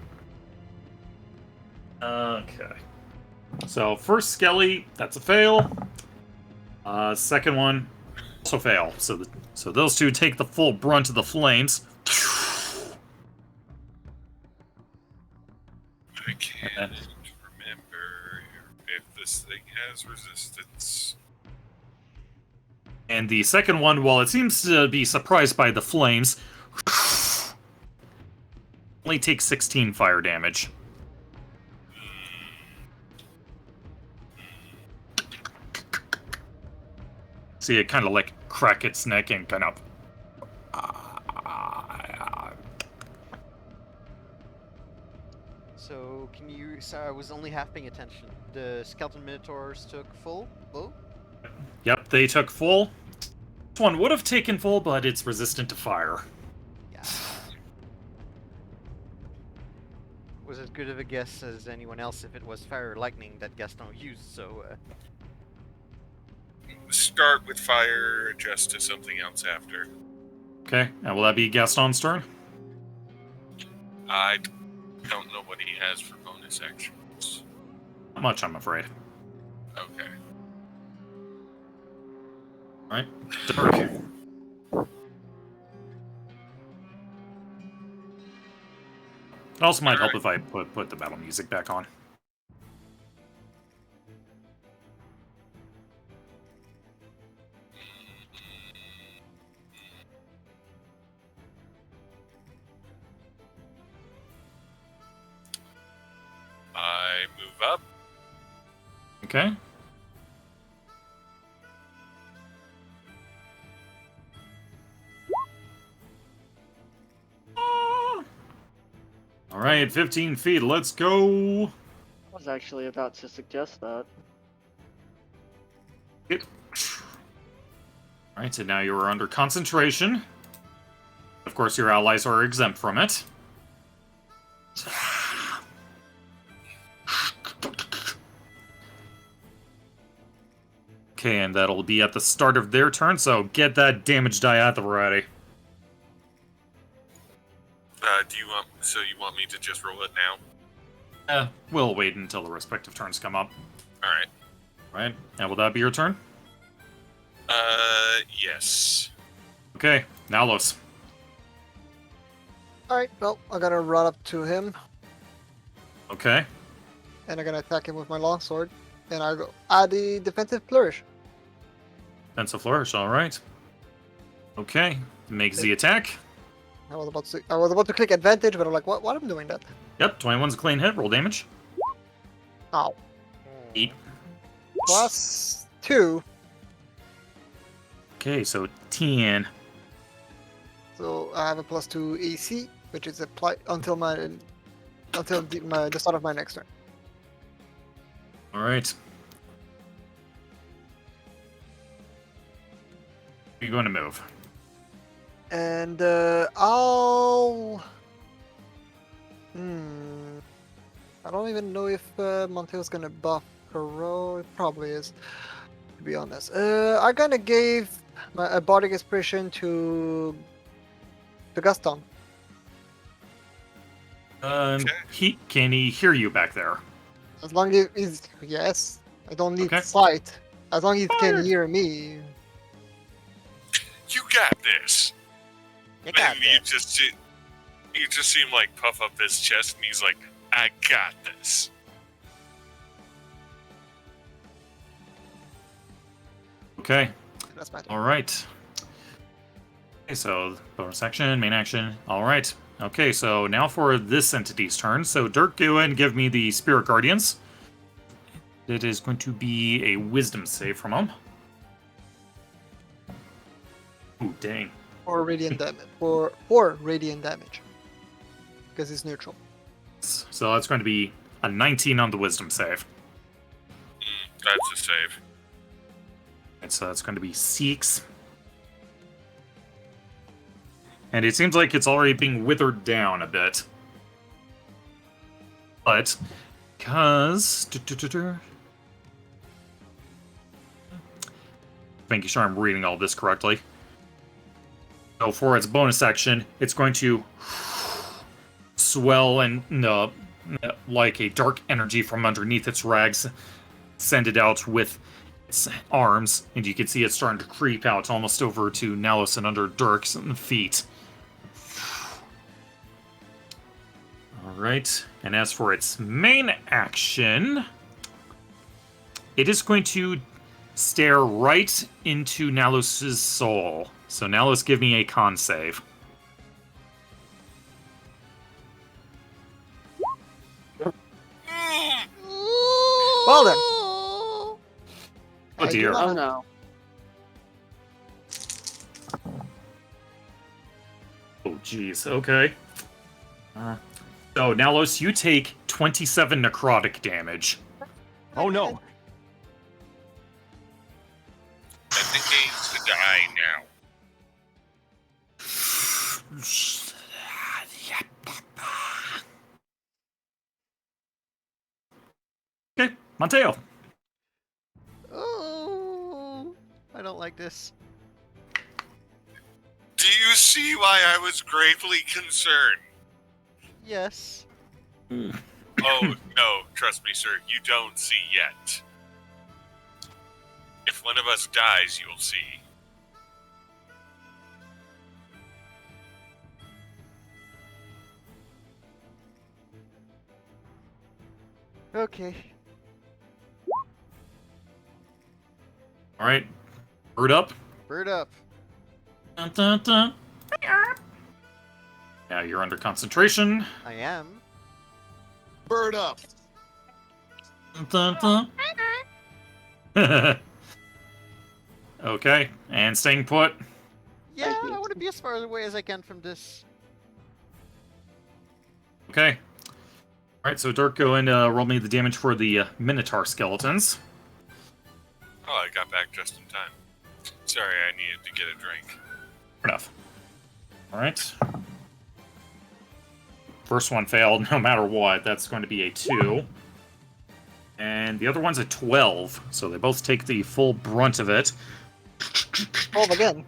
Okay. So first Skelly, that's a fail. Second one, also fail. So those two take the full brunt of the flames. I can't remember if this thing has resistance. And the second one, while it seems to be surprised by the flames, only takes 16 fire damage. See it kind of like crack its neck and kind of. So, can you... Sorry, I was only half paying attention. The skeleton minotaurs took full blow? Yep, they took full. This one would have taken full, but it's resistant to fire. Yeah. Was as good of a guess as anyone else if it was fire or lightning that Gaston used, so... Start with fire, adjust to something else after. Okay, and will that be Gaston's turn? I don't know what he has for bonus actions. Not much, I'm afraid. Okay. Alright, Dirk. It also might help if I put the battle music back on. I move up. Okay. Alright, 15 feet, let's go! I was actually about to suggest that. Alright, so now you are under concentration. Of course, your allies are exempt from it. Okay, and that'll be at the start of their turn, so get that damage die at the ready. Do you want? So you want me to just roll it now? We'll wait until the respective turns come up. All right. Right, and will that be your turn? Yes. Okay, Nalos. Alright, well, I'm gonna run up to him, Okay. and I'm gonna attack him with my longsword, and I'll go add the defensive flourish. Pencil flourish, alright. Okay, makes the attack. I was about to click advantage, but I'm like, what am I doing that? Yep, 21's a clean hit, roll damage. Oh. 8. Plus 2, Okay, so 10. so I have a plus 2 AC, which is applied until the start of my next turn. Alright. You're going to move. And I'll. I don't even know if Monteo's gonna buff Kuro. It probably is, to be honest. I'm gonna give a bardic expression to Gaston. Can he hear you back there? As long as he's yes, I don't need Okay. sight. As long as he Fire. can hear me. You got this. You got And you just see him like puff up his chest, and he's like, "I got this." Okay. That's my turn. All right. Okay, so bonus action, main action. All right. Okay, so now for this entity's turn. So Dirk, go ahead and give me the Spirit Guardians. It is going to be a Wisdom save from him. Ooh, dang. Or radiant damage. Or radiant damage. Because it's neutral. So that's going to be a 19 on the Wisdom save. That's a save. And so that's going to be 6. And it seems like it's already being withered down a bit. But, because... Making sure I'm reading all this correctly. So for its bonus action, it's going to swell and like a dark energy from underneath its rags, send it out with its arms, and you can see it starting to creep out almost over to Nalos and under Dirk's feet. Alright, and as for its main action, it is going to stare right into Nalos' soul. So Nalos, give me a con save. Well then. Oh I do dear. not- Oh no. Oh jeez, okay. So Nalos, you take 27 necrotic damage. Oh no. And the game's to die now. Okay, Monteo. Oh, I don't like this. Do you see why I was gravely concerned? Yes. Oh, no, trust me, sir, you don't see yet. If one of us dies, you'll see. Okay. Alright. Bird up. Bird up. Dun, dun, dun. Now you're under concentration. I am. Bird up. Dun, dun, dun. Okay, and staying put. Yeah, Thank you. I want to be as far away as I can from this. Okay. Alright, so Dirk, go and roll me the damage for the Minotaur skeletons. Oh, I got back just in time. Sorry, I needed to get a drink. Fair enough. Alright. First one failed no matter what. That's going to be a 2. And the other one's a 12. So they both take the full brunt of it. 12 again.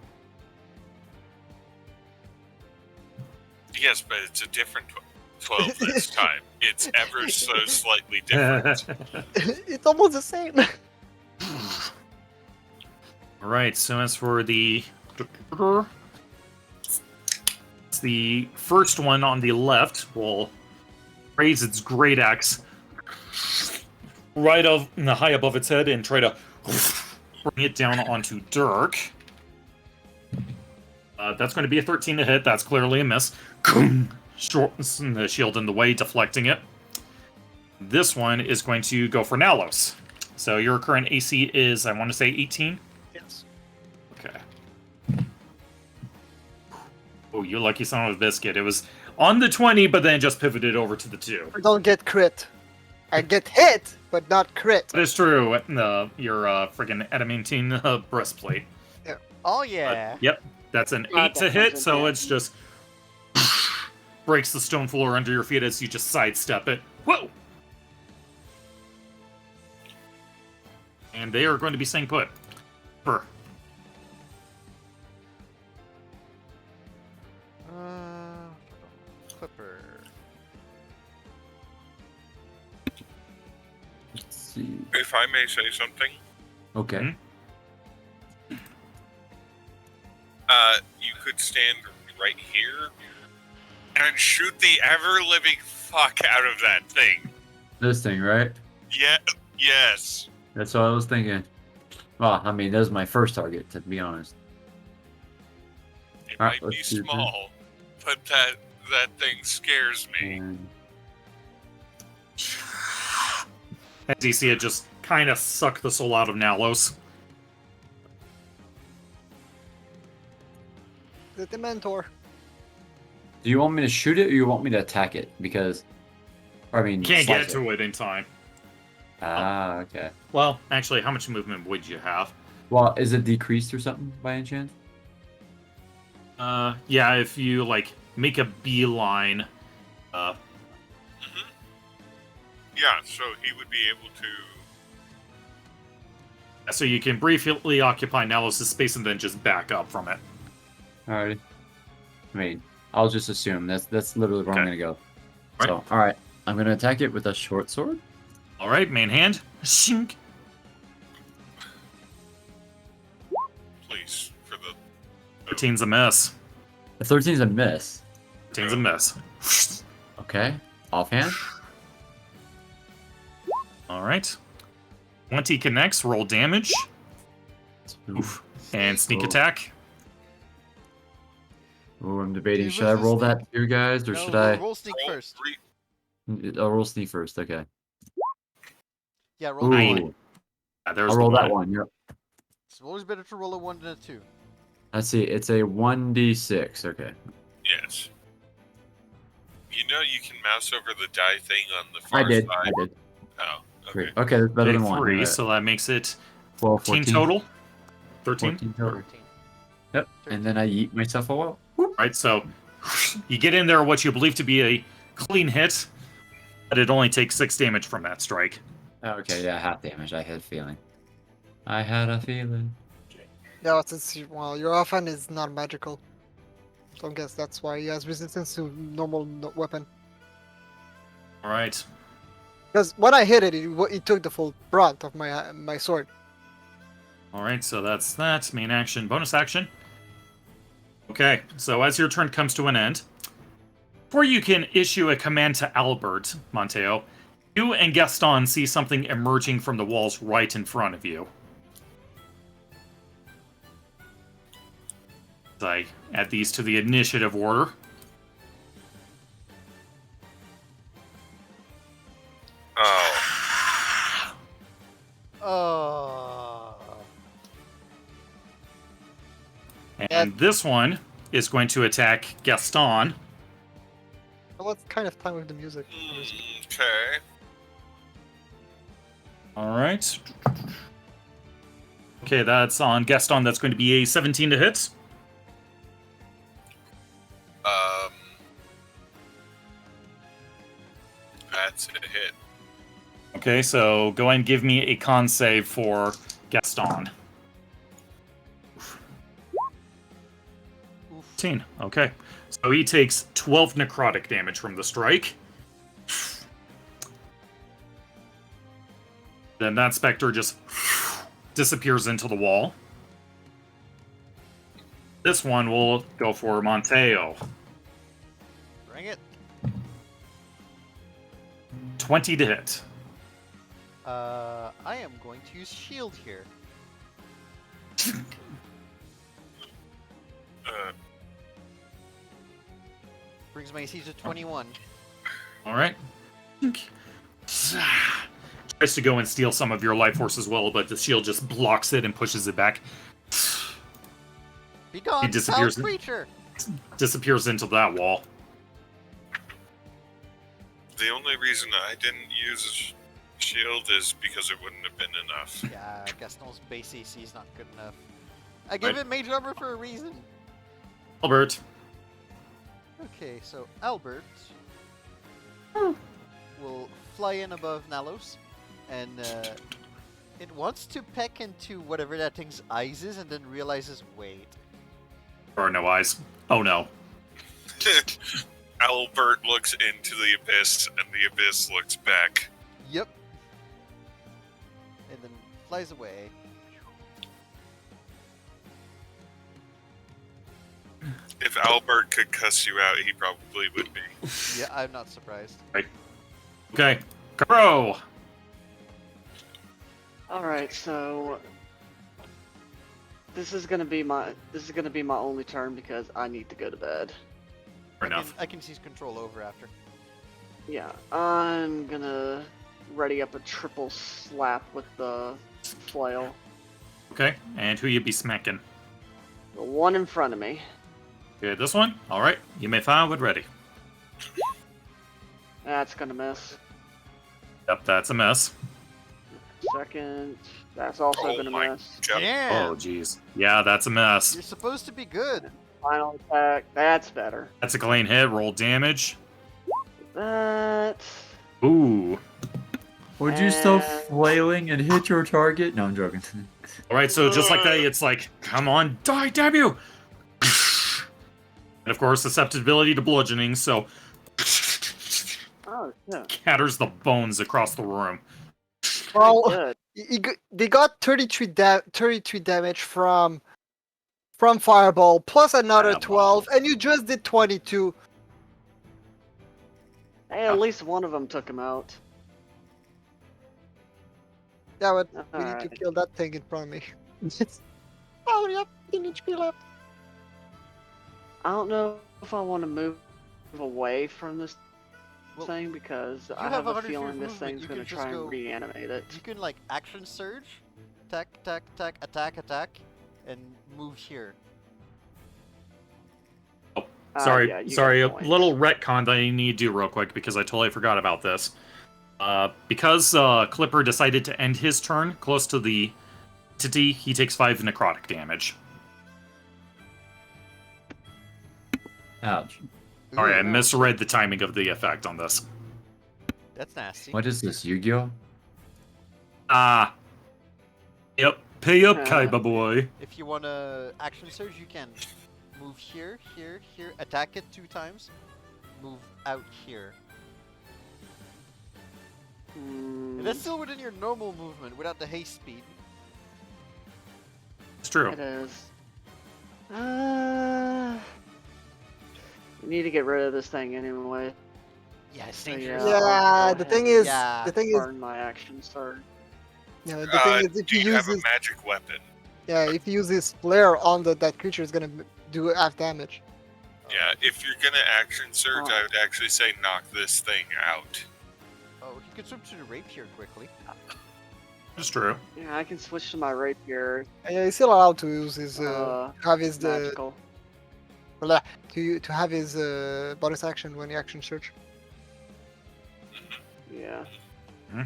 Yes, but it's a different 12 this time. It's ever so slightly different. It's almost the same. Alright, so as for the... It's the first one on the left will raise its great axe right high above its head and try to bring it down onto Dirk. That's going to be a 13 to hit. That's clearly a miss. Shortens the shield in the way, deflecting it. This one is going to go for Nalos. So your current AC is, I want to say, 18? Yes. Okay. Oh, you lucky son of a biscuit. It was on the 20, but then just pivoted over to the 2. I don't get crit. I get hit, but not crit. That is true. Your friggin' adamantine breastplate. Yeah. Oh yeah. Yep, that's an Ah, 8 to that hit, comes in so handy. it's just breaks the stone floor under your feet as you just sidestep it. Whoa! And they are going to be staying put. Brr. Clipper. Let's see. If I may say something, Okay. Mhm. you could stand right here and shoot the ever-living fuck out of that thing. This thing, right? Yeah, yes. That's what I was thinking. Well, I mean, that was my first target, to be honest. It Alright, might be let's do this. small, but that thing scares me. And As you see it just kind of suck the soul out of Nalos. The Dementor. do you want me to shoot it or you want me to attack it? Because, I mean, Can't slice get to it in time. Ah, okay. Well, actually, how much movement would you have? Well, is it decreased or something by any chance? Yeah, if you, like, make a beeline, Mhm. Yeah, so he would be able to. so you can briefly occupy Nalos' space and then just back up from it. Alrighty. I mean, I'll just assume that's literally where I'm Okay. gonna go. Right. So, alright. I'm gonna attack it with a short sword. Alright, main hand. Shink. Please, for the. 13's a miss. The 13's a miss. 13's a miss. Okay. Offhand. Alright. 20 connects, roll damage. Oof. And sneak Cool. attack. Oh, I'm debating. Dude, Should I what's roll this that too, guys, or No, should roll, I? roll sneak first. I'll roll sneak first. Okay. Yeah, roll. Ooh. Nine. There's I'll roll the that one. Yep. It's always better to roll a 1 than a 2. Let's see. It's a 1d6. Okay. Yes. You know you can mouse over the die thing on the far I did. side. I did. Oh, Great. okay. Okay, that's better Big than one. 3, Alright. so that makes it 12, 14 14 total. 13. 14 total. 13. Yep. And then I yeet myself a while. Right, so you get in there what you believe to be a clean hit, but it only takes 6 damage from that strike. Okay, yeah, half damage. I had a feeling. I had a feeling. Yeah, since well, your offhand is not magical. So I guess that's why he has resistance to normal weapon. Alright. Because when I hit it, it took the full brunt of my sword. Alright, so that's that. Main action, bonus action. Okay, so as your turn comes to an end, before you can issue a command to Albert, Monteo, you and Gaston see something emerging from the walls right in front of you. As I add these to the initiative order. Oh, And this one is going to attack Gaston. Well, it's kind of time with the music. okay. Alright. Okay, that's on Gaston. That's going to be a 17 to hit. That's a hit. Okay, so go ahead and give me a con save for Gaston. 15. Okay. So he takes 12 necrotic damage from the strike. Then that specter just disappears into the wall. This one will go for Monteo. Bring it. 20 to hit. I am going to use shield here. Uh, Brings my AC to 21. Alright. Tries to go and steal some of your life force as well, but the shield just blocks it and pushes it back. Be gone, It disappears. foul creature! Disappears into that wall. the only reason I didn't use shield is because it wouldn't have been enough. Yeah, Gaston's base AC is not good enough. I gave it mage armor for a reason. Albert. Okay, so Albert will fly in above Nalos, and it wants to peck into whatever that thing's eyes is, and then realizes, wait. There are no eyes. Oh no. Albert looks into the abyss, and the abyss looks back. Yep. And then flies away. If Albert could cuss you out, he probably would be. Yeah, I'm not surprised. Okay. Crow. Alright, so this is gonna be my only turn because I need to go to bed. Fair enough. I can seize control over after. Yeah, I'm gonna ready up a triple slap with the flail. Okay. And who you be smacking? The one in front of me. Okay, this one? Alright. You may fire when ready. That's gonna miss. Yep, that's a mess. Second, that's also Oh gonna my miss. God. Yeah. Oh, jeez. Yeah, that's a mess. You're supposed to be good. Final attack, that's better. That's a clean hit. Roll damage. That. Ooh. Would you stop flailing and hit your target? No, I'm joking. Alright, so just like that, it's like, come on, die, damn you! And of course, susceptibility to bludgeoning, so Oh, yeah. scatters the bones across the room. Well, Good. they got 33 damage from Fireball, plus another Fireball. 12, and you just did 22. Hey, at least one of them took him out. Yeah, but we need to Alright. kill that thing in front of me. Oh, yep, 10 HP left. I don't know if I want to move away from this Well, thing because I have have a 100 feet feeling of this movement, thing's you gonna can try just and go- reanimate it. You can like action surge, attack, attack, attack, attack, attack, and move here. Sorry, yeah, you sorry, a got points. little retcon that I need to do real quick because I totally forgot about this. Because Clipper decided to end his turn close to the entity, he takes 5 necrotic damage. Ouch. Sorry, I Ooh, misread the timing of the effect on this. That's nasty. What is this, Yu-Gi-Oh? Ah. Yep, pay up, Uh. Kaiba boy. If you want to action surge, you can move here, here, here, attack it 2 times, move out here. Hmm, And that's still within your normal movement without the haste speed. It's true. it is. We need to get rid of this thing anyway. Yeah, it's So, dangerous. yeah. Yeah, go the ahead. thing is, Yeah. the thing is, Burn my action sword. yeah, the thing is, if Do you you use have a this, magic weapon? yeah, if you use this flare on that creature, it's gonna do half damage. Yeah, if you're gonna action surge, Oh. I would actually say knock this thing out. Oh, he could swim to the rapier quickly. It's true. Yeah, I can switch to my rapier. Yeah, he's still allowed to use his have his Magical. to have his bonus action when he action search. Yeah. Hmm.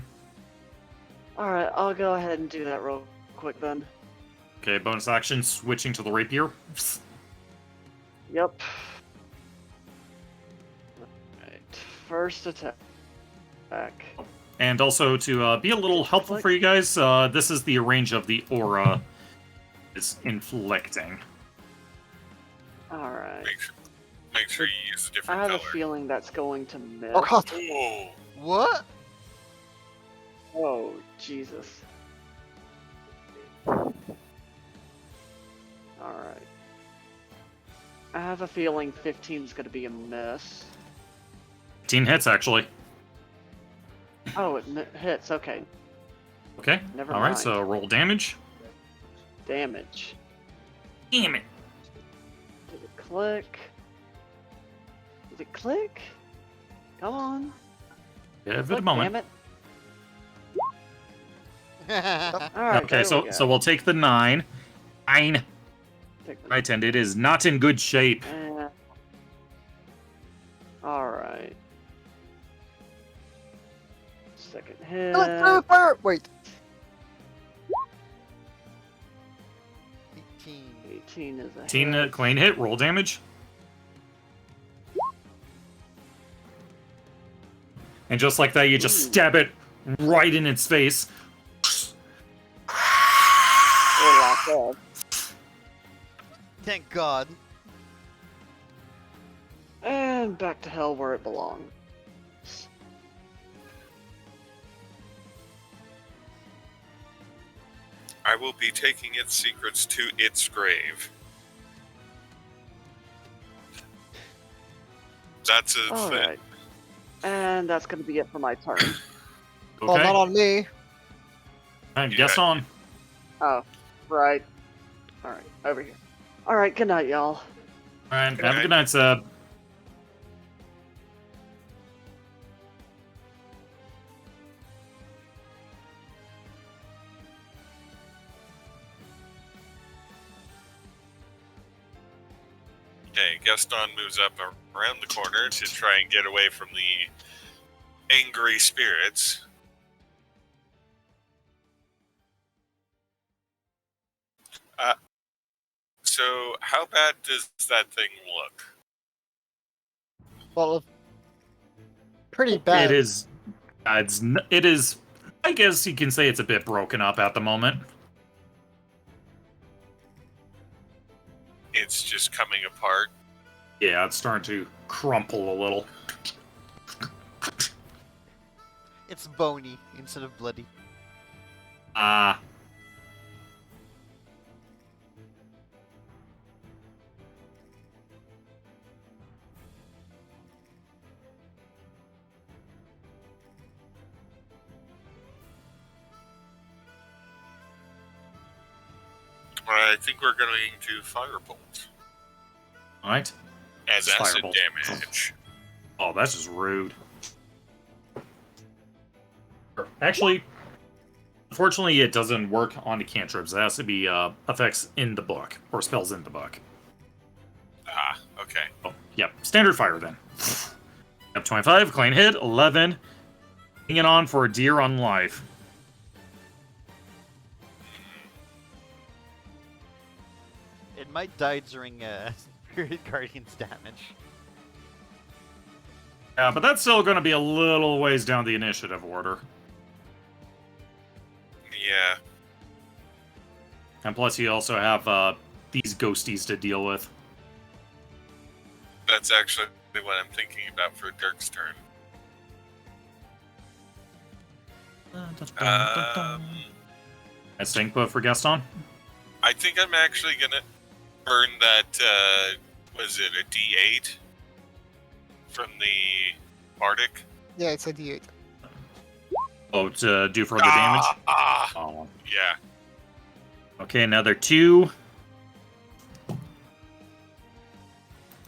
Alright, I'll go ahead and do that real quick then. Okay, bonus action, switching to the rapier. Yep. Alright, first attack. And also to be a little helpful for you guys, this is the range of the aura is inflicting. Alright. Make sure you use a I different have a color. feeling that's going to miss. Oh god! Whoa. What? Oh, Jesus. Alright. I have a feeling 15 is going to be a miss. 15 hits, actually. Oh, it hits. Okay. Okay, Never alright, mind. so roll damage. Damage. Damn it. Did it click? Did it click? Come on. Give it a Click, moment. damn it. Alright. Alright, Okay, so we'll take the 9. 9. Right, and it is not in good shape. Alright. Second hit. Fire! Wait, 18. 18 is a 18 hit. clean hit. Roll damage. And just like that, you just Ooh. stab it right in its face. Or lack of. Thank God. And back to hell where it belongs. I will be taking its secrets to its grave. That's a thing. Alright. And that's going to be it for my turn. Well, not on me. And guess on. Oh, right. Alright, over here. Alright, good night, y'all. Alright, Good have a night. good night, Seb. Okay, Gaston moves up around the corner to try and get away from the angry spirits. So, how bad does that thing look? Well, pretty bad. It is. It is. I guess you can say it's a bit broken up at the moment. It's just coming apart. Yeah, it's starting to crumple a little. It's bony instead of bloody. Ah. I think we're going to firebolt Alright. as acid Firebolt. damage. Oh, that's just rude. Actually, unfortunately, it doesn't work on the cantrips. It has to be effects in the book, or spells in the book. Ah, okay. Oh, yep. Standard fire, then. Up 25, clean hit, 11. Hanging on for a deer on life. It might die during Spirit Guardian's damage. Yeah, but that's still going to be a little ways down the initiative order. Yeah. And plus, you also have these ghosties to deal with. That's actually what I'm thinking about for Dirk's turn. I think, but for Gaston? I think I'm actually gonna burn that, was it a D8? From the Arctic? Yeah, it's a D8. Oh, to do further damage? Ah, Oh. yeah. Okay, another 2.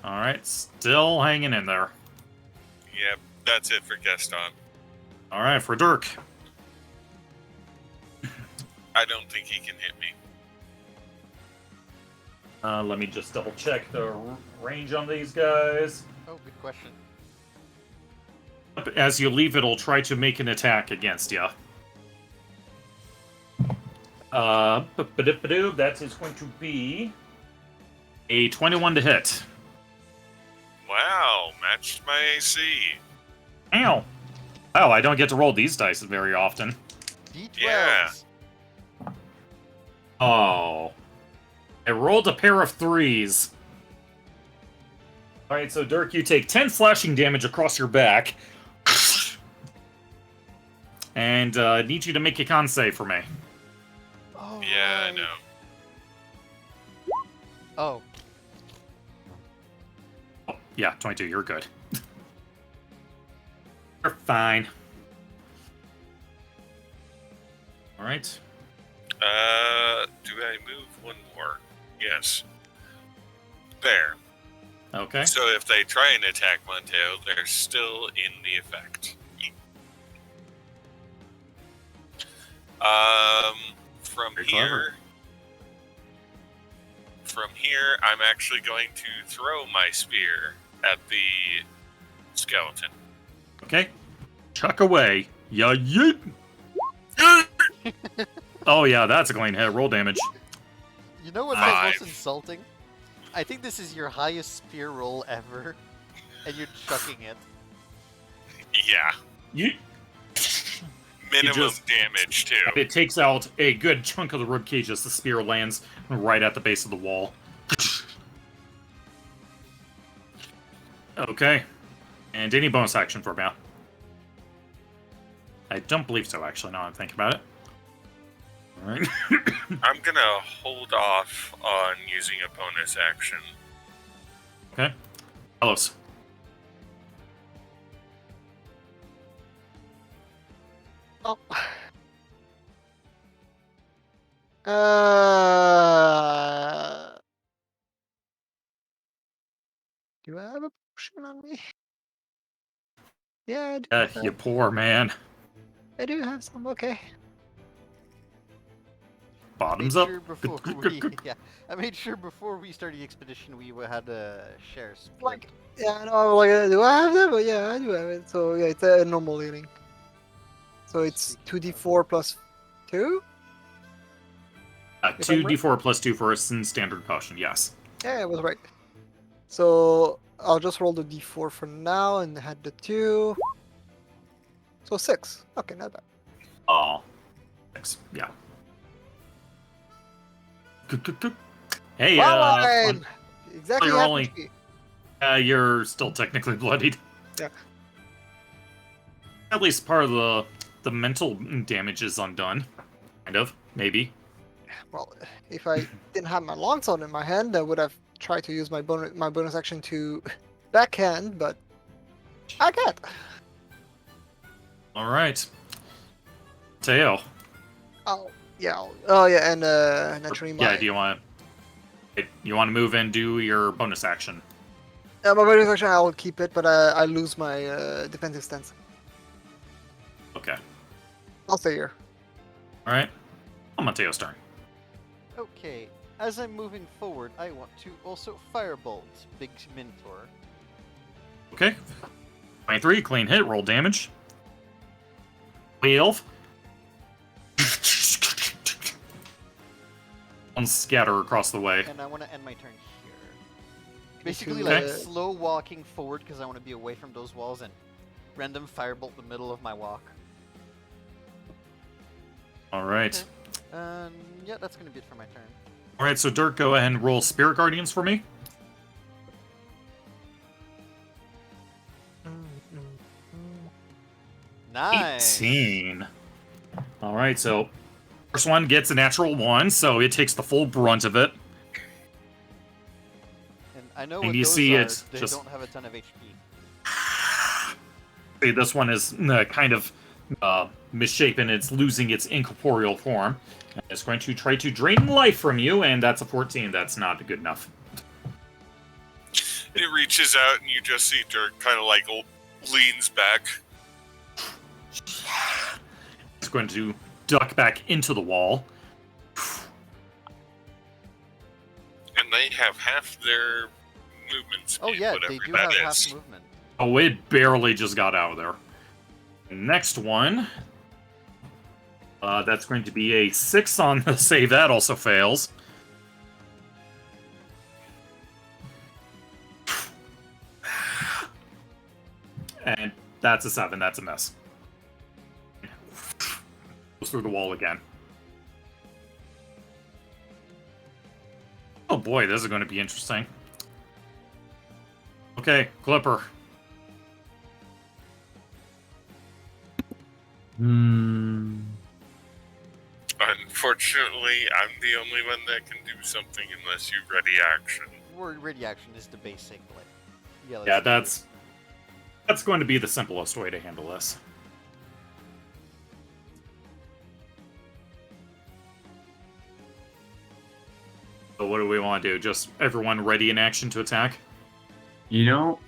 Alright, still hanging in there. Yep, that's it for Gaston. Alright, for Dirk. I don't think he can hit me. Let me just double check the range on these guys. Oh, good question. As you leave, it'll try to make an attack against you. That is going to be a 21 to hit. Wow, matched my AC. Ow! Oh, I don't get to roll these dice very often. D12s. Yeah. Oh. I rolled a pair of 3s. Alright, so Dirk, you take 10 slashing damage across your back. And I need you to make a con save for me. Oh, Yeah, I right. know. Oh, Oh, yeah, 22, you're good. You're fine. Alright. Do I move one more? Yes. There. Okay. So if they try and attack Montail, they're still in the effect. From Very here, clever. I'm actually going to throw my spear at the skeleton. Okay. Chuck away. Yeah, yeet. Oh yeah, that's a clean hit. Roll damage. you You know what is most 5. insulting? I think this is your highest spear roll ever, and you're chucking it. Yeah. You, Minimum just- damage, too. it takes out a good chunk of the ribcage as the spear lands right at the base of the wall. Okay. And any bonus action for Mal? I don't believe so, actually, now I'm thinking about it. Alright. I'm gonna hold off on using a bonus action. Okay. Carlos. Oh. Do I have a potion on me? Yeah, You poor man. I do have some. Okay. Bottoms Made up. sure before we, yeah, I made sure before we started the expedition we had a share split. Like, yeah, no, like, do I have that? But yeah, I do have it. So yeah, it's a normal healing. So it's Speaking of- 2d4 plus 2. If I'm right. 2d4 plus 2 for a standard caution, yes. Yeah, I was right. So I'll just roll the d4 for now and add the 2. So 6. Okay, not bad. Oh. Thanks. Yeah. Hey, I'm exactly you're half only- HP. you're still technically bloodied. Yeah. At least part of the mental damage is undone. Kind of, maybe. Well, if I didn't have my longsword in my hand, I would have tried to use my bonus action to backhand, but I can't. All right. Teo. Oh yeah. Oh yeah, and naturally my Yeah, do you want to move and do your bonus action? my bonus action I will keep it, but I lose my defensive stance. Okay. I'll stay here. All right. On Mateo's turn. Okay, as I'm moving forward, I want to also firebolt Big Minotaur. Okay. 23, clean hit, roll damage. Elf. One scatter across the way. And I want to end my turn here. Basically, Okay. like slow walking forward because I want to be away from those walls and random firebolt the middle of my walk. All right. Yeah, that's gonna be it for my turn. All right, so Dirk, go ahead and roll Spirit Guardians for me. Nice. 18. All right, so first one gets a natural 1, so it takes the full brunt of it. And I know And what you those see are. it's They just- don't have a ton of HP. See, this one is kind of misshapen. It's losing its incorporeal form. And it's going to try to drain life from you, and that's a 14. That's not good enough. It reaches out, and you just see Dirk kind of like leans back. It's going to duck back into the wall. And they have half their movement speed. Oh yeah, whatever they do that have is. half movement. Oh, it barely just got out of there. Next one. That's going to be a 6 on the save. That also fails. And that's a 7. That's a miss. Goes through the wall again. Oh boy, this is going to be interesting. Okay, Clipper. Unfortunately, I'm the only one that can do something unless you ready action. Word ready action is the basic. Like, let's Yeah, do that's going to be the simplest way to handle this. So what do we want to do? Just everyone ready in action to attack? You know,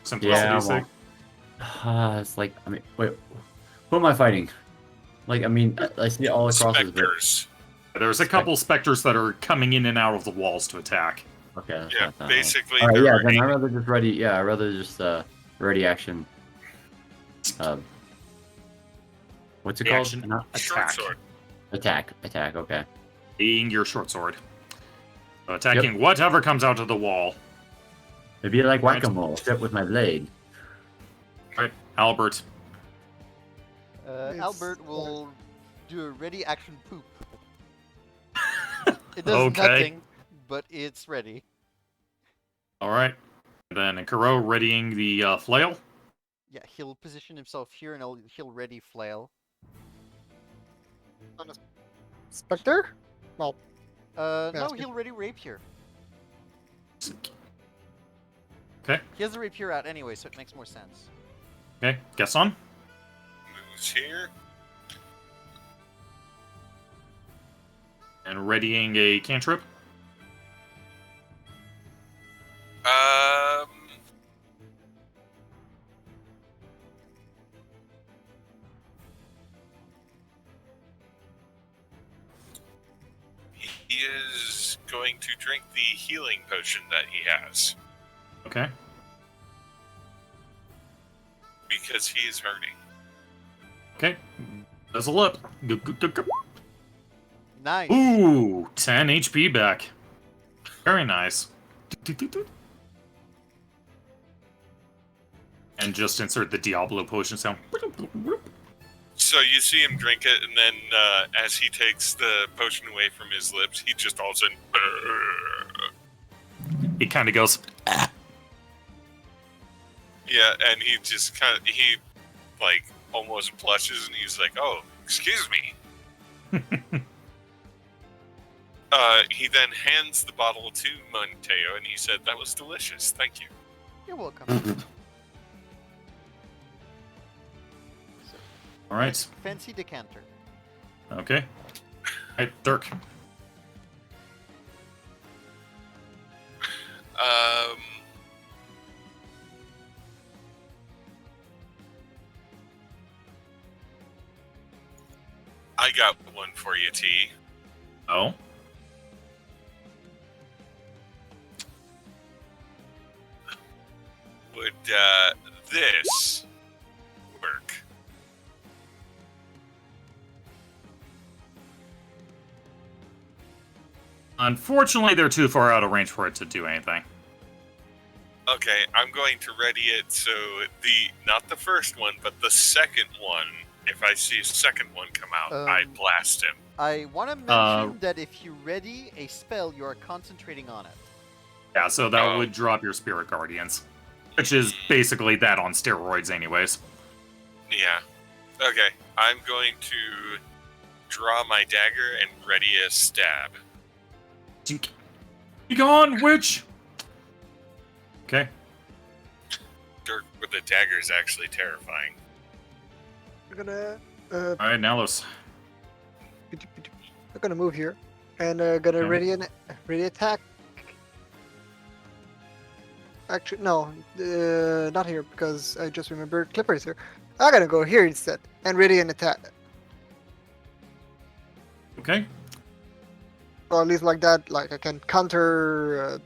Simplicity's well, sake? it's like, I mean, wait, who am I fighting? Like, I mean, I see it all across the Spectres. There's a couple specters that are coming in and out of the walls to attack. Okay. That's Yeah, not that basically, All right, they're yeah, then ready. I'd rather just ready. Yeah, I'd rather just ready action. What's it called? Action Not Short attack. sword. attack. Okay. Being your short sword. Attacking whatever comes out of the wall. It'd be like Right. whack-a-mole, except with my blade. Alright, Albert. It's- Albert will do a ready action poop. It does Okay. nothing, but it's ready. Alright. Then Kuro readying the flail. Yeah, he'll position himself here and he'll ready flail. Spectre? Well, No, Bastard. he'll ready rapier. Okay. He has the rapier out anyway, so it makes more sense. Okay, guess on. Moves here. And readying a cantrip. Um. He is going to drink the healing potion that he has Okay. because he is hurting. Okay. Nuzzle up. Nice. Ooh, 10 HP back. Very nice. And just insert the Diablo potion sound. So you see him drink it, and then as he takes the potion away from his lips, he just all of a sudden. He kind of goes, Yeah, and he just he like almost blushes, and he's like, "Oh, excuse me." He then hands the bottle to Monteo, and he said, "That was delicious. Thank you." You're welcome. Alright. Fancy decanter. Okay. Alright, Dirk. I got one for you, T. Oh. Would this work? Unfortunately, they're too far out of range for it to do anything. Okay, I'm going to ready it so not the first one, but the second one. If I see a second one come out, I blast him. I want to mention that if you ready a spell, you are concentrating on it. Yeah, so that Oh. would drop your Spirit Guardians. Which is basically that on steroids anyways. Yeah. Okay, I'm going to draw my dagger and ready a stab. Be gone, witch! Okay. Dirk with the dagger is actually terrifying. we're gonna Alright, now let's... we're gonna move here and gonna Okay. ready attack. Actually, no, not here because I just remembered Clipper is here. I'm gonna go here instead and ready an attack. Okay. Or at least like that, like I can counter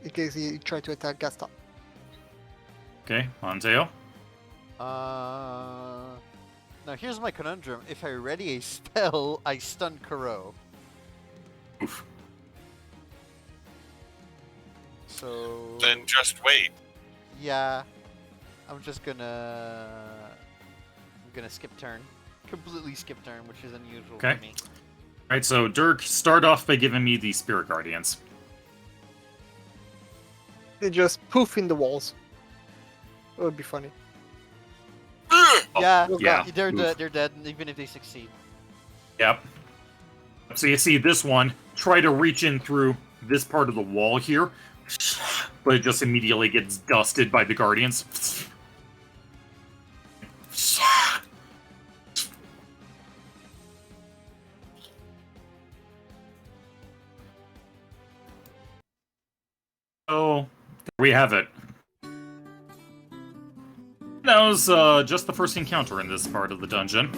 in case he try to attack Gaston. Okay, Monteo. Now here's my conundrum. If I ready a spell, I stun Kuro. Oof. So Then just wait. yeah, I'm gonna skip turn. Completely skip turn, which is unusual Okay. for me. Alright, so Dirk, start off by giving me the Spirit Guardians. They just poof in the walls. It would be funny. Yeah, Oh, yeah. they're Oof. they're dead, even if they succeed. Yep. So you see this one, try to reach in through this part of the wall here, but it just immediately gets dusted by the Guardians. So, there we have it. That was just the first encounter in this part of the dungeon.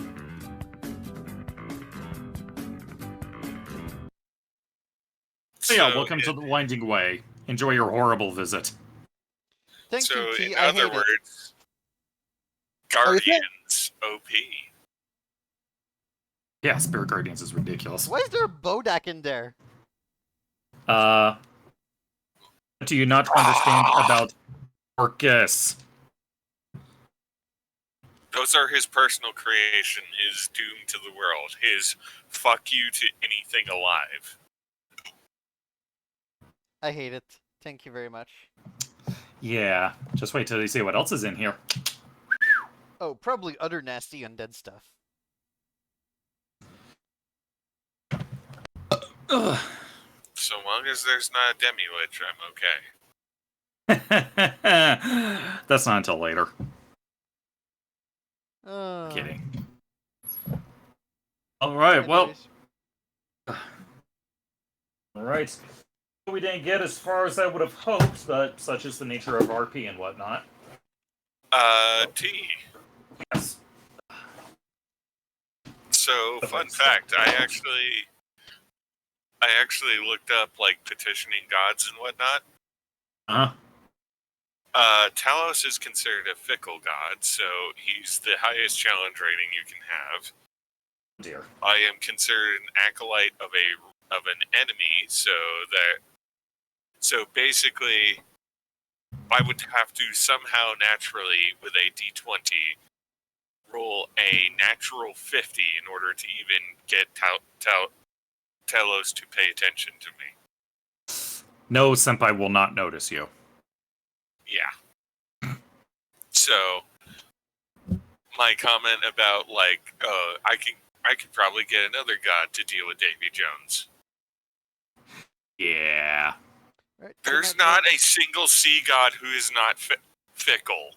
So yeah, welcome to the Winding Way. Enjoy your horrible visit. Thank So you, T. in I other hate it. words, Oh, you think- Guardians OP. Yeah, Spirit Guardians is ridiculous. Why is there a Bodak in there? What do you not understand about Orcus? Those are his personal creation, his doom to the world, his fuck you to anything alive. I hate it. Thank you very much. Yeah, just wait till you see what else is in here. Oh, probably other nasty undead stuff. Ugh. So long as there's not a demi-lich, I'm okay. That's not until later. Uh, Kidding. All right, well. anyways. All right. We didn't get as far as I would have hoped, but such is the nature of RP and whatnot. T. Yes. So, fun fact, I actually looked up, like, petitioning gods and whatnot. Uh-huh. Talos is considered a fickle god, so he's the highest challenge rating you can have. Dear. I am considered an acolyte of an enemy, so basically I would have to somehow naturally with a D20 roll a natural 50 in order to even get Talos to pay attention to me. No, Senpai will not notice you. Yeah. So my comment about like, I could probably get another god to deal with Davy Jones. Yeah. Right, There's so now- not a single sea god who is not fickle.